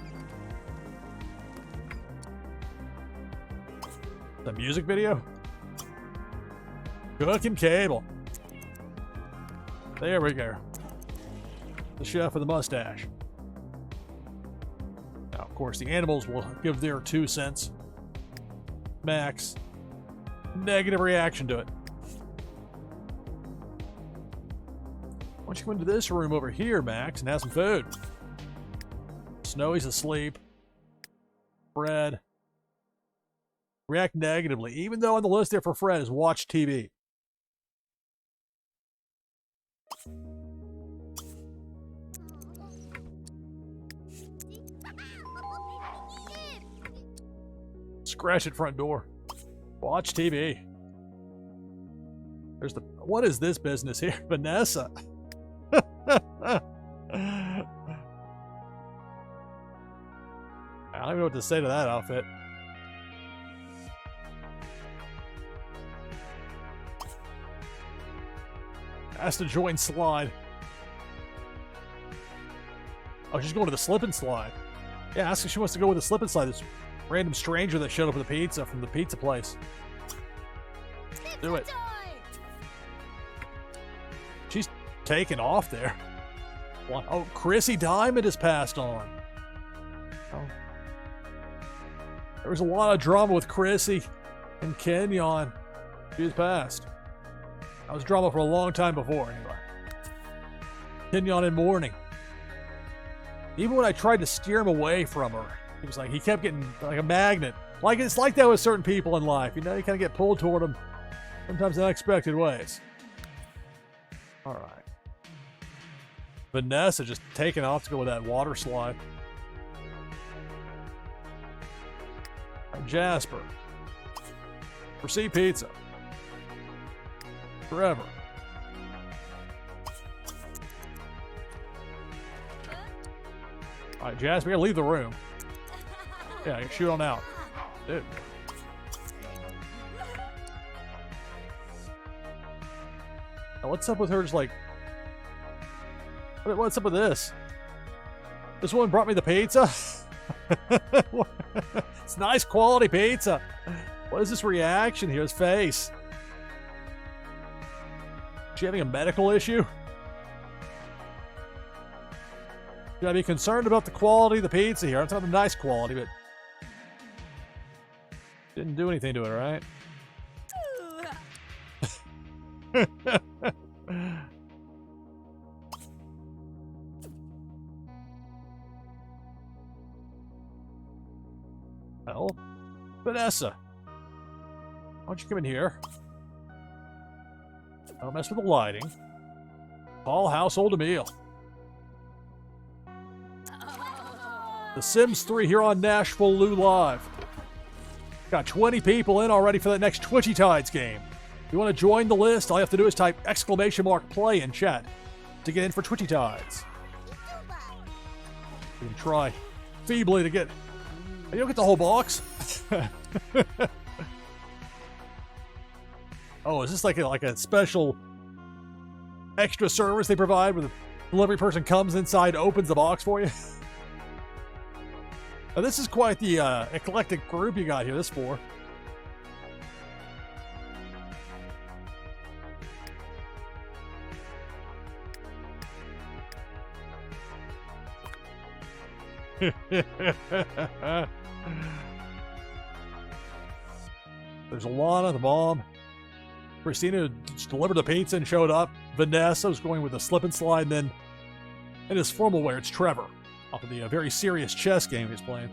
The music video? Cook and cable. There we go. The chef with the mustache. Now, of course, the animals will give their 2 cents. Max. Negative reaction to it. Why don't you go into this room over here, Max, and have some food? Snowy's asleep. Fred. React negatively, even though on the list there for Fred is watch TV. Scratch at front door. Watch TV. There's the... What is this business here? Vanessa. what to say to that outfit. Asked to join slide. Oh, she's going to the slip and slide. Yeah, ask if she wants to go with the slip and slide. This random stranger that showed up with a pizza from the pizza place. Do it. She's taking off there. Oh, Chrissy Diamond has passed on. Oh. There was a lot of drama with Chrissy and Kenyon. She has passed. That was drama for a long time before, anyway. Kenyon in mourning. Even when I tried to steer him away from her, he was like, he kept getting like a magnet. Like, it's like that with certain people in life. You know, you kind of get pulled toward them, sometimes in unexpected ways. All right. Vanessa just taking off to go with that water slide. And Jasper. Proceed pizza. Forever. All right, Jasper, you gotta leave the room. Yeah, shoot on out. Dude. Now, what's up with her just like... What's up with this? This woman brought me the pizza? It's nice quality pizza. What is this reaction here? His face. Is she having a medical issue? Should I be concerned about the quality of the pizza here? I'm talking the nice quality, but... Didn't do anything to it, right? Well, Vanessa, why don't you come in here? Don't mess with the lighting. All household meal. The Sims 3 here on NashvilleLou Live. Got 20 people in already for that next Twitchy Tides game. If you want to join the list, all you have to do is type !play in chat to get in for Twitchy Tides. You can try feebly to get... You don't get the whole box? Oh, is this like a special extra service they provide where the delivery person comes inside, opens the box for you? Now, this is quite the eclectic group you got here, this four. There's Alana, the mom. Christina delivered the pizza and showed up. Vanessa was going with a slip and slide, and then in his formal wear, it's Trevor. Off of the very serious chess game he's playing.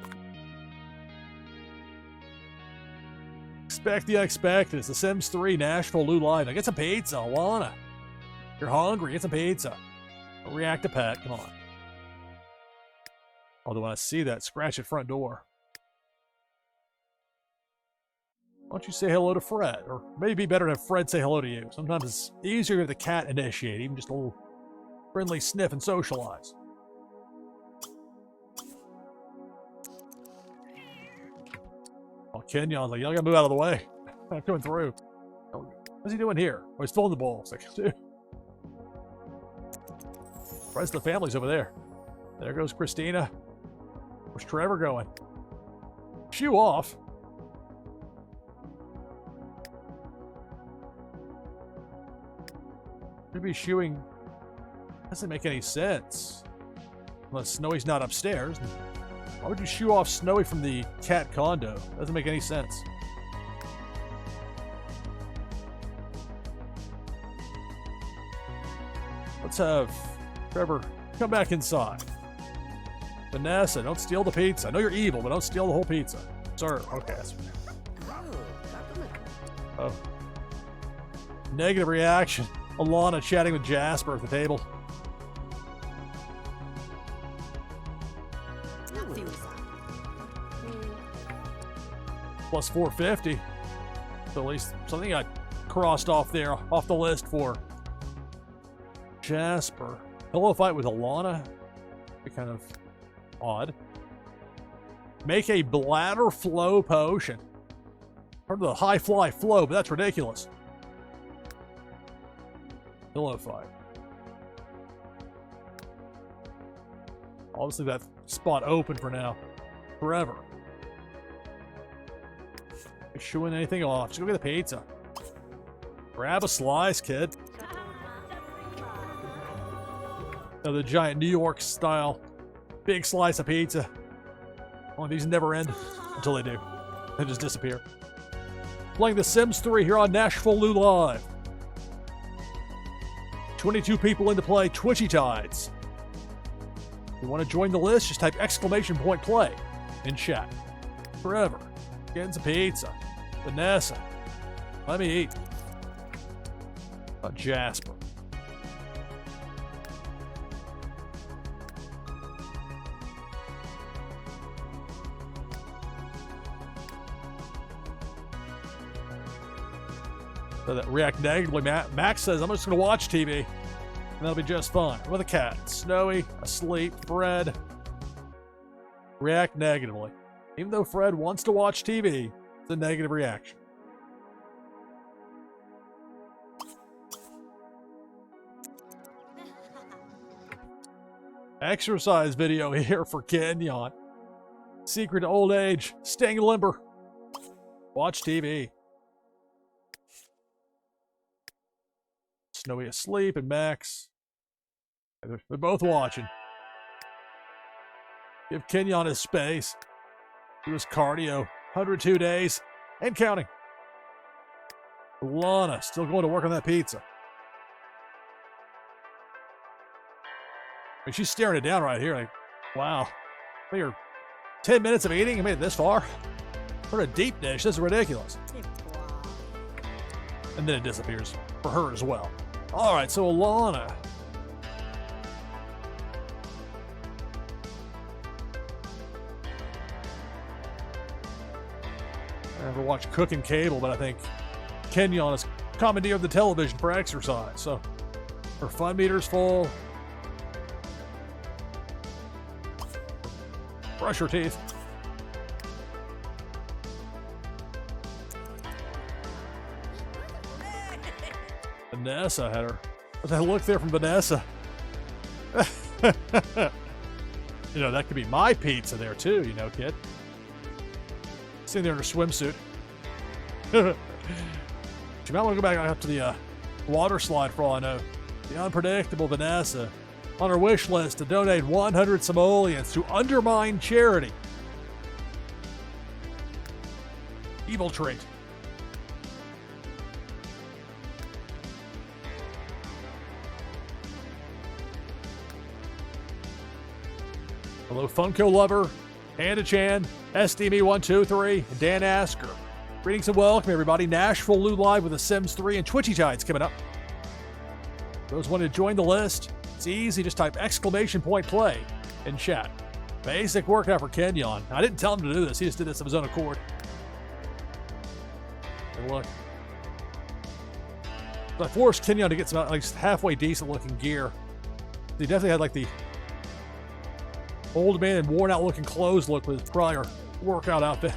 Expect the unexpected. It's The Sims 3 NashvilleLou Live. Now get some pizza, Alana. You're hungry, get some pizza. Don't react to Pat, come on. Although when I see that scratch at front door. Why don't you say hello to Fred? Or maybe better to have Fred say hello to you. Sometimes it's easier if the cat initiate, even just a little friendly sniff and socialize. Oh, Kenyon's like, y'all gotta move out of the way. I'm coming through. What's he doing here? Oh, he's filling the bowl. It's like, dude. The rest of the family's over there. There goes Christina. Where's Trevor going? Shoe off. Should be shoeing. Doesn't make any sense. Unless Snowy's not upstairs. Why would you shoo off Snowy from the cat condo? Doesn't make any sense. Let's have Trevor come back inside. Vanessa, don't steal the pizza. I know you're evil, but don't steal the whole pizza. Sir, okay. Oh. Negative reaction. Alana chatting with Jasper at the table. Plus 450. So at least something got crossed off there, off the list for Jasper. Pillow fight with Alana. Be kind of odd. Make a bladder flow potion. Heard of the high fly flow, but that's ridiculous. Pillow fight. Obviously that spot open for now. Forever. You're shooing anything off. Just go get the pizza. Grab a slice, kid. Another giant New York style big slice of pizza. Only these never end until they do. They just disappear. Playing The Sims 3 here on NashvilleLou Live. 22 people in to play Twitchy Tides. If you want to join the list, just type !play in chat. Forever. Getting some pizza. Vanessa. Let me eat. Jasper. So that react negatively. Max says, I'm just going to watch TV. And that'll be just fine. With a cat. Snowy, asleep, Fred. React negatively. Even though Fred wants to watch TV, it's a negative reaction. Exercise video here for Kenyon. Secret to old age. Staying limber. Watch TV. Snowy asleep and Max. They're both watching. Give Kenyon his space. Do his cardio. 102 days and counting. Lana still going to work on that pizza. I mean, she's staring it down right here. Like, wow. Figure 10 minutes of eating. I made it this far. For a deep dish, this is ridiculous. And then it disappears for her as well. All right, so Alana. I never watched Cooking Cable, but I think Kenyon has commandeered the television for exercise. So her fun meter's full. Brush your teeth. Vanessa had her. What's that look there from Vanessa? You know, that could be my pizza there too, you know, kid. Sitting there in her swimsuit. She might want to go back up to the water slide for all I know. The unpredictable Vanessa on her wish list to donate 100 simoleons to Undermine Charity. Evil trait. Hello, Funko Lover, Panda Chan, SDME123, and Dan Asker. Greetings and welcome, everybody. NashvilleLou Live with The Sims 3 and Twitchy Tides coming up. Those wanting to join the list, it's easy. Just type !play in chat. Basic workout for Kenyon. I didn't tell him to do this. He just did this of his own accord. And look. So I forced Kenyon to get some like halfway decent looking gear. He definitely had like the old man and worn out looking clothes look with his prior workout outfit.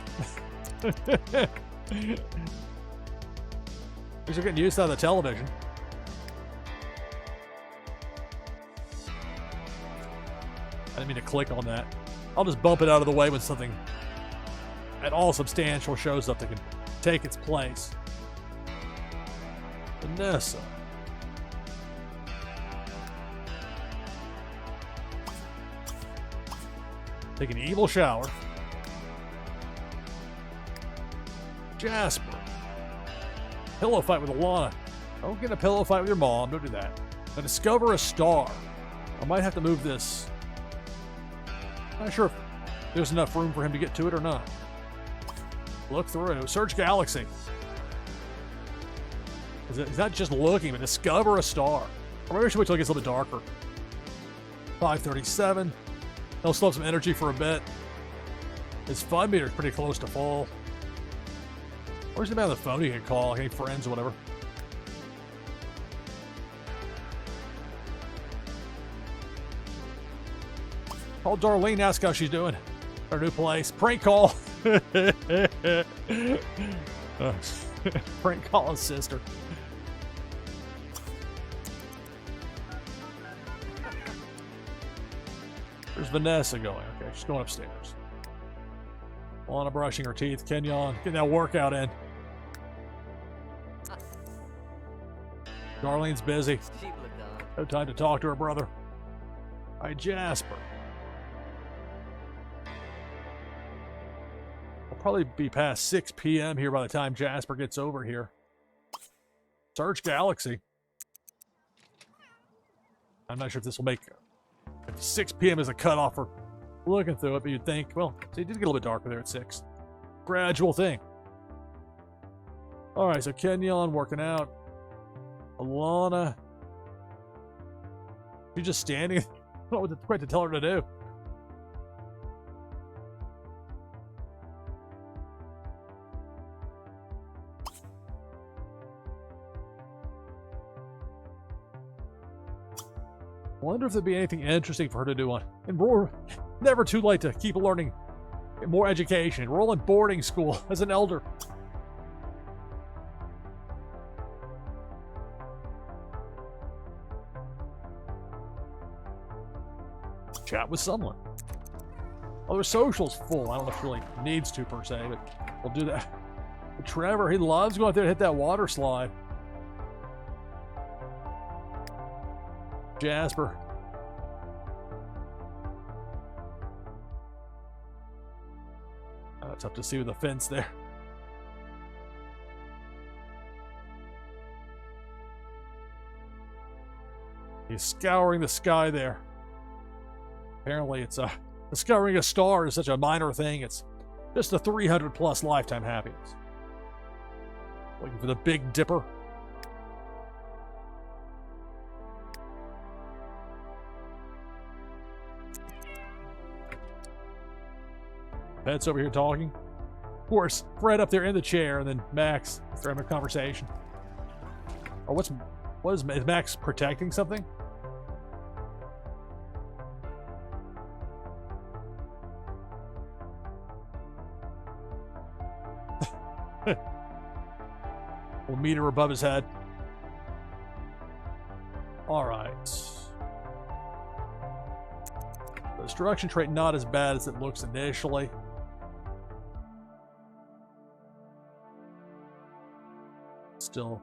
These are getting used out of the television. I didn't mean to click on that. I'll just bump it out of the way when something at all substantial shows up that can take its place. Vanessa. Take an evil shower. Jasper. Pillow fight with Alana. Don't get a pillow fight with your mom. Don't do that. Now discover a star. I might have to move this. Not sure if there's enough room for him to get to it or not. Look through. Search galaxy. He's not just looking, but discover a star. Or maybe we should wait till it gets a little bit darker. 537. He'll still have some energy for a bit. His fun meter's pretty close to full. Where's the man on the phone you can call? Any friends or whatever? Call Darlene, ask how she's doing. Our new place. Prank call. Prank call his sister. There's Vanessa going. Okay, she's going upstairs. Lana brushing her teeth. Kenyon getting that workout in. Darlene's busy. No time to talk to her brother. All right, Jasper. It'll probably be past 6 p.m. here by the time Jasper gets over here. Search Galaxy. I'm not sure if this will make... If 6 p.m. is a cutoff for looking through it, but you'd think, well, see, it did get a little bit darker there at 6. Gradual thing. All right, so Kenyon working out. Alana. She's just standing. I don't know what quite to tell her to do. Wonder if there'd be anything interesting for her to do on. And we're never too late to keep learning more education. Enroll in boarding school as an elder. Chat with someone. Oh, their social's full. I don't know if she really needs to per se, but we'll do that. But Trevor, he loves going out there to hit that water slide. Jasper. It's up to see with the fence there. He's scouring the sky there. Apparently it's scouring a star is such a minor thing. It's just a 300 plus lifetime happiness. Looking for the Big Dipper. Pet's over here talking. Of course, Fred up there in the chair, and then Max they're having a conversation. Oh, is Max protecting something? Little meter above his head. All right. The destruction trait not as bad as it looks initially. Still.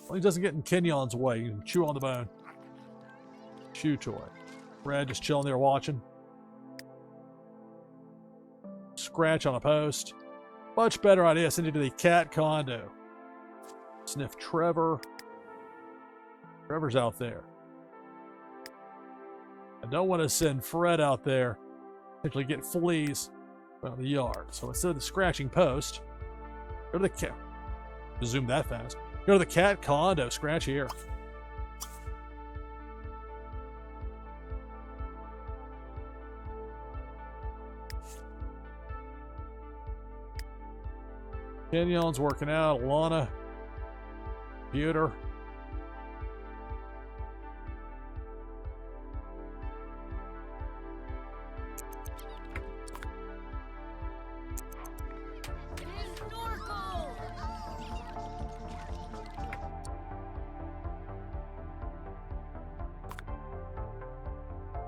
Well, he doesn't get in Kenyon's way. You can chew on the bone. Chew toy. Brad just chilling there watching. Scratch on a post. Much better idea. Send it to the cat condo. Sniff Trevor. Trevor's out there. I don't want to send Fred out there. Potentially get fleas out of the yard. So instead of the scratching post, go to the cat. Zoom that fast. Go to the cat condo. Scratch here. Kenyon's working out. Alana. Computer.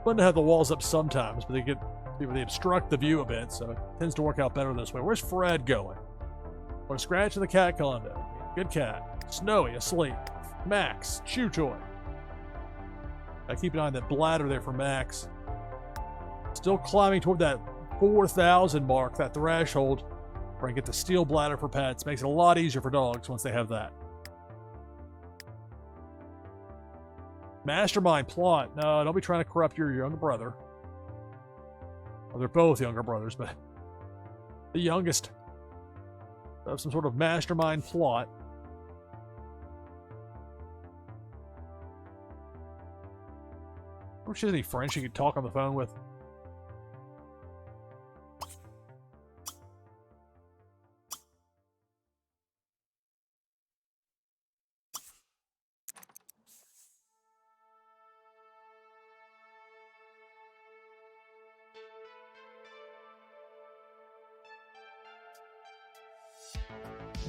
Fun to have the walls up sometimes, but they obstruct the view a bit, so it tends to work out better this way. Where's Fred going? Want to scratch in the cat condo. Good cat. Snowy, asleep. Max, chew toy. I keep an eye on that bladder there for Max. Still climbing toward that 4,000 mark, that threshold, where I get the steel bladder for pets. Makes it a lot easier for dogs once they have that. Mastermind plot. No, don't be trying to corrupt your younger brother. Well, they're both younger brothers, but the youngest of some sort of mastermind plot. I wonder if she has any friends she could talk on the phone with.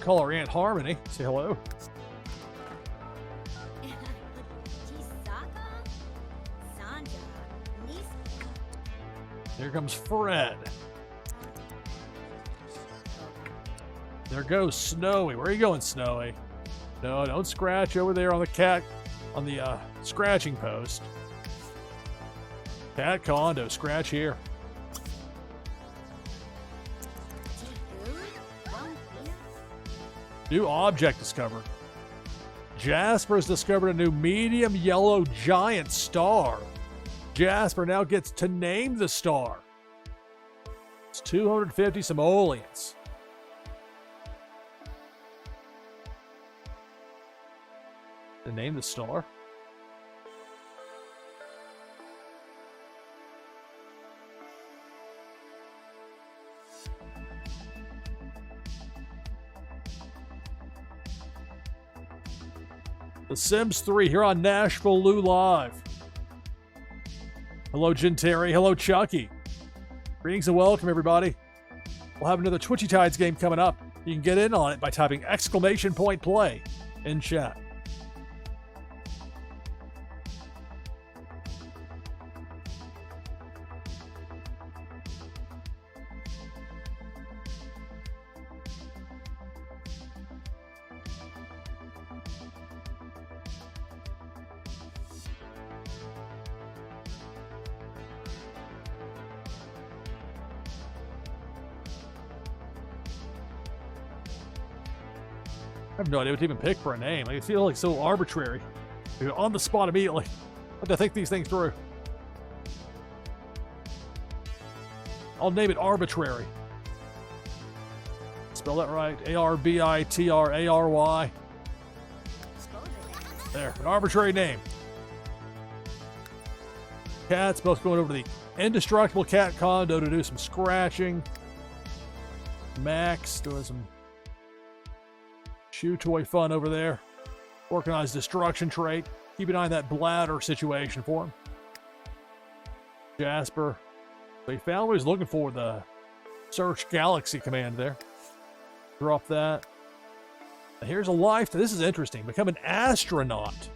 Call our Aunt Harmony. Say hello. Here comes Fred. There goes Snowy. Where are you going, Snowy? No, don't scratch over there on the cat, on the scratching post. Cat condo, scratch here. New object discovered. Jasper's discovered a new medium yellow giant star. Jasper now gets to name the star. It's 250 simoleons. To name the star? The Sims 3 here on NashvilleLou Live. Hello, Genteri. Hello, Chucky. Greetings and welcome, everybody. We'll have another Twitchy Tides game coming up. You can get in on it by typing !play in chat. I have no idea what to even pick for a name. I feel like so arbitrary. You're on the spot immediately. I have to think these things through. I'll name it Arbitrary. Spell that right. Arbitray. There, an arbitrary name. Cats both going over to the indestructible cat condo to do some scratching. Max doing some chew toy fun over there. Organized destruction trait. Keep an eye on that bladder situation for him. Jasper. So he found what he's looking for, the search galaxy command there. Drop that. And here's a life. This is interesting. Become an astronaut.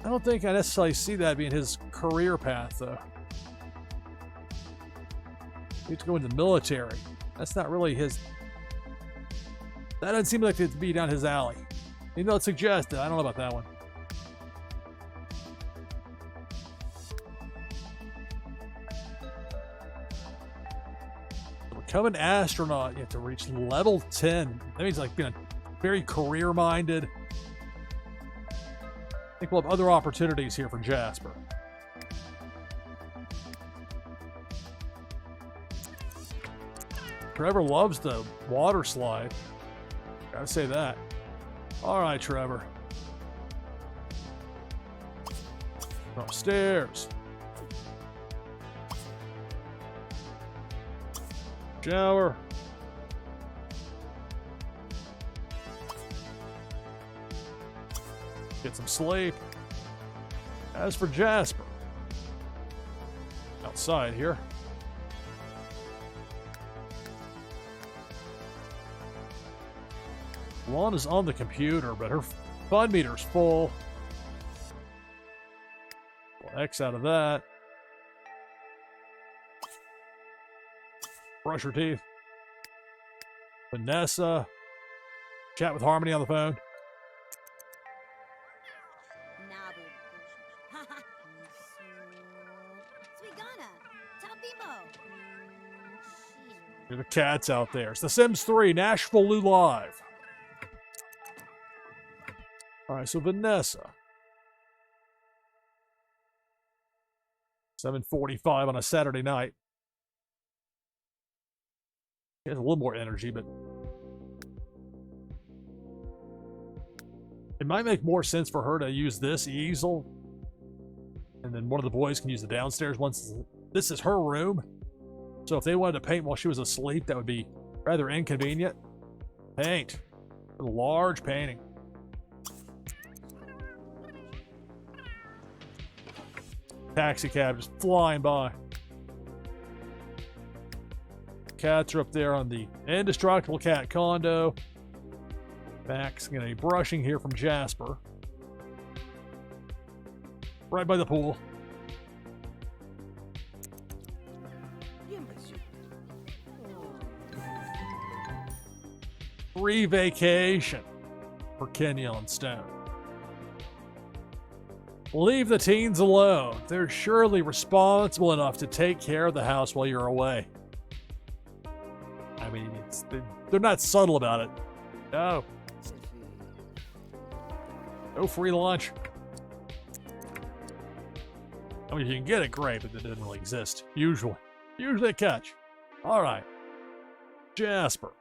I don't think I necessarily see that being his career path, though. He needs to go into the military. That's not really his. That doesn't seem like it to be down his alley. Even though it's suggested, I don't know about that one. To become an astronaut, you have to reach level 10. That means like being very career-minded. I think we'll have other opportunities here for Jasper. Trevor loves the water slide. Gotta say that. All right, Trevor. Upstairs. Shower. Get some sleep. As for Jasper, outside here. Lana's on the computer, but her fun meter's full. Pull X out of that. Brush her teeth. Vanessa. Chat with Harmony on the phone. The cats out there. It's The Sims 3, NashvilleLou Live. All right, so Vanessa. 7:45 on a Saturday night. She has a little more energy, but it might make more sense for her to use this easel, and then one of the boys can use the downstairs once. This is her room. So if they wanted to paint while she was asleep, that would be rather inconvenient. Paint. A large painting. Taxi cab just flying by. Cats are up there on the indestructible cat condo. Max getting a brushing here from Jasper. Right by the pool. Free vacation for Kenyon and Stone. Leave the teens alone. They're surely responsible enough to take care of the house while you're away. I mean, they're not subtle about it. No. No free lunch. I mean, you can get it, great, but it doesn't really exist. Usually a catch. All right. Jasper.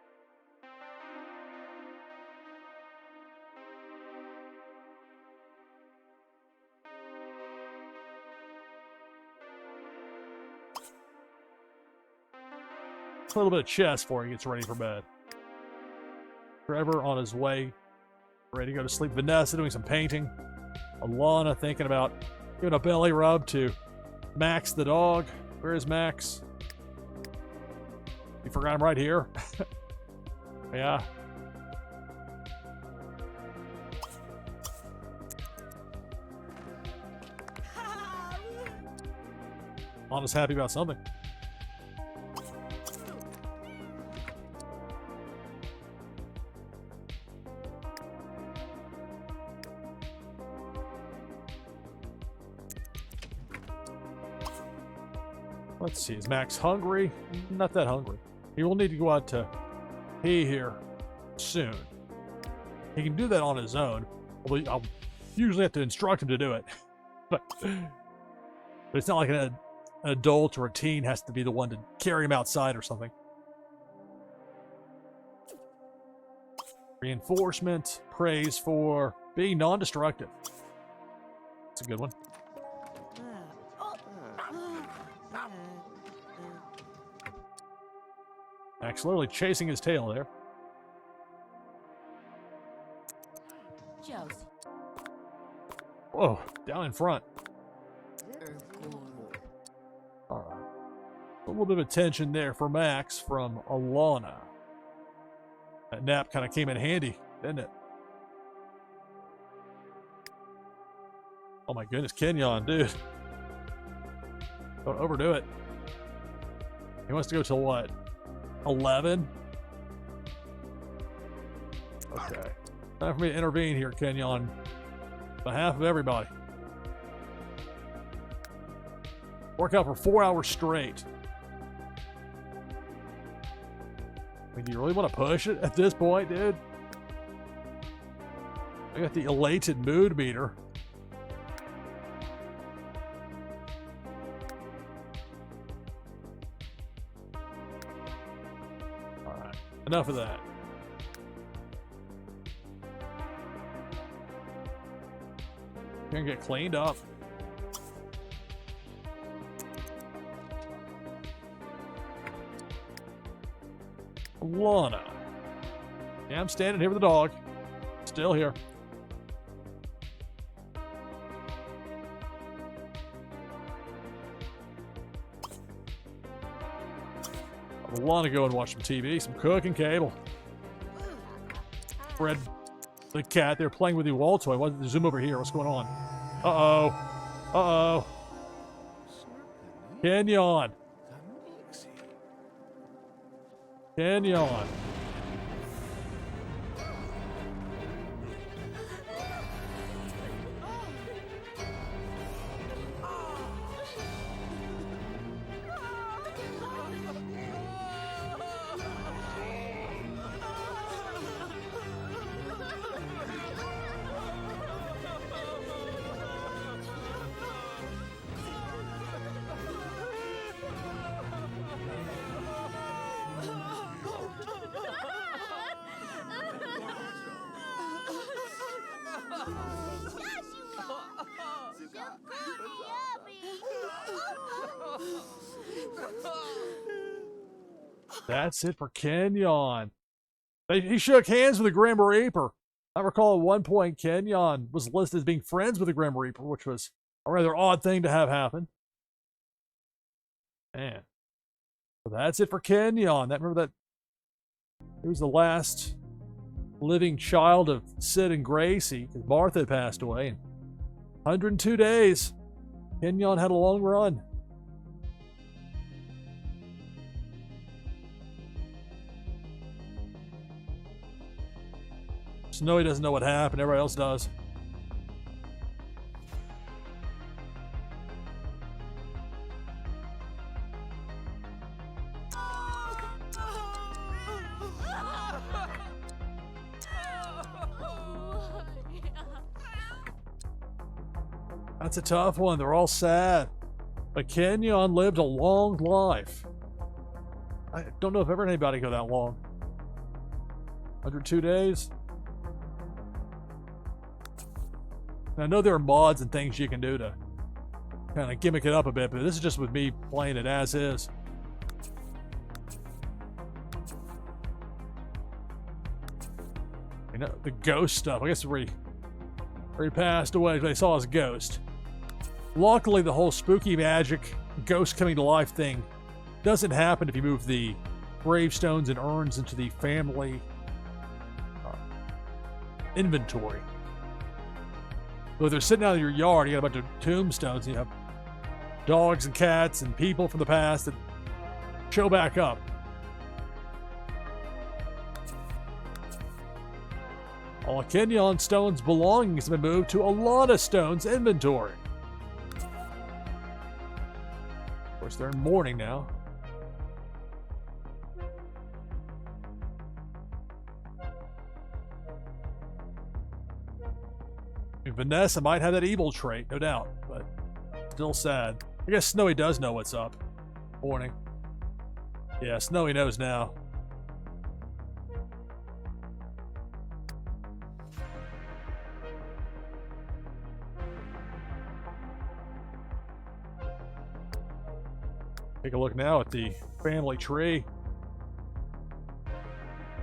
A little bit of chess before he gets ready for bed. Trevor on his way, ready to go to sleep. Vanessa doing some painting. Alana thinking about giving a belly rub to Max the dog. Where is Max? You forgot him right here? Yeah. Alana's happy about something. Let's see, is Max hungry? Not that hungry. He will need to go out to pee here soon. He can do that on his own. I'll usually have to instruct him to do it. but it's not like an adult or a teen has to be the one to carry him outside or something. Reinforcement, praise for being non-destructive. That's a good one. Max literally chasing his tail there. Josie. Whoa, down in front. All right. A little bit of attention there for Max from Alana. That nap kind of came in handy, didn't it? Oh my goodness, Kenyon, dude. Don't overdo it. He wants to go till what? 11? Okay. Time for me to intervene here, Kenyon. On behalf of everybody. Work out for 4 hours straight. I mean, do you really want to push it at this point, dude? I got the elated mood meter. Enough of that. You're gonna get cleaned up. Lana. Yeah, I'm standing here with the dog. Still here. I want to go and watch some TV, some cooking cable. Fred, the cat, they're playing with the wall toy. Why did they zoom over here? What's going on? Uh-oh. Uh-oh. Kenyon. Kenyon. That's it for Kenyon. He shook hands with the Grim Reaper. I recall at one point Kenyon was listed as being friends with the Grim Reaper, which was a rather odd thing to have happen. Man. So that's it for Kenyon. Remember that he was the last living child of Sid and Gracie, because Martha had passed away. 102 days. Kenyon had a long run. Snowy doesn't know what happened. Everybody else does. That's a tough one. They're all sad. But Kenyon lived a long life. I don't know if ever anybody go that long. 102 days. And I know there are mods and things you can do to kind of gimmick it up a bit, but this is just with me playing it as is. You know, the ghost stuff. I guess where he passed away, they saw his ghost. Luckily, the whole spooky magic, ghost coming to life thing doesn't happen if you move the gravestones and urns into the family inventory. So if they're sitting out in your yard, you got a bunch of tombstones, and you have dogs and cats and people from the past that show back up. All of Kenyon Stone's belongings have been moved to Alana Stone's inventory. Of course, they're in mourning now. Vanessa might have that evil trait, no doubt, but still sad. I guess Snowy does know what's up. Morning. Yeah, Snowy knows now. Take a look now at the family tree.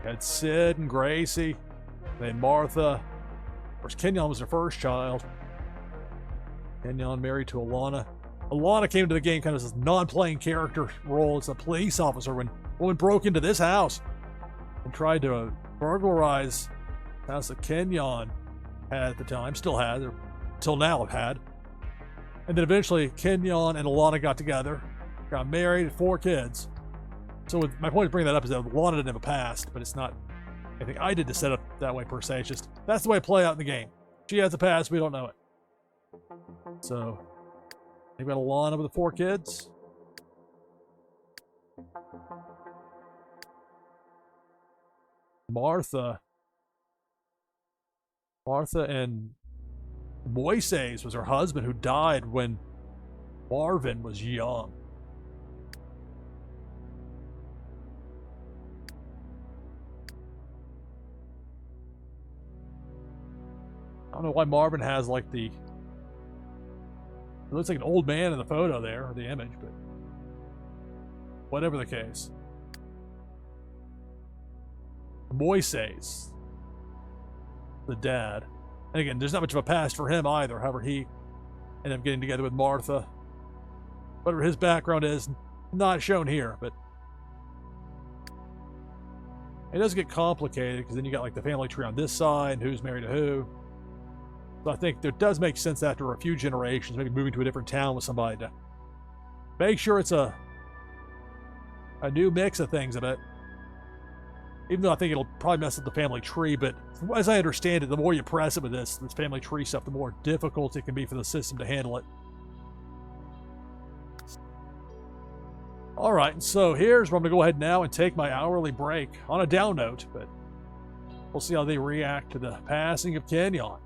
Had Sid and Gracie, then Martha. Of course, Kenyon was their first child. Kenyon married to Alana. Alana came to the game kind of as a non-playing character role as a police officer when a woman broke into this house and tried to burglarize the house that Kenyon had at the time, still had, or until now have had. And then eventually Kenyon and Alana got together, got married, 4 kids. So my point of bringing that up is that Alana didn't have a past, but it's not anything I did to set up that way per se. It's just that's the way it play out in the game. She has a past, we don't know it. So they've got Alana with the 4 kids. Martha and Moises was her husband, who died when Marvin was young. I don't know why Marvin has like it looks like an old man in the photo there, or the image, but whatever the case. Moises, the dad. And again, there's not much of a past for him either. However, he ended up getting together with Martha. Whatever his background is, not shown here, but it does get complicated because then you got like the family tree on this side, who's married to who. So I think it does make sense after a few generations, maybe moving to a different town with somebody to make sure it's a new mix of things in it. Even though I think it'll probably mess up the family tree, but as I understand it, the more you press it with this family tree stuff, the more difficult it can be for the system to handle it. All right, so here's where I'm going to go ahead now and take my hourly break on a down note, but we'll see how they react to the passing of Kenyon.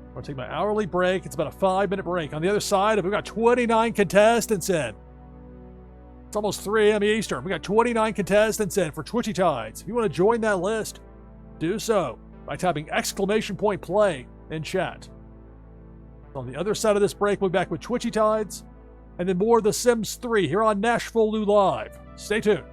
I'm going to take my hourly break. It's about a 5-minute break. On the other side, we've got 29 contestants in. It's almost 3 a.m. Eastern. We got 29 contestants in for Twitchy Tides. If you want to join that list, do so by typing !play in chat. On the other side of this break, we'll be back with Twitchy Tides and then more of The Sims 3 here on NashvilleLou Live. Stay tuned.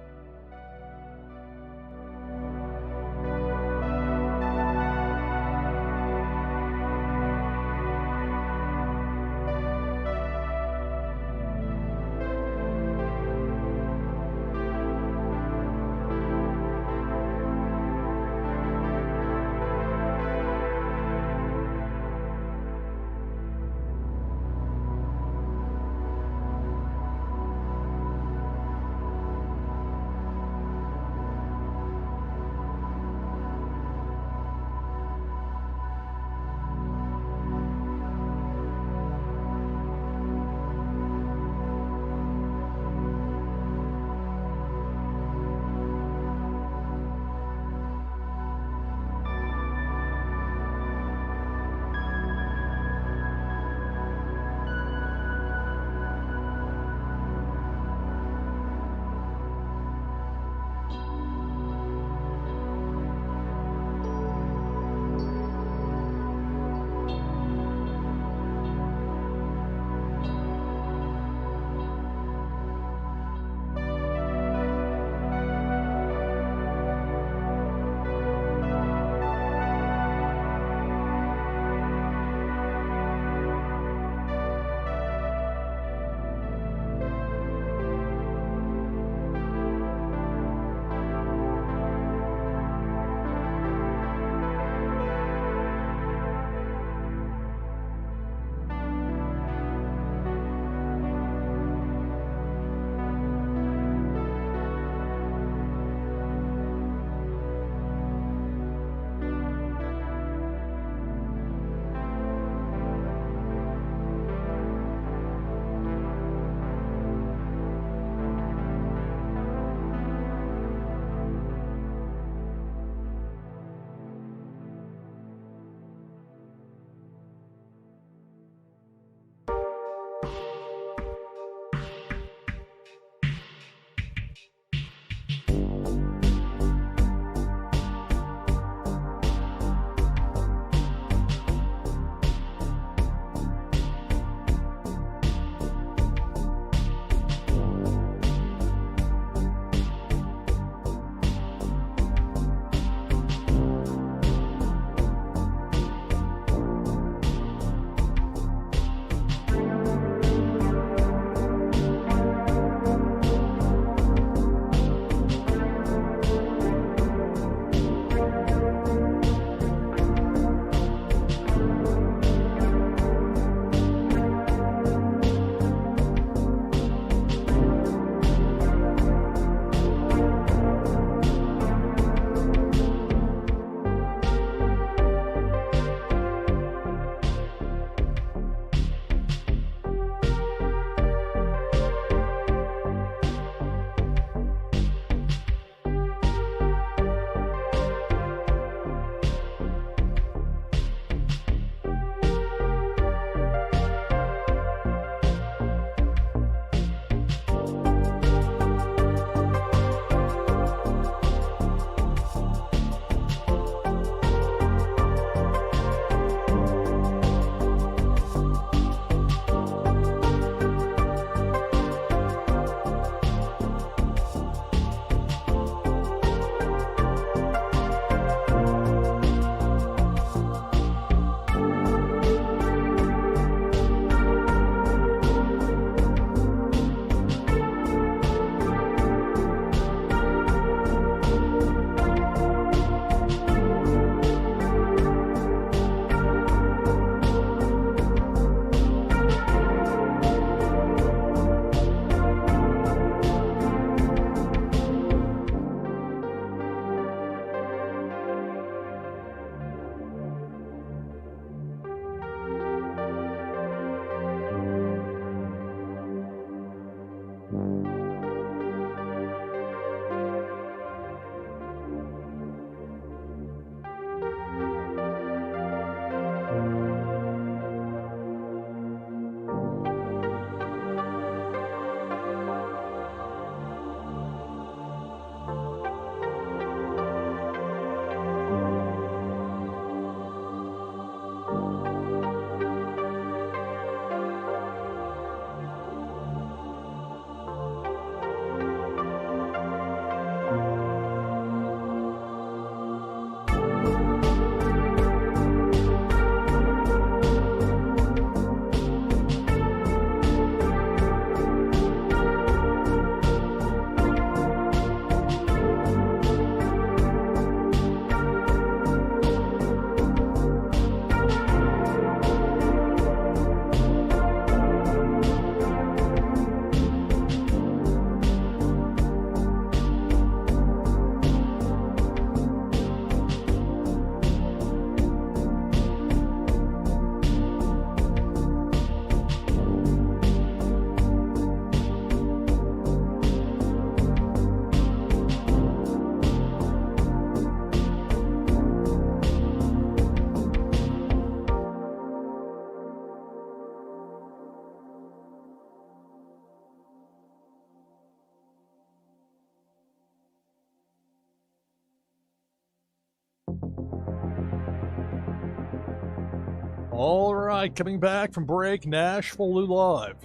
All right, coming back from break, NashvilleLou Live.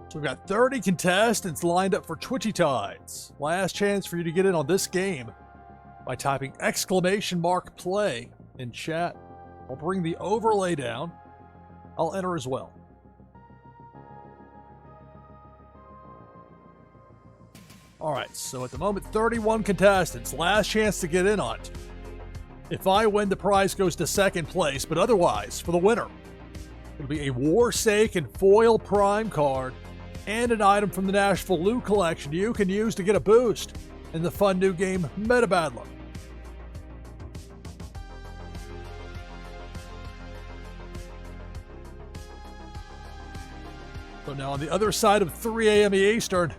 So we've got 30 contestants lined up for Twitchy Tides. Last chance for you to get in on this game by typing !play in chat. I'll bring the overlay down. I'll enter as well. All right, so at the moment, 31 contestants. Last chance to get in on it. If I win, the prize goes to second place, but otherwise, for the winner, it'll be a Warsaken foil prime card and an item from the NashvilleLou collection you can use to get a boost in the fun new game Meta Battler. So now on the other side of 3 a.m. Eastern,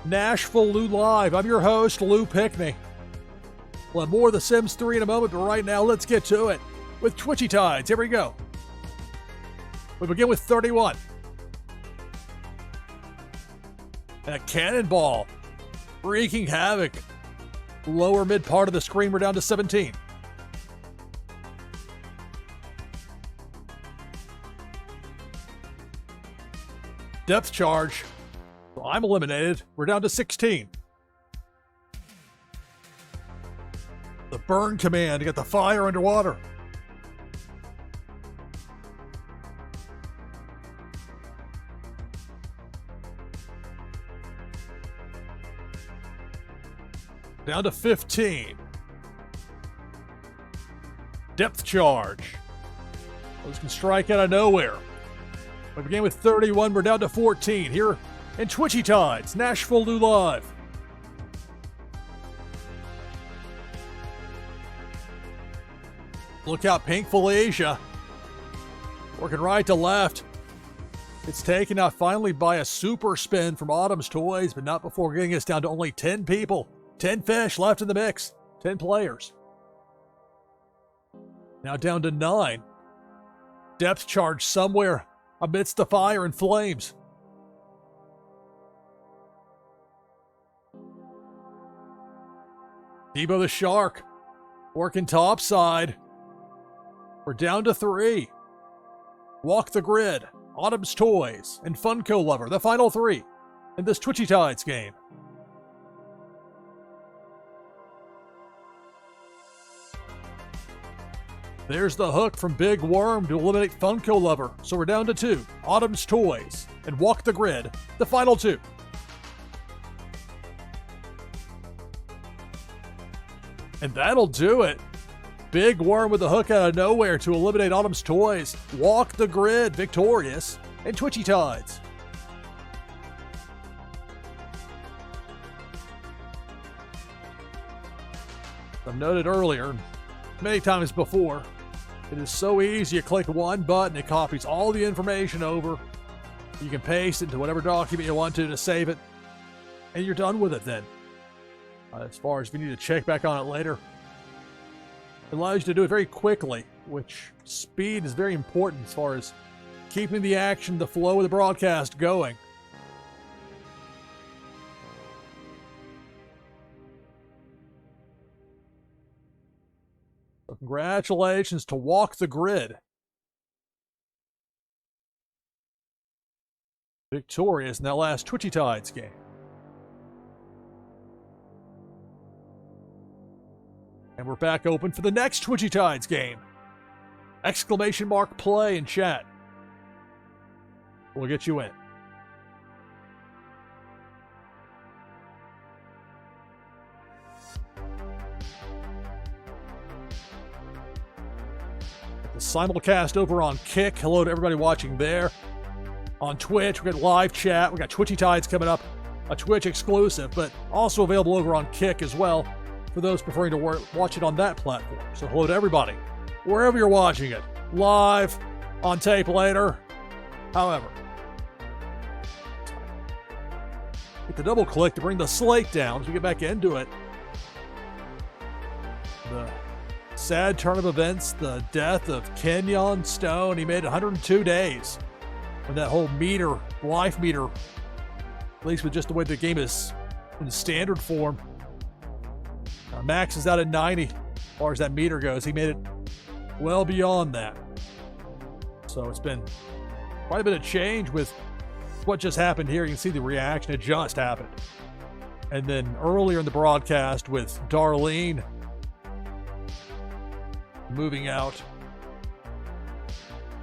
NashvilleLou Live. I'm your host, Lou Pickney. We'll have more of The Sims 3 in a moment, but right now, let's get to it with Twitchy Tides. Here we go. We begin with 31. And a cannonball wreaking havoc. Lower mid part of the screen, we're down to 17. Depth charge. So I'm eliminated. We're down to 16. The burn command to get the fire underwater. Down to 15. Depth charge. Those can strike out of nowhere. We began with 31. We're down to 14 here in Twitchy Tides, NashvilleLou Live. Look out, Pink Felicia. Working right to left. It's taken out finally by a super spin from Autumn's Toys, but not before getting us down to only 10 people. 10 fish left in the mix. 10 players. Now down to 9. Depth charge somewhere amidst the fire and flames. Debo the Shark working topside. We're down to 3. Walk the Grid, Autumn's Toys, and Funko Lover, the final 3 in this Twitchy Tides game. There's the hook from Big Worm to eliminate Funko Lover, so we're down to 2. Autumn's Toys and Walk the Grid, the final 2. And that'll do it. Big Worm with the hook out of nowhere to eliminate Autumn's Toys. Walk the Grid victorious in Twitchy Tides. I've noted earlier, many times before, it is so easy. You click one button, it copies all the information over. You can paste it into whatever document you want to save it, and you're done with it then. As far as if you need to check back on it later, it allows you to do it very quickly, which speed is very important as far as keeping the action, the flow of the broadcast going. So congratulations to Walk the Grid. Victorious in that last Twitchy Tides game. And we're back open for the next Twitchy Tides game. !play in chat. We'll get you in. The simulcast over on Kick. Hello to everybody watching there. On Twitch, we got live chat. We got Twitchy Tides coming up, a Twitch exclusive, but also available over on Kick as well for those preferring to watch it on that platform. So hello to everybody, wherever you're watching it, live, on tape later, however. Hit the double click to bring the slate down as we get back into it. The sad turn of events, the death of Kenyon Stone. He made 102 days with that whole meter, life meter, at least with just the way the game is in standard form. Max is out at 90 as far as that meter goes. He made it well beyond that. So it's been quite a bit of change with what just happened here. You can see the reaction. It just happened. And then earlier in the broadcast with Darlene moving out.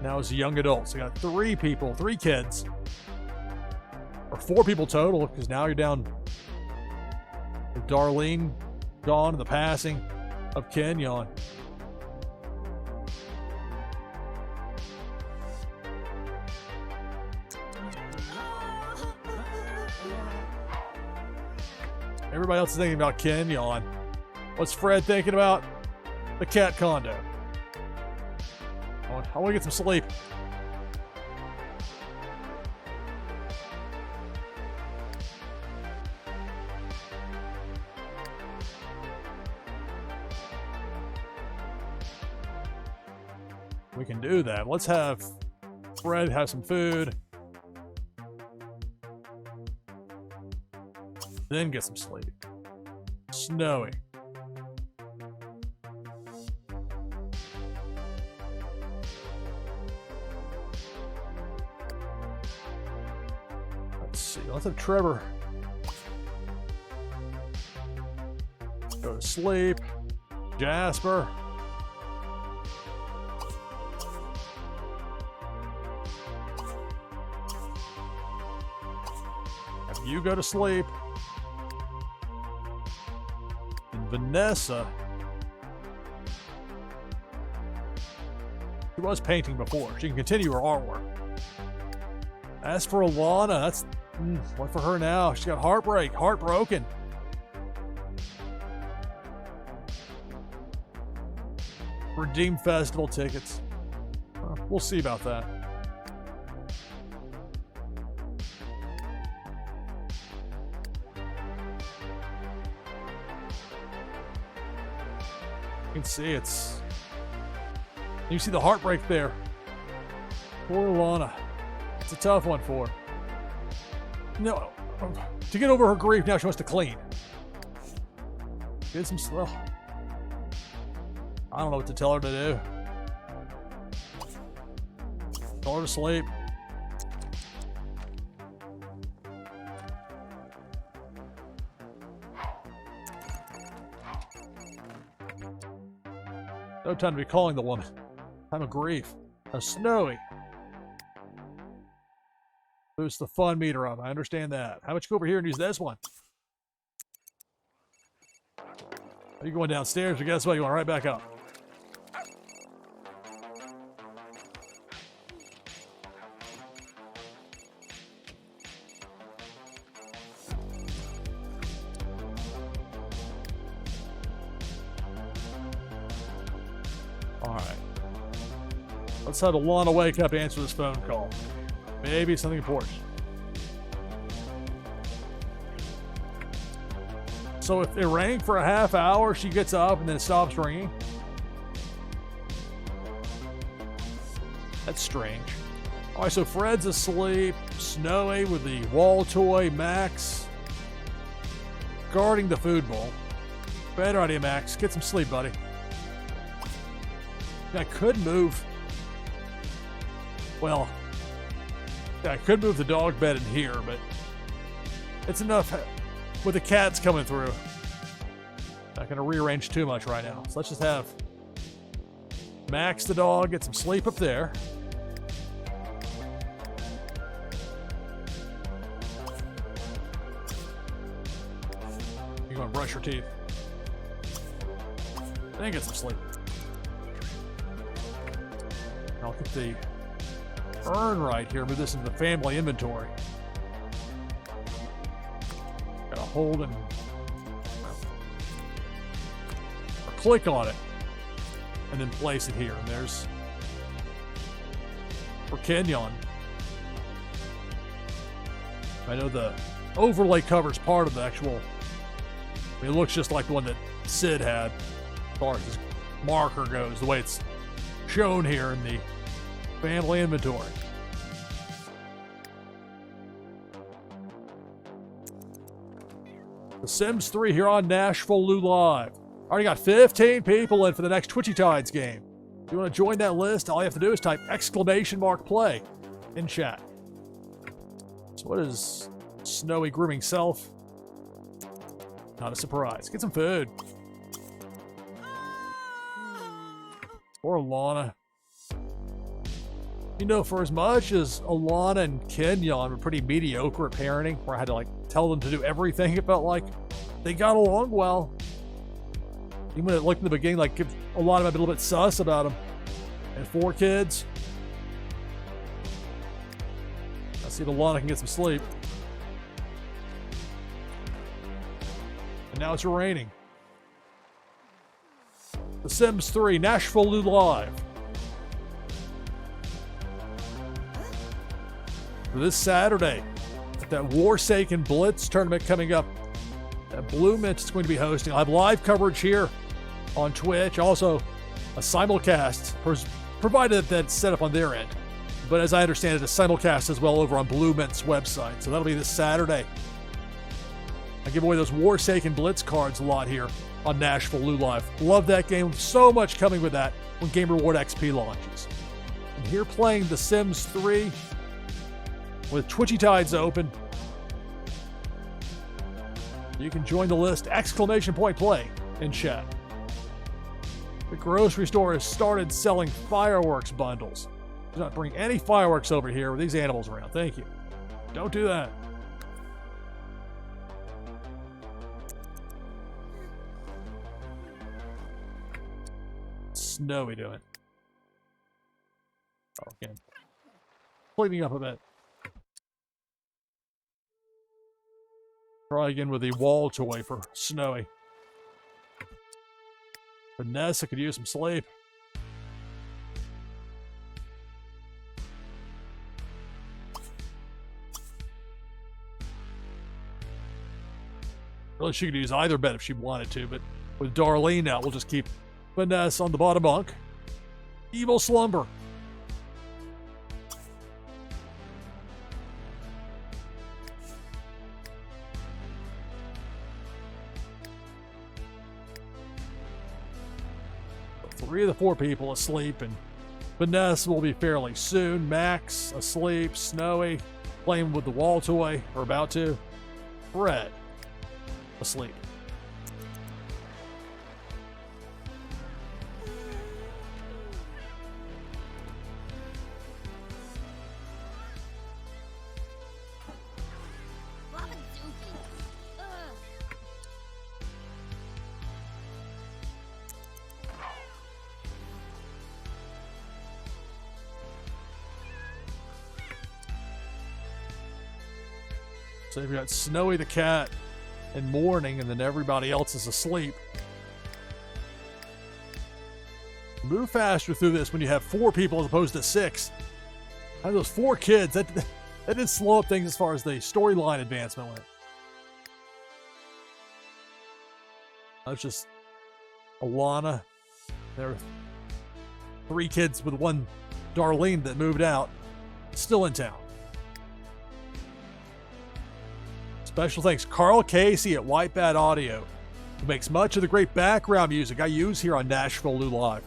Now as a young adult. So you got 3 kids. Or 4 people total, because now you're down with Darlene gone and the passing of Kenyon. Everybody else is thinking about Kenyon. What's Fred thinking about? The cat condo. I want to get some sleep. We can do that. Let's have Fred have some food. Then get some sleep. Snowy. Let's see. Let's have Trevor go to sleep. Jasper. Have you go to sleep. Vanessa. She was painting before. She can continue her artwork. As for Alana, that's what for her now. She's got heartbroken. Redeem festival tickets. We'll see about that. You can see you see the heartbreak there. Poor Lana. It's a tough one for her. No, to get over her grief, now she wants to clean. Get some slow. I don't know what to tell her to do. Tell her to sleep. No time to be calling the woman. Time of grief. Snowy. Boost the fun meter up. I understand that. How about you go over here and use this one? Are you going downstairs? But guess what? You want right back up. Let's have Alana wake up to answer this phone call. Maybe something important. So if it rang for a half hour, she gets up and then it stops ringing. That's strange. All right, so Fred's asleep. Snowy with the wall toy. Max guarding the food bowl. Better idea, Max. Get some sleep, buddy. I could move. Well, yeah, I could move the dog bed in here, but it's enough with the cats coming through. Not going to rearrange too much right now. So let's just have Max the dog get some sleep up there. You're going to brush your teeth. Then get some sleep. I'll get the urn right here, move this into the family inventory. Gotta hold and click on it and then place it here. And there's for Kenyon. I know the overlay covers part of the actual. I mean, it looks just like the one that Sid had as far as his marker goes, the way it's shown here in the family inventory. The Sims 3 here on NashvilleLou Live. Already got 15 people in for the next Twitchy Tides game. If you want to join that list, all you have to do is type !play in chat. So what is Snowy grooming self? Not a surprise. Get some food. Or Alana. You know, for as much as Alana and Kenyon were pretty mediocre at parenting, where I had to like tell them to do everything, it felt like they got along well. Even when it looked in the beginning like a lot of them a little bit sus about them. And 4 kids. I see if Alana can get some sleep. And now it's raining. The Sims 3, NashvilleLou Live. This Saturday, that Warsaken Blitz tournament coming up that Blue Mint is going to be hosting. I'll have live coverage here on Twitch. Also, a simulcast, provided that it's set up on their end. But as I understand it, a simulcast as well over on Blue Mint's website. So that'll be this Saturday. I give away those Warsaken Blitz cards a lot here on NashvilleLou Live. Love that game. So much coming with that when Game Reward XP launches. And here playing The Sims 3 with Twitchy Tides open. You can join the list, !play in chat. The grocery store has started selling fireworks bundles. Do not bring any fireworks over here with these animals around. Thank you. Don't do that. Snowy doing? Oh, okay. Cleaning up a bit. Try again with the wall toy for Snowy. Vanessa could use some sleep. Really, she could use either bed if she wanted to, but with Darlene out, we'll just keep Vanessa on the bottom bunk. Evil slumber. Three of the 4 people asleep, and Vanessa will be fairly soon. Max asleep. Snowy playing with the wall toy, or about to. Fred asleep. So you've got Snowy the cat in mourning, and then everybody else is asleep. Move faster through this when you have 4 people as opposed to 6. Out of those 4 kids, that did slow up things as far as the storyline advancement went. That's just Alana. There are 3 kids with 1 Darlene that moved out, still in town. Special thanks, Carl Casey at White Bat Audio, who makes much of the great background music I use here on NashvilleLou Live.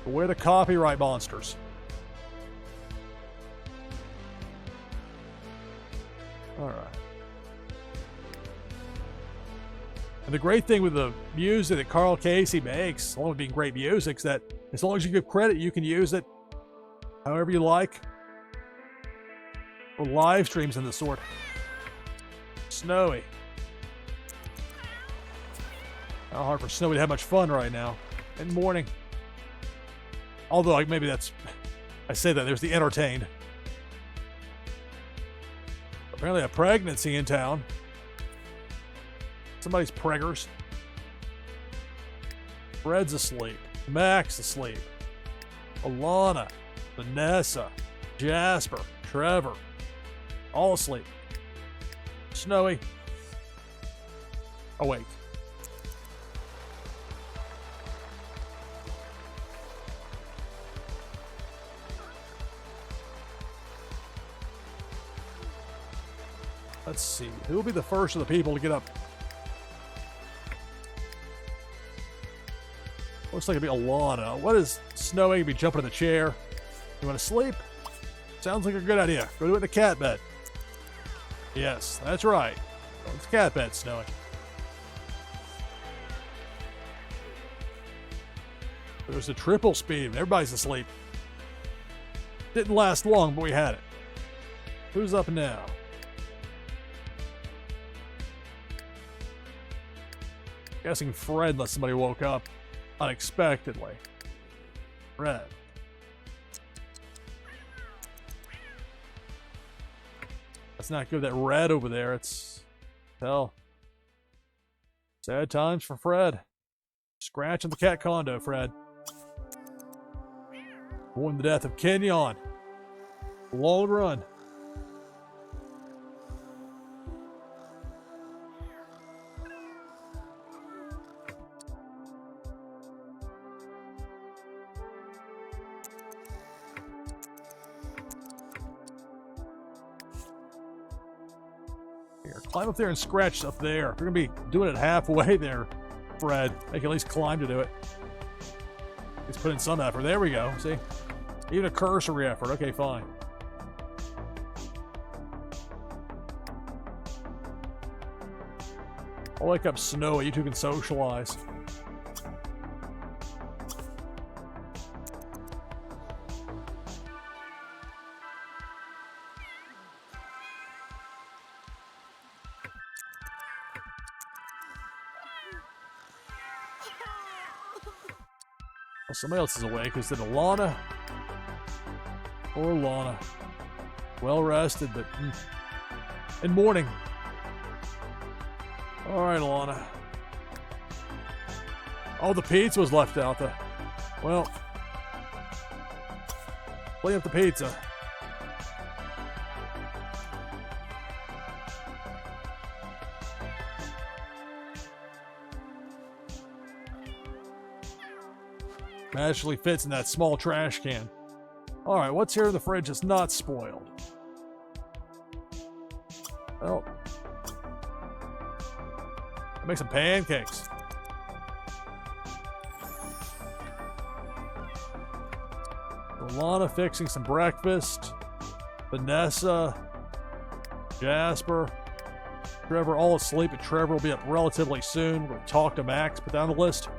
But we're the copyright monsters. All right. And the great thing with the music that Carl Casey makes, along with being great music, is that as long as you give credit, you can use it however you like. Or live streams and the sort. Snowy. How hard for Snowy to have much fun right now. In morning. Although, like, maybe that's... I say that, there's the entertained. Apparently a pregnancy in town. Somebody's preggers. Fred's asleep. Max asleep. Alana. Vanessa. Jasper. Trevor. All asleep. Snowy. Awake. Let's see. Who will be the first of the people to get up? Looks like it'll be Alana. What is snowing? Be jumping in the chair. You want to sleep? Sounds like a good idea. Go to it in the cat bed. Yes, that's right. It's cat bed snowing. There's a triple speed. Everybody's asleep. Didn't last long, but we had it. Who's up now? Guessing Fred, unless somebody woke up unexpectedly. Fred. That's not good. That red over there. It's hell. Sad times for Fred. Scratching the cat condo, Fred. Mourn the death of Kenyon. Long run. Here, climb up there and scratch up there. We're gonna be doing it halfway there, Fred. Make at least climb to do it. Let's put in some effort. There we go. See? Even a cursory effort. Okay, fine. I'll wake up Snowy. You two can socialize. Well, somebody else is awake. Is it Alana? Or Lana. Well rested, but in morning. All right, Alana. Oh, the pizza was left out. Well, clean up the pizza. Magically fits in that small trash can. All right, what's here in the fridge that's not spoiled? Well, make some pancakes. Alana fixing some breakfast. Vanessa, Jasper, Trevor all asleep, but Trevor will be up relatively soon. We'll talk to Max, put down the list.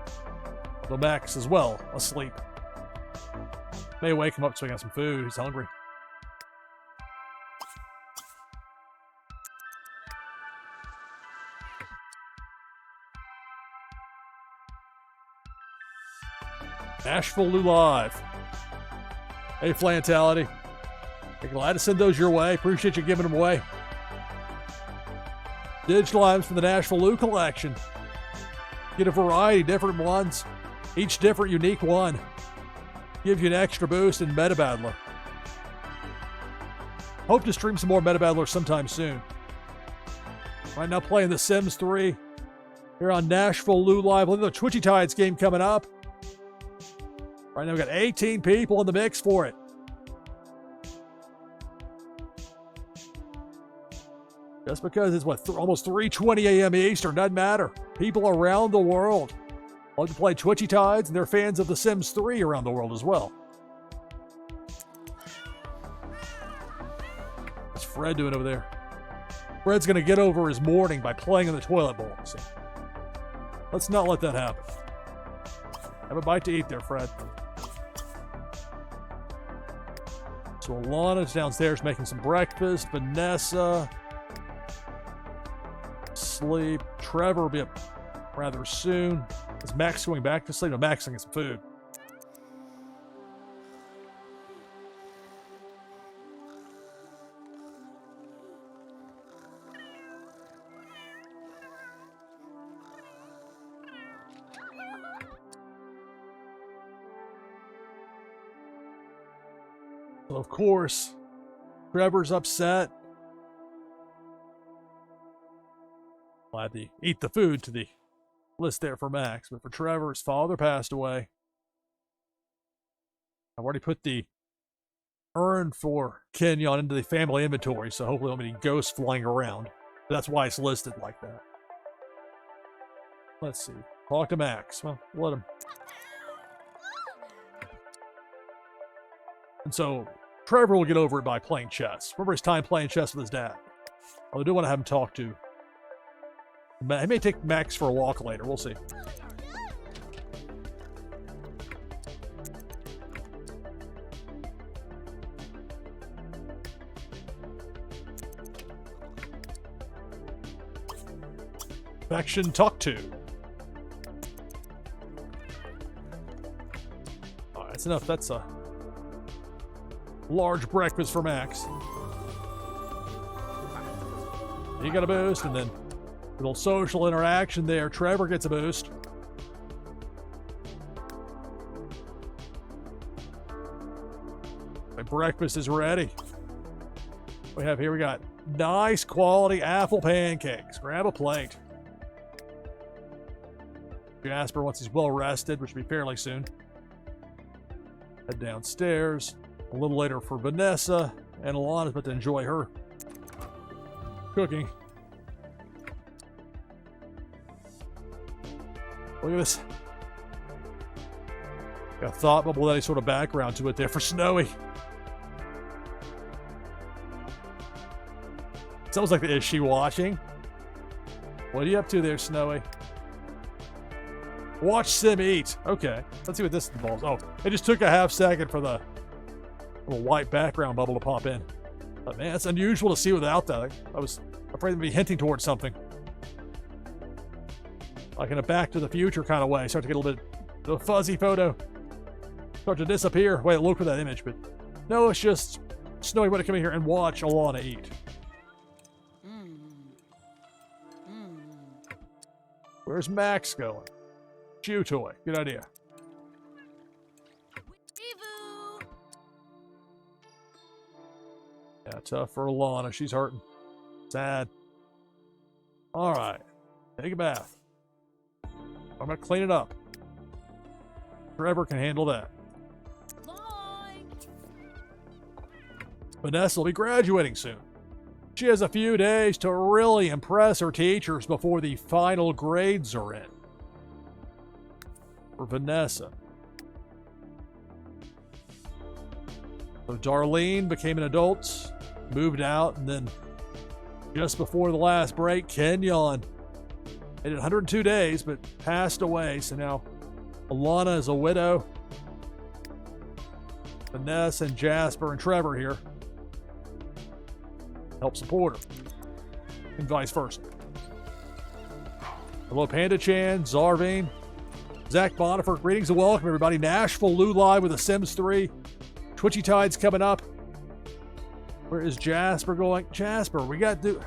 Though Max as well, asleep. May wake him up so he got some food. He's hungry. NashvilleLou Live. Hey, Flantality. I'm glad to send those your way. Appreciate you giving them away. Digital items from the NashvilleLou collection. Get a variety, different ones. Each different, unique one. Gives you an extra boost in Meta Battler. Hope to stream some more Meta Battler sometime soon. Right now playing The Sims 3. Here on NashvilleLou Live. Look at the Twitchy Tides game coming up. Right now we've got 18 people in the mix for it. Just because it's almost 3:20 a.m. Eastern, doesn't matter. People around the world love to play Twitchy Tides, and they're fans of The Sims 3 around the world as well. What's Fred doing over there? Fred's going to get over his morning by playing in the toilet bowl. See? Let's not let that happen. Have a bite to eat there, Fred. So Alana's downstairs making some breakfast. Vanessa, sleep. Trevor will be up rather soon. Is Max going back to sleep? No, Max getting some food. Well, of course, Trevor's upset. I'll have to eat the food to the list there for Max, but for Trevor, his father passed away. I've already put the urn for Kenyon into the family inventory, so hopefully there won't be any ghosts flying around. That's why it's listed like that. Let's see. Talk to Max. Well, let him. And so Trevor will get over it by playing chess. Remember his time playing chess with his dad. I do want to have him talk to. He may take Max for a walk later. We'll see. Faction talk to. All right, that's enough. That's a large breakfast for Max. He got a boost, and then a little social interaction there. Trevor gets a boost. My breakfast is ready. We have here, we got nice quality apple pancakes. Grab a plate. Jasper, once he's well rested, which will be fairly soon, head downstairs. A little later for Vanessa, and Alana's about to enjoy her cooking. Look at this. Got a thought bubble with any sort of background to it there for Snowy. Sounds like, is she watching? What are you up to there, Snowy? Watch Sim eat. Okay, let's see what this involves. Oh, it just took a half second for the little white background bubble to pop in. But man, it's unusual to see without that. I was afraid to be hinting towards something. Like in a Back to the Future kind of way. Start to get a little bit of a fuzzy photo. Start to disappear. Wait, look for that image. But no, it's just Snowy want to come in here and watch Alana eat. Where's Max going? Chew toy. Good idea. Yeah, tough for Alana. She's hurting. Sad. All right. Take a bath. I'm going to clean it up. Trevor can handle that. Vanessa will be graduating soon. She has a few days to really impress her teachers before the final grades are in. For Vanessa. So Darlene became an adult, moved out, and then just before the last break, Kenyon made it 102 days, but passed away. So now Alana is a widow. Vanessa and Jasper and Trevor here help support her, and vice versa. Hello, Panda Chan, Zarvine, Zach Bonifer. Greetings and welcome, everybody. NashvilleLou live with The Sims 3. Twitchy Tides coming up. Where is Jasper going? Jasper, we got to...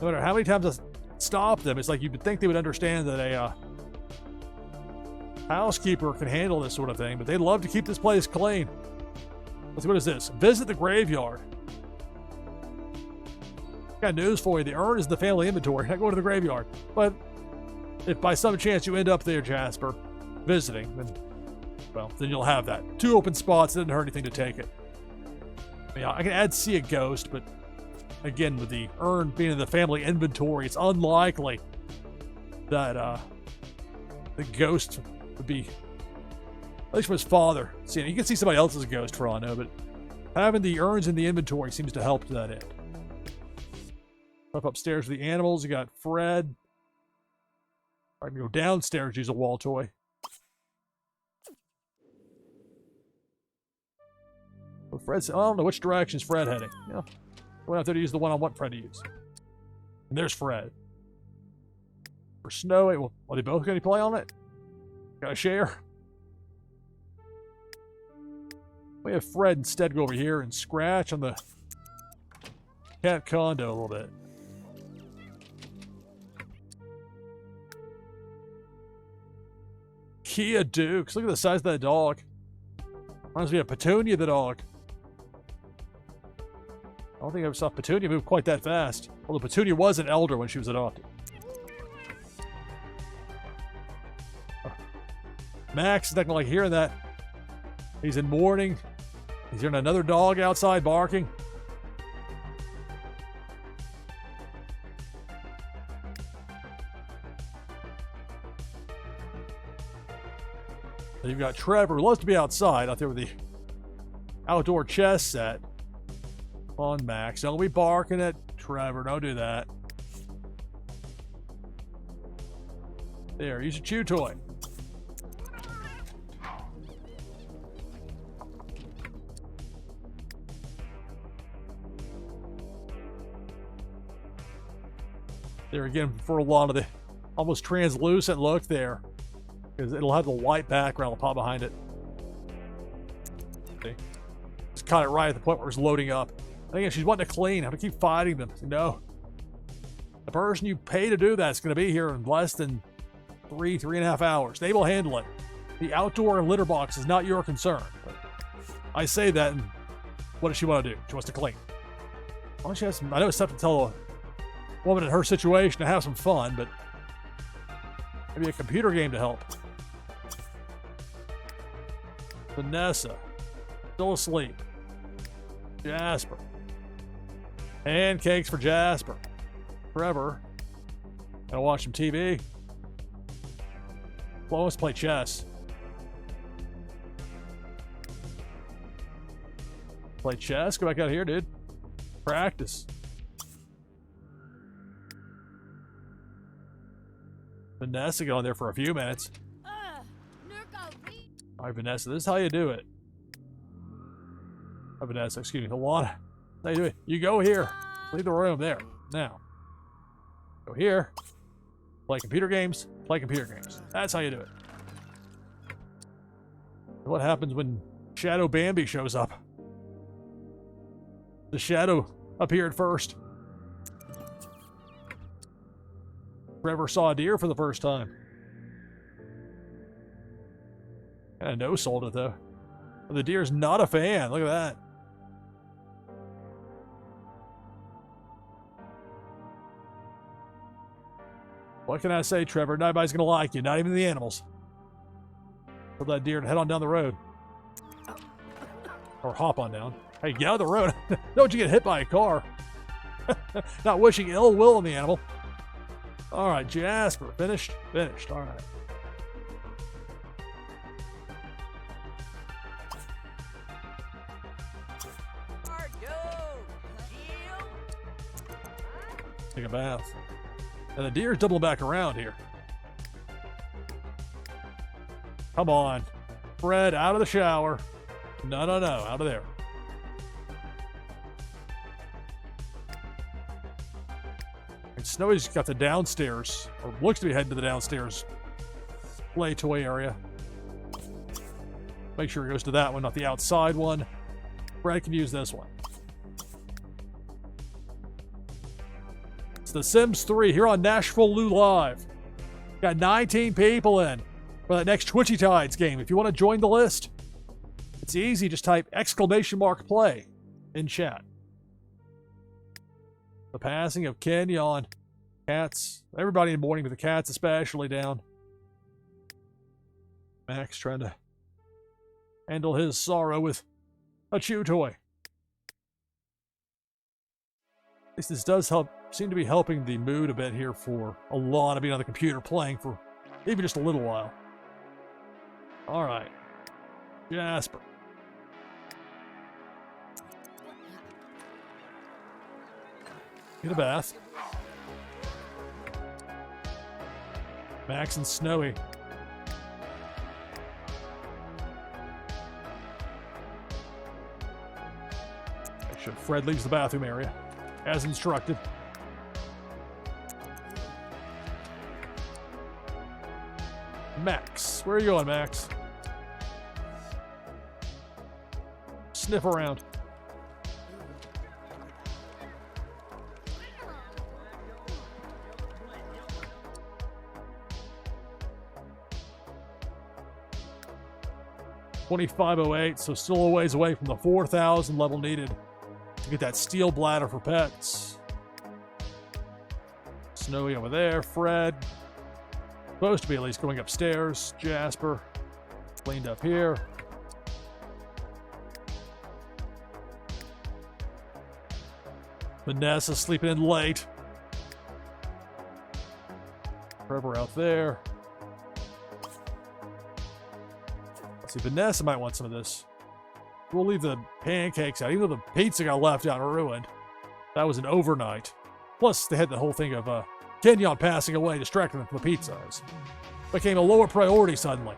No matter how many times I stop them, it's like you'd think they would understand that a housekeeper can handle this sort of thing, but they love to keep this place clean. Let's see, what is this? Visit the graveyard. Got news for you. The urn is the family inventory. Not going to the graveyard. But if by some chance you end up there, Jasper, visiting, then, well, then you'll have that. 2 open spots. It didn't hurt anything to take it. Yeah, I can add see a ghost, but again, with the urn being in the family inventory, it's unlikely that the ghost would be, at least for his father. See, you can see somebody else's ghost for all I know, but having the urns in the inventory seems to help to that end. Up upstairs with the animals, you got Fred. I can go downstairs, use a wall toy. Well, Fred's, I don't know which direction is Fred heading. Yeah, going out there to use the one I want Fred to use. And there's Fred. For Snowy, well, are they both going to play on it? Got to share. We have Fred instead go over here and scratch on the cat condo a little bit. Kia Dukes. Look at the size of that dog. Reminds me of Petunia the dog. I don't think I ever saw Petunia move quite that fast. Although Petunia was an elder when she was adopted. Max is not going to like hearing that. He's in mourning. He's hearing another dog outside barking. So you've got Trevor, who loves to be outside, out there with the outdoor chess set. Come on, Max. Don't be barking at Trevor. Don't do that. There, use a chew toy. There again, for a lot of the almost translucent look there, because it'll have the white background pop behind it. See? Just caught it right at the point where it's loading up. I think she's wanting to clean. I have to keep fighting them. No. The person you pay to do that is going to be here in less than 3.5 hours. They will handle it. The outdoor litter box is not your concern. But I say that, and what does she want to do? She wants to clean. Why don't she have some, I know it's tough to tell a woman in her situation to have some fun, but maybe a computer game to help. Vanessa, still asleep. Jasper. Pancakes for Jasper. Trevor, gotta watch some TV. Well, let's play chess. Play chess? Go back out here, dude. Practice. Vanessa going there for a few minutes. All right, Vanessa, this is how you do it. Oh, Vanessa, excuse me, Alana. How you do it? You go here. Leave the room there. Now. Go here. Play computer games. Play computer games. That's how you do it. What happens when Shadow Bambi shows up? The shadow appeared first. Trevor saw a deer for the first time. Kind of no-sold it, though. But the deer's not a fan. Look at that. What can I say, Trevor? Nobody's going to like you. Not even the animals. Tell that deer to head on down the road. Or hop on down. Hey, get out of the road. Don't you get hit by a car. Not wishing ill will on the animal. All right, Jasper. Finished? Finished. All right. Take a bath. And the deer's doubling back around here. Come on. Fred, out of the shower. No, no, no. Out of there. And Snowy's got the downstairs, or looks to be heading to the downstairs play toy area. Make sure he goes to that one, not the outside one. Fred can use this one. It's The Sims 3 here on NashvilleLou Live. Got 19 people in for that next Twitchy Tides game. If you want to join the list, it's easy. Just type !play in chat. The passing of Kenyon. Cats. Everybody in mourning, but the cats especially down. Max trying to handle his sorrow with a chew toy. At least this does seem to be helping the mood a bit here for a lot of being on the computer playing for even just a little while. All right. Jasper. Get a bath. Max and Snowy. Make sure Fred leaves the bathroom area, as instructed. Max. Where are you going, Max? Sniff around. $25.08, so still a ways away from the 4,000 level needed to get that steel bladder for pets. Snowy over there. Fred. Supposed to be at least going upstairs. Jasper. Cleaned up here. Vanessa sleeping in late. Trevor out there. Let's see, Vanessa might want some of this. We'll leave the pancakes out, even though the pizza got left out and ruined. That was an overnight. Plus, they had the whole thing of Kenyon passing away, distracting them from the pizzas. Became a lower priority suddenly.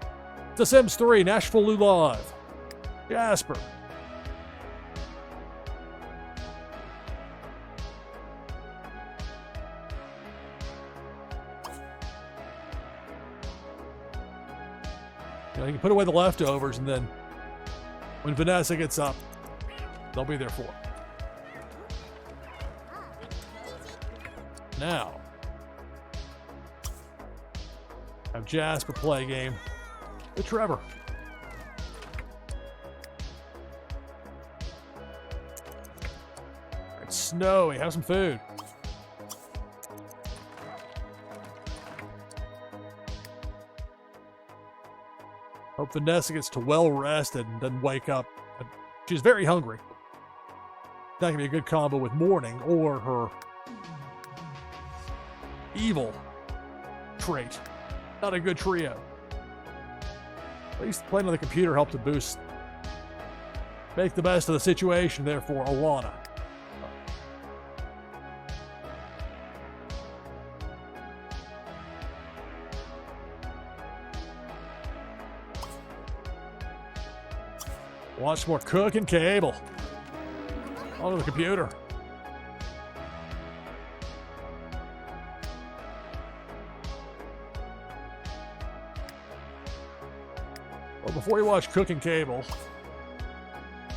The Sims 3, NashvilleLou Live. Jasper. You can put away the leftovers, and then when Vanessa gets up, they'll be there for her. Now, have Jasper play a game with Trevor. It's snowy. Have some food. Hope Vanessa gets to well rested and doesn't wake up. She's very hungry. That can be a good combo with morning or her evil trait. Not a good trio. At least playing on the computer helped to boost, make the best of the situation there for Alana. Watch more cooking cable onto the computer. Well, before you watch cooking cable,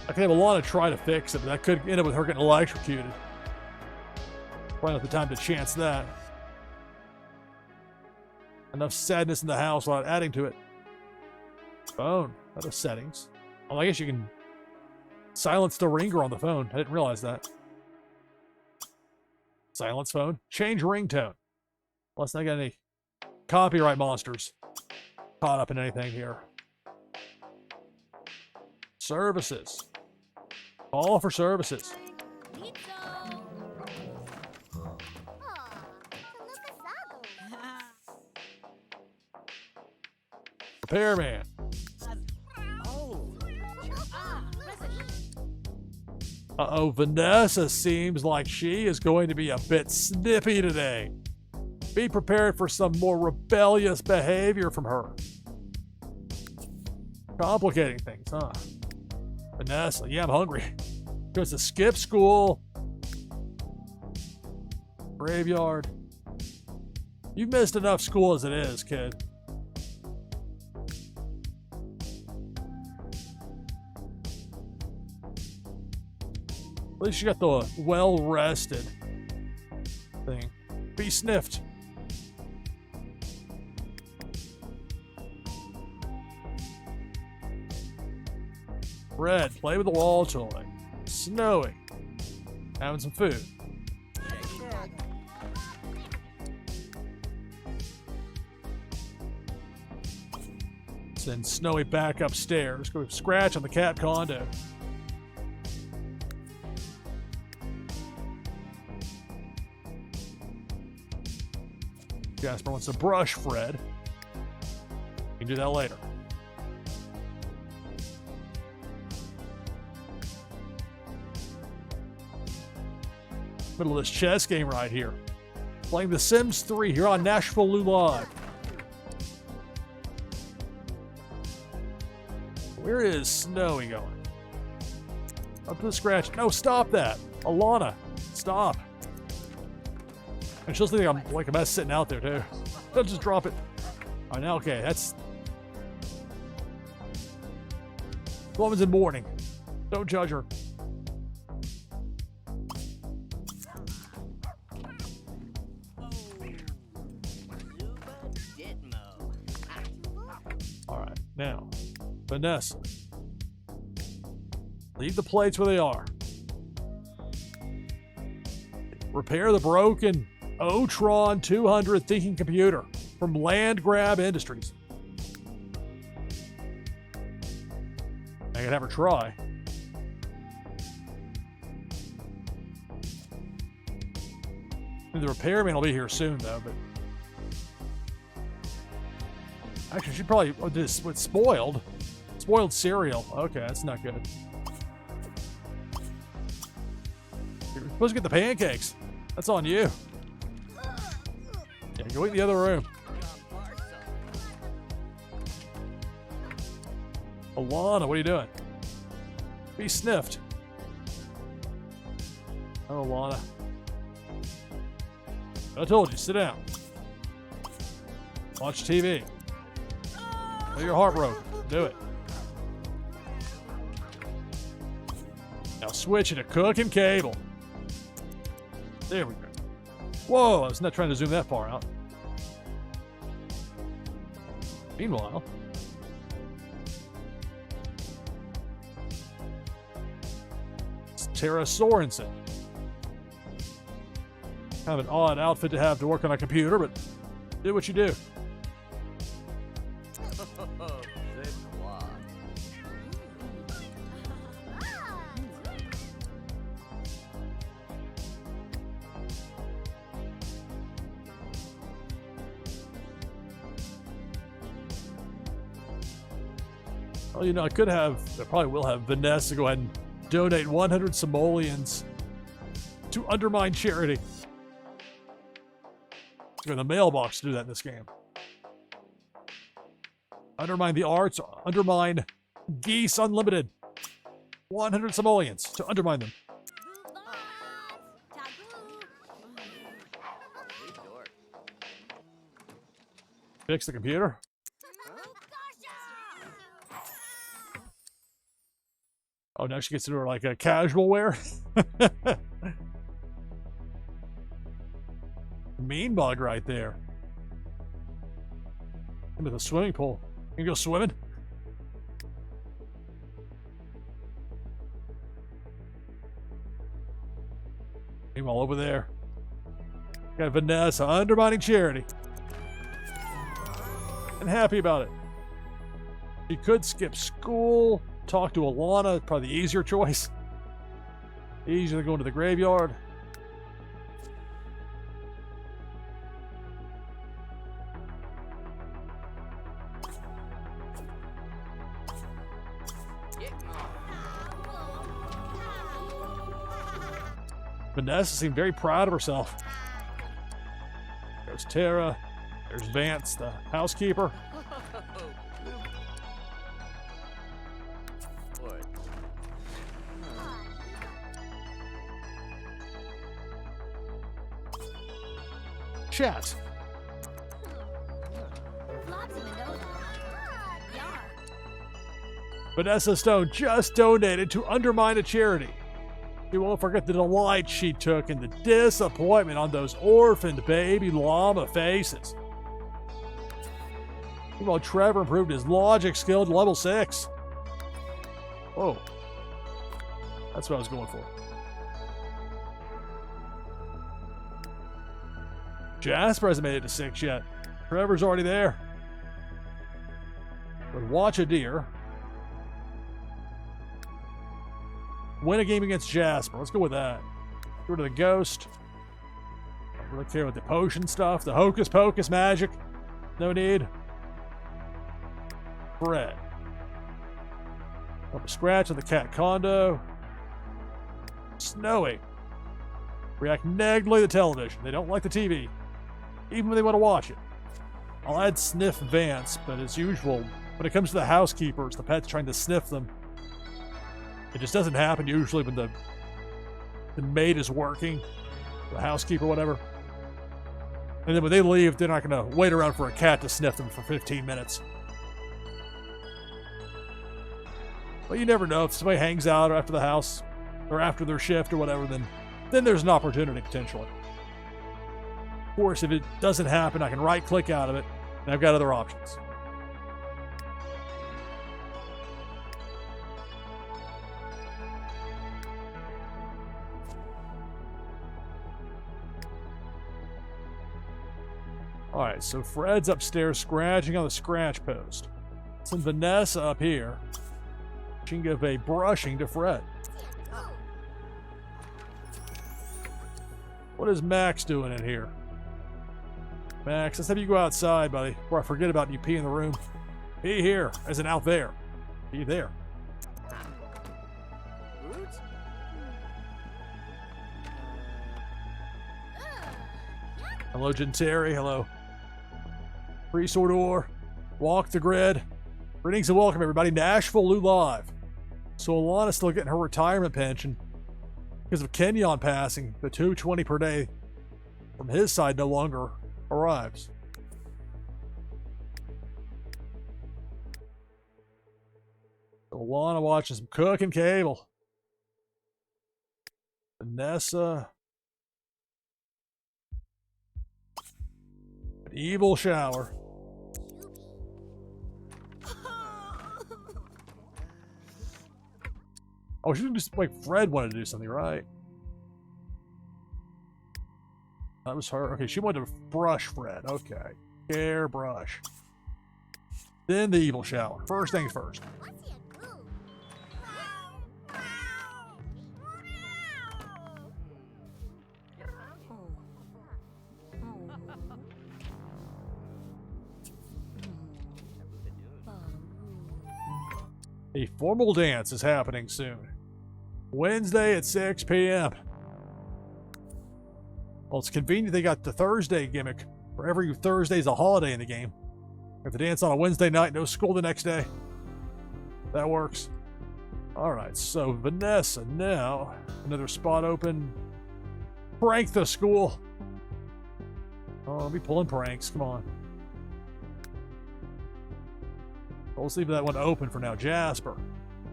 I can have Alana try to fix it, but that could end up with her getting electrocuted. Probably not the time to chance that. Enough sadness in the house without adding to it. Phone, out of settings. Oh, I guess you can silence the ringer on the phone. I didn't realize that. Silence phone. Change ringtone. Let's not get any copyright monsters caught up in anything here. Services. Call for services. Repairman. Uh-oh, Vanessa seems like she is going to be a bit snippy today. Be prepared for some more rebellious behavior from her. Complicating things, huh? Vanessa, yeah, I'm hungry. Goes to skip school. Graveyard. You've missed enough school as it is, kid. At least you got the well-rested thing. Be sniffed. Red, play with the wall toy. Snowy, having some food. Send Snowy back upstairs. Go scratch on the cat condo. Jasper wants to brush Fred. You can do that later. Middle of this chess game right here. Playing The Sims 3 here on NashvilleLou Live. Where is Snowy going? Up to the scratch. No, stop that. Alana, stop. And she'll think I'm like a mess sitting out there, too. Don't just drop it. All right, now, okay, that's... The woman's in mourning. Don't judge her. All right, now, Vanessa. Leave the plates where they are. Repair the broken Otron 200 thinking computer from Land Grab Industries. I can have her try. The repairman will be here soon, though. But actually, she probably this was spoiled. Spoiled cereal. Okay, that's not good. You're supposed to get the pancakes. That's on you. Yeah, go in the other room. Alana, what are you doing? Be sniffed. Oh, Alana. I told you, sit down. Watch TV. Oh, your heart broke. Do it. Now switch it to cooking cable. There we go. Whoa, I was not trying to zoom that far out. Meanwhile, it's Tara Sorensen. Kind of an odd outfit to have to work on a computer, but do what you do. Well, you know, I probably will have Vanessa go ahead and donate 100 simoleons to undermine charity. Go in the mailbox to do that in this game. Undermine the arts, undermine Geese Unlimited. 100 simoleons to undermine them. Fix the computer. Oh, now she gets to do her like a casual wear. Mean bug right there. Into the swimming pool. You can go swimming. Meanwhile, over there, got Vanessa undermining charity. And happy about it. She could skip school. Talk to Alana, probably the easier choice. Easier than going to the graveyard. Vanessa seemed very proud of herself. There's Tara. There's Vance, the housekeeper. Chat. Vanessa Stone just donated to undermine a charity. You won't forget the delight she took in the disappointment on those orphaned baby llama faces. Meanwhile, Trevor improved his logic skill to level 6. Whoa. That's what I was going for. Jasper hasn't made it to 6 yet. Trevor's already there. But watch a deer. Win a game against Jasper. Let's go with that. Get rid of the ghost. Don't really care about the potion stuff. The hocus pocus magic. No need. Fred. Up a scratch on the cat condo. Snowy. React negatively to television. They don't like the TV. Even when they want to watch it. I'll add Sniff Vance, but as usual, when it comes to the housekeepers, the pet's trying to sniff them. It just doesn't happen usually when the maid is working, the housekeeper, whatever. And then when they leave, they're not going to wait around for a cat to sniff them for 15 minutes. But you never know. If somebody hangs out after the house or after their shift or whatever, then there's an opportunity potentially. Of course, if it doesn't happen, I can right-click out of it, and I've got other options. All right, so Fred's upstairs scratching on the scratch post. Send Vanessa up here. She can give a brushing to Fred. What is Max doing in here? Max, let's have you go outside, buddy, before I forget about you pee in the room. Pee here, as in out there. Be there. Hello, Genteri. Hello. Priest Ordor. Walk the grid. Greetings and welcome, everybody. NashvilleLou Live. So Alana's still getting her retirement pension because of Kenyon passing. The $220 per day from his side no longer arrives. So Alana watching some cooking cable. Vanessa. An evil shower. Oh, she just like Fred wanted to do something, right? That was her. Okay, she wanted to brush Fred. Okay. Hair brush. Then the evil shower. First things first. A formal dance is happening soon. Wednesday at 6 p.m. Well, it's convenient they got the Thursday gimmick, where every Thursday's a holiday in the game. If the dance on a Wednesday night, no school the next day. That works. Alright, so Vanessa now. Another spot open. Prank the school. Oh, I'll be pulling pranks. Come on. Let's leave that one open for now. Jasper,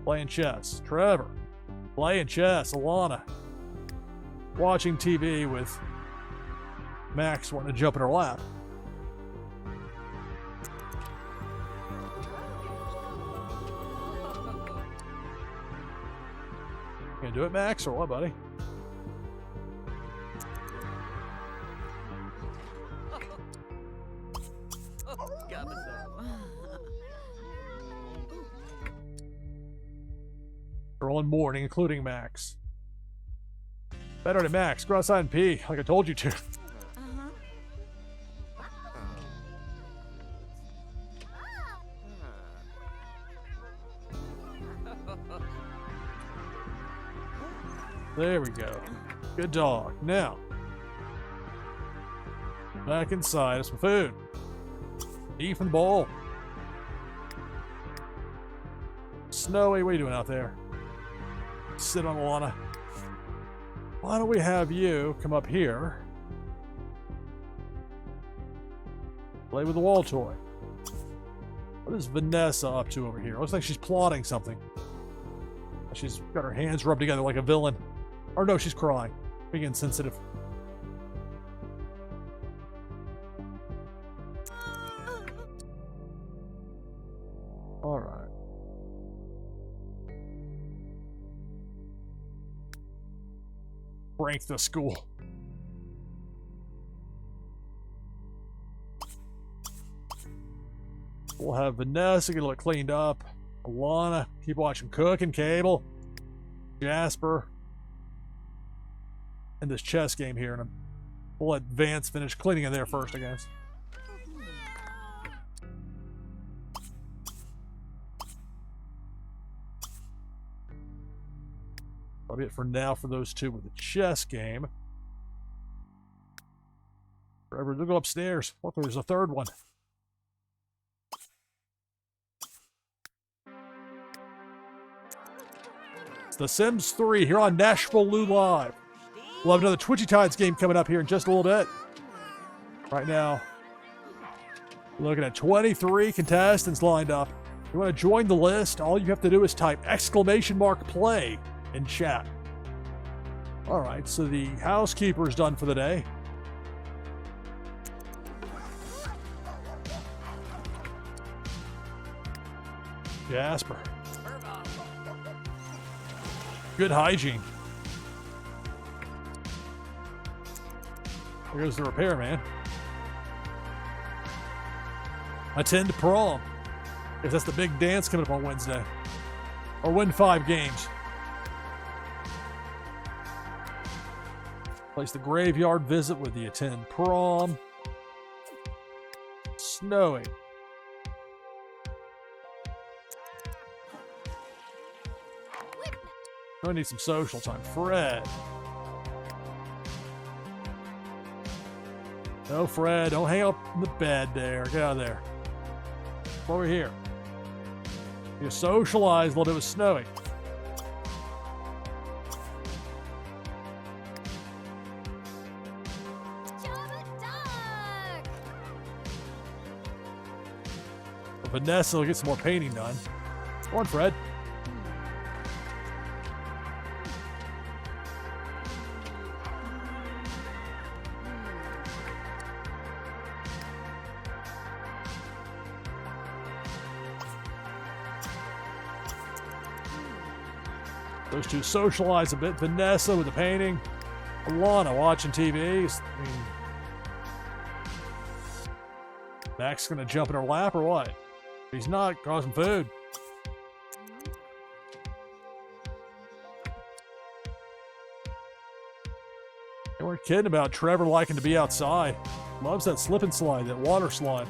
playing chess. Trevor, playing chess. Alana, watching TV with Max wanting to jump in her lap. Gonna do it, Max, or what, buddy? All morning, including Max. Better than Max. Go outside and pee, like I told you to. There we go. Good dog. Now, back inside of some food. Beef and bowl. Snowy, what are you doing out there? Sit on Alana. Why don't we have you come up here? Play with the wall toy. What is Vanessa up to over here? Looks like she's plotting something. She's got her hands rubbed together like a villain. Or no, she's crying. Being insensitive. All right. Prank the school. We'll have Vanessa get a little cleaned up. Alana, keep watching cooking cable. Jasper. And this chess game here. And we'll let Vance finish cleaning in there first, I guess. That'll be it for now for those two with the chess game. Forever, they'll go upstairs. Look, there's a third one. It's The Sims 3 here on NashvilleLou Live. We'll have another Twitchy Tides game coming up here in just a little bit. Right now, we're looking at 23 contestants lined up. If you want to join the list, all you have to do is type !play in chat. All right, so the housekeeper's done for the day. Jasper. Good hygiene. There goes the repairman. Attend prom. If that's the big dance coming up on Wednesday. Or win 5 games. Place the graveyard visit with the attend prom. Snowy. I need some social time. Fred. No, Fred. Don't hang up in the bed there. Get out of there. Over here. You socialize while it was snowing. Vanessa will get some more painting done. Come on, Fred. Those two socialize a bit. Vanessa with the painting. Alana watching TV. I mean, Mac's gonna jump in her lap or what? He's not. Causing food. They weren't kidding about Trevor liking to be outside. Loves that slip and slide, that water slide.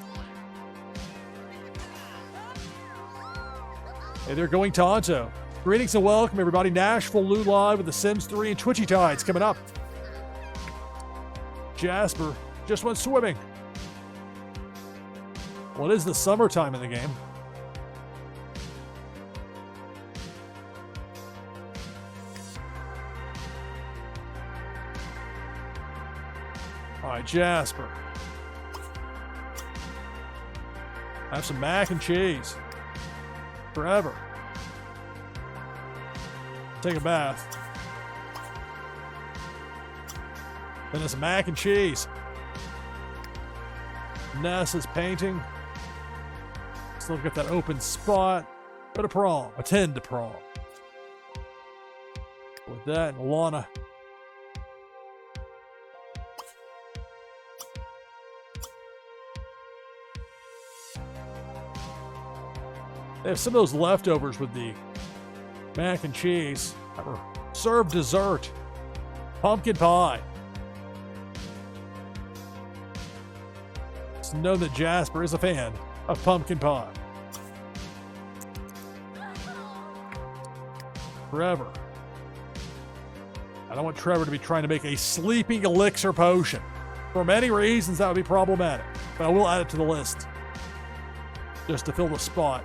Hey there, Going Tonto. Greetings and welcome, everybody. NashvilleLou live with The Sims 3 and Twitchy Tides coming up. Jasper just went swimming. Well, it is the summertime in the game. All right, Jasper. Have some mac and cheese. Forever. Take a bath. Then there's some mac and cheese. Nessa's painting. Still got that open spot. Go to prom. Attend to prom. With that, and Lana. They have some of those leftovers with the mac and cheese. Served dessert. Pumpkin pie. It's known that Jasper is a fan of pumpkin pie. Forever. I don't want Trevor to be trying to make a sleeping elixir potion. For many reasons, that would be problematic. But I will add it to the list. Just to fill the spot.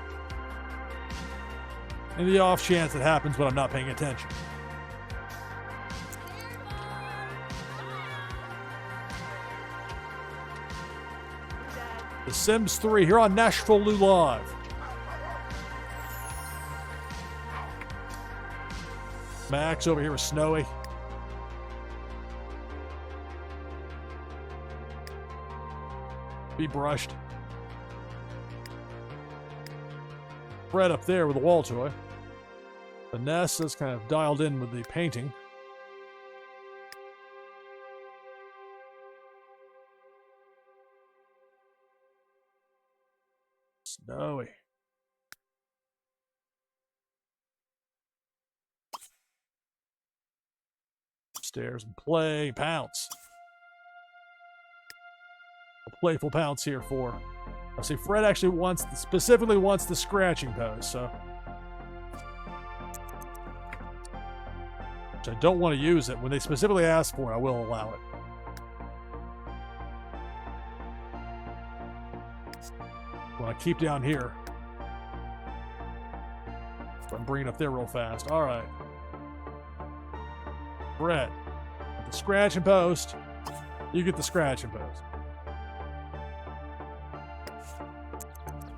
In the off chance it happens when I'm not paying attention. The Sims 3 here on NashvilleLou Live. Max over here with Snowy. Be brushed. Fred up there with the wall toy. Vanessa's kind of dialed in with the painting. Snowy. Upstairs and play. Pounce. A playful pounce here for... I see Fred actually specifically wants the scratching pose, so... Which I don't want to use it. When they specifically ask for it, I will allow it. Well, I keep down here. So I'm bringing it up there real fast. All right. Fred, the scratch and post. You get the scratch and post.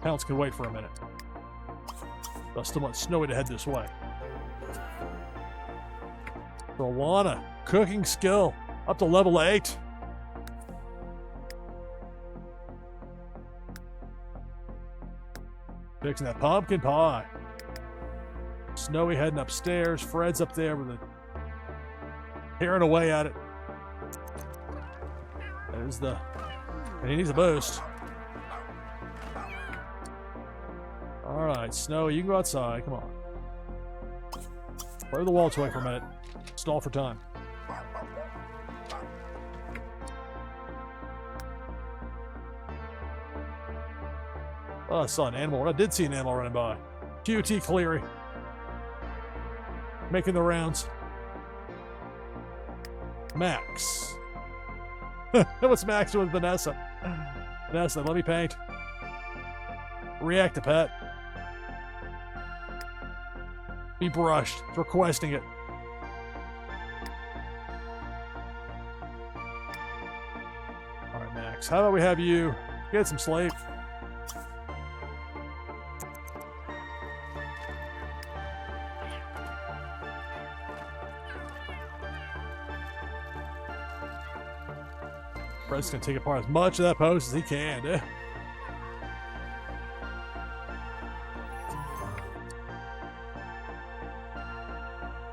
Pounce can wait for a minute. I still want Snowy to head this way. For Alana, cooking skill up to level 8. Fixing that pumpkin pie. Snowy heading upstairs. Fred's up there with it, tearing away at it. There's the... And he needs a boost. Alright, Snowy, you can go outside. Come on. Play with the wall toy for a minute. Stall for time. Oh, I saw an animal. I did see an animal running by. QT Cleary. Making the rounds. Max. What's Max doing with Vanessa? Vanessa, let me paint. React to pet. Be brushed. It's requesting it. Alright, Max. How about we have you get some sleep? Fred's gonna take apart as much of that post as he can, eh?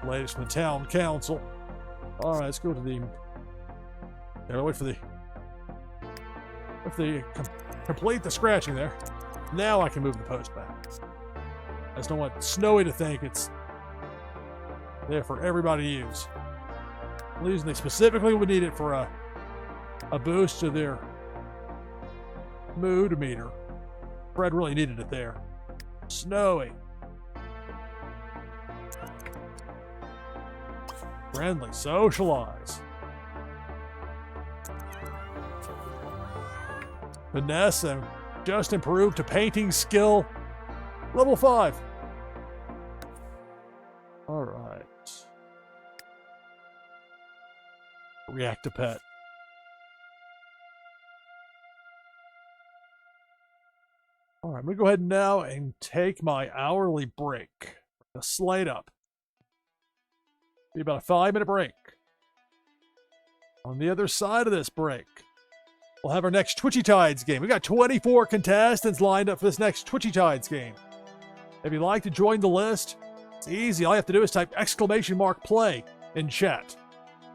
Latest from the town council. Alright, let's go to the... Yeah, wait for the... complete the scratching there. Now I can move the post back. I just don't want Snowy to think it's there for everybody to use. They specifically would need it for a boost to their mood meter. Fred really needed it there. Snowy. Friendly. Socialize. Vanessa just improved to painting skill level 5. All right. React to pet. All right, I'm going to go ahead now and take my hourly break. The slate up. Be about a 5-minute break. On the other side of this break, we'll have our next Twitchy Tides game. We got 24 contestants lined up for this next Twitchy Tides game. If you'd like to join the list, it's easy. All you have to do is type !play in chat.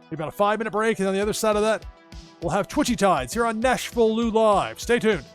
Be about a 5-minute break, and on the other side of that, we'll have Twitchy Tides here on NashvilleLou Live. Stay tuned.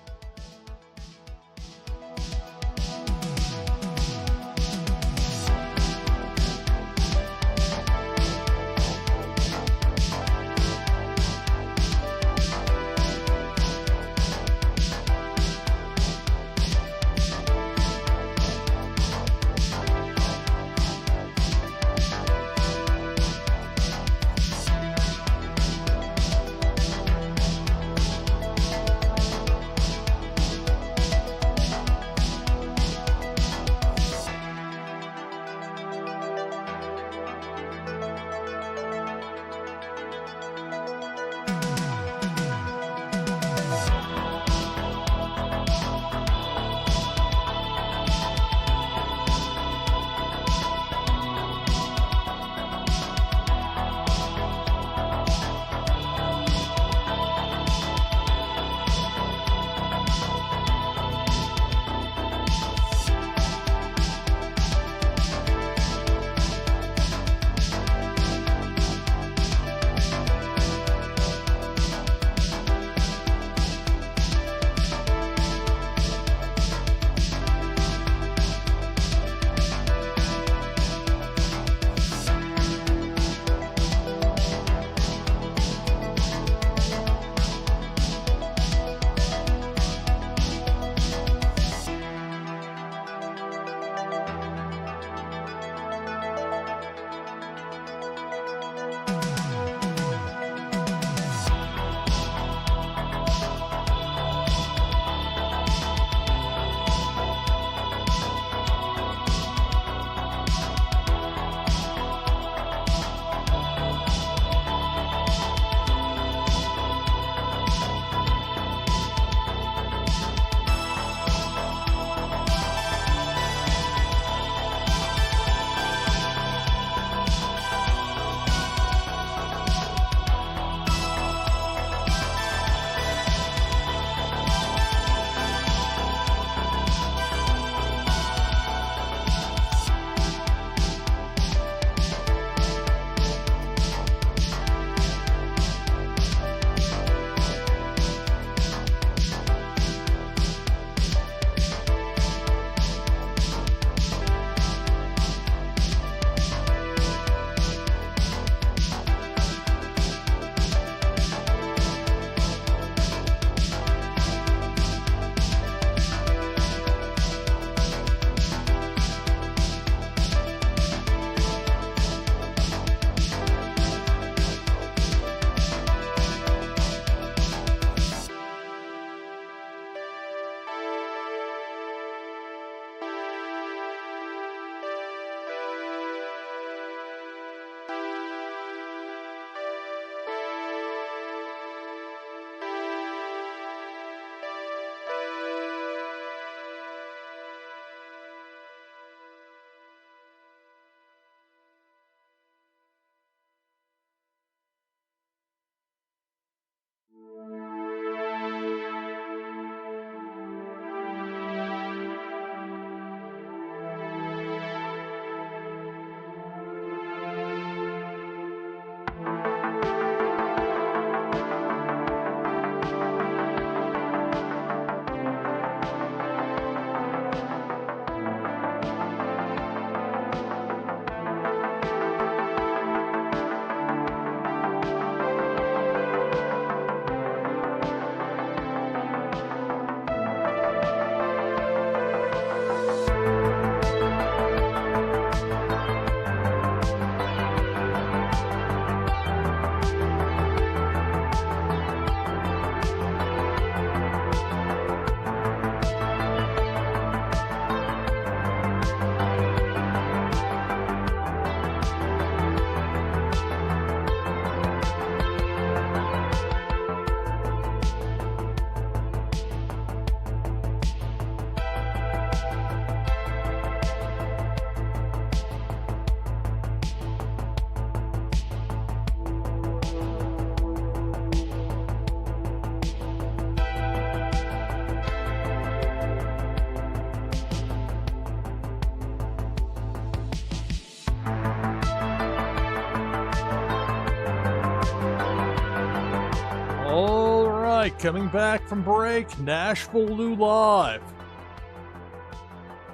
right, coming back from break, NashvilleLou Live.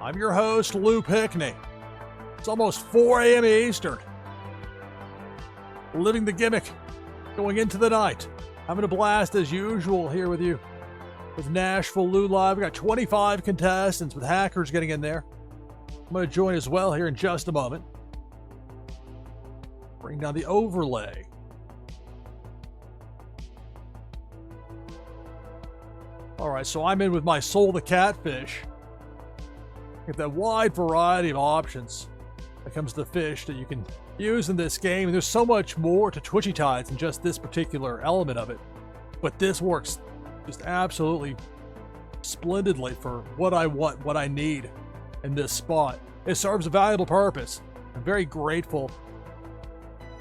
I'm your host, Lou Pickney. It's almost 4 a.m. Eastern. Living the gimmick, going into the night. Having a blast as usual here with you with NashvilleLou Live. We got 25 contestants with hackers getting in there. I'm going to join as well here in just a moment. Bring down the overlay. All right, so I'm in with my Soul the Catfish. Get that wide variety of options that comes to fish that you can use in this game. And there's so much more to Twitchy Tides than just this particular element of it. But this works just absolutely splendidly for what I want, what I need in this spot. It serves a valuable purpose. I'm very grateful.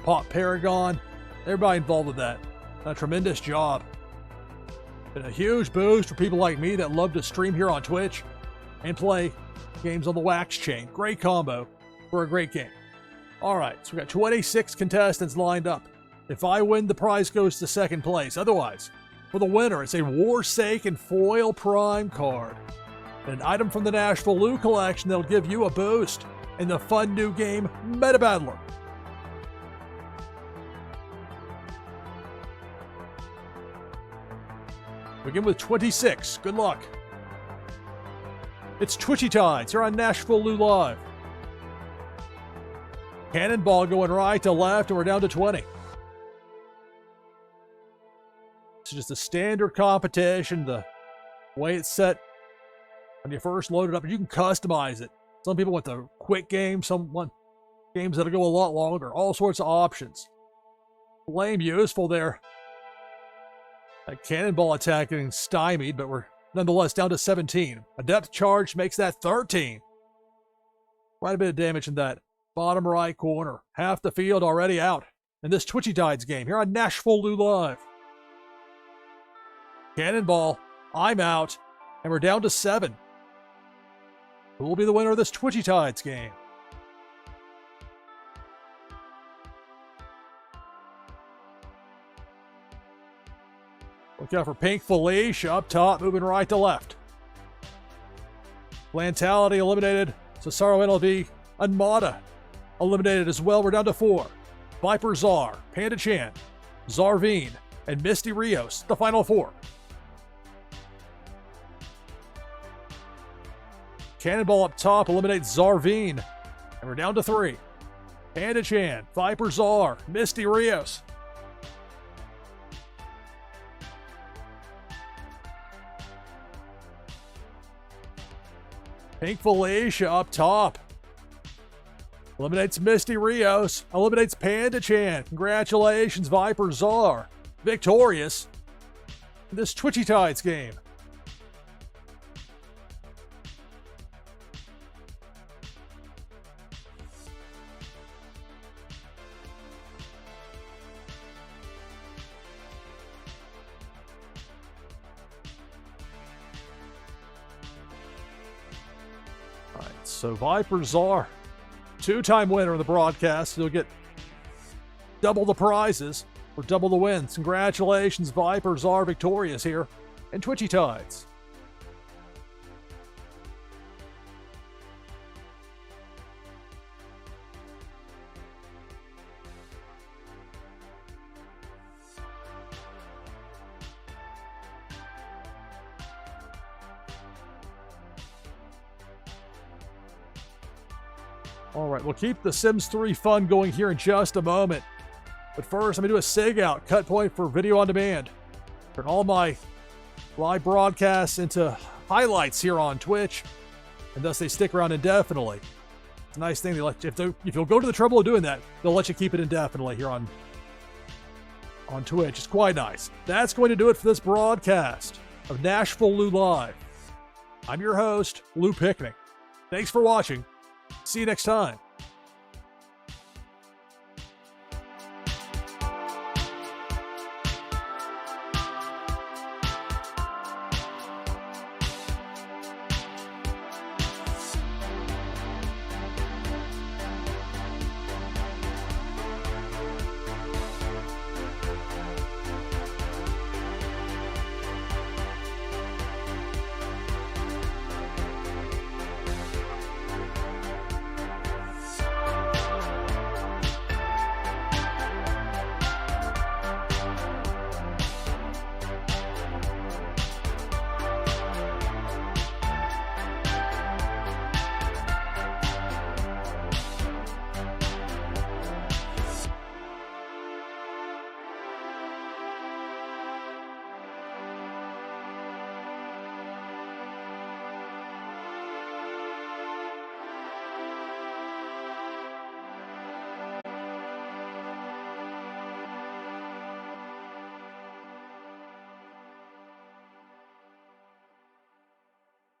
Pop Paragon, everybody involved with that. Done a tremendous job. Been a huge boost for people like me that love to stream here on Twitch and play games on the Wax Chain. Great combo for a great game. All right, so we got 26 contestants lined up. If I win, the prize goes to second place. Otherwise, for the winner, it's a Warsaken Foil Prime card. An item from the NashvilleLou collection that'll give you a boost in the fun new game, Meta Battler. Begin with 26. Good luck. It's Twitchy Tides here on NashvilleLou Live. Cannonball going right to left, and we're down to 20. It's just a standard competition. The way it's set when you first load it up, you can customize it. Some people want the quick game, some want games that'll go a lot longer. All sorts of options. Lame useful there. That cannonball attack getting stymied, but we're nonetheless down to 17. A depth charge makes that 13. Quite a bit of damage in that bottom right corner. Half the field already out in this Twitchy Tides game here on NashvilleLou Live. Cannonball, I'm out, and we're down to 7. Who will be the winner of this Twitchy Tides game? Look out for Pink Felicia up top, moving right to left. Plantality eliminated. Cesaro NLV. Unmata eliminated as well. We're down to 4. Viper Czar, Panda Chan, Zarveen, and Misty Rios, the final 4. Cannonball up top eliminates Zarveen. And we're down to 3. Panda Chan, Viper Czar, Misty Rios. Pink Felicia up top. Eliminates Misty Rios. Eliminates Panda Chan. Congratulations, Viper Czar. Victorious in this Twitchy Tides game. So Viper Czar, 2-time winner of the broadcast. You'll get double the prizes or double the wins. Congratulations, Viper Czar, victorious here in Twitchy Tides. All right, we'll keep the Sims 3 fun going here in just a moment. But first, I'm going to do a SIG out, cut point for video on demand. Turn all my live broadcasts into highlights here on Twitch, and thus they stick around indefinitely. It's a nice thing. They let you, if you'll go to the trouble of doing that, they'll let you keep it indefinitely here on Twitch. It's quite nice. That's going to do it for this broadcast of NashvilleLou Live. I'm your host, Lou Pickney. Thanks for watching. See you next time.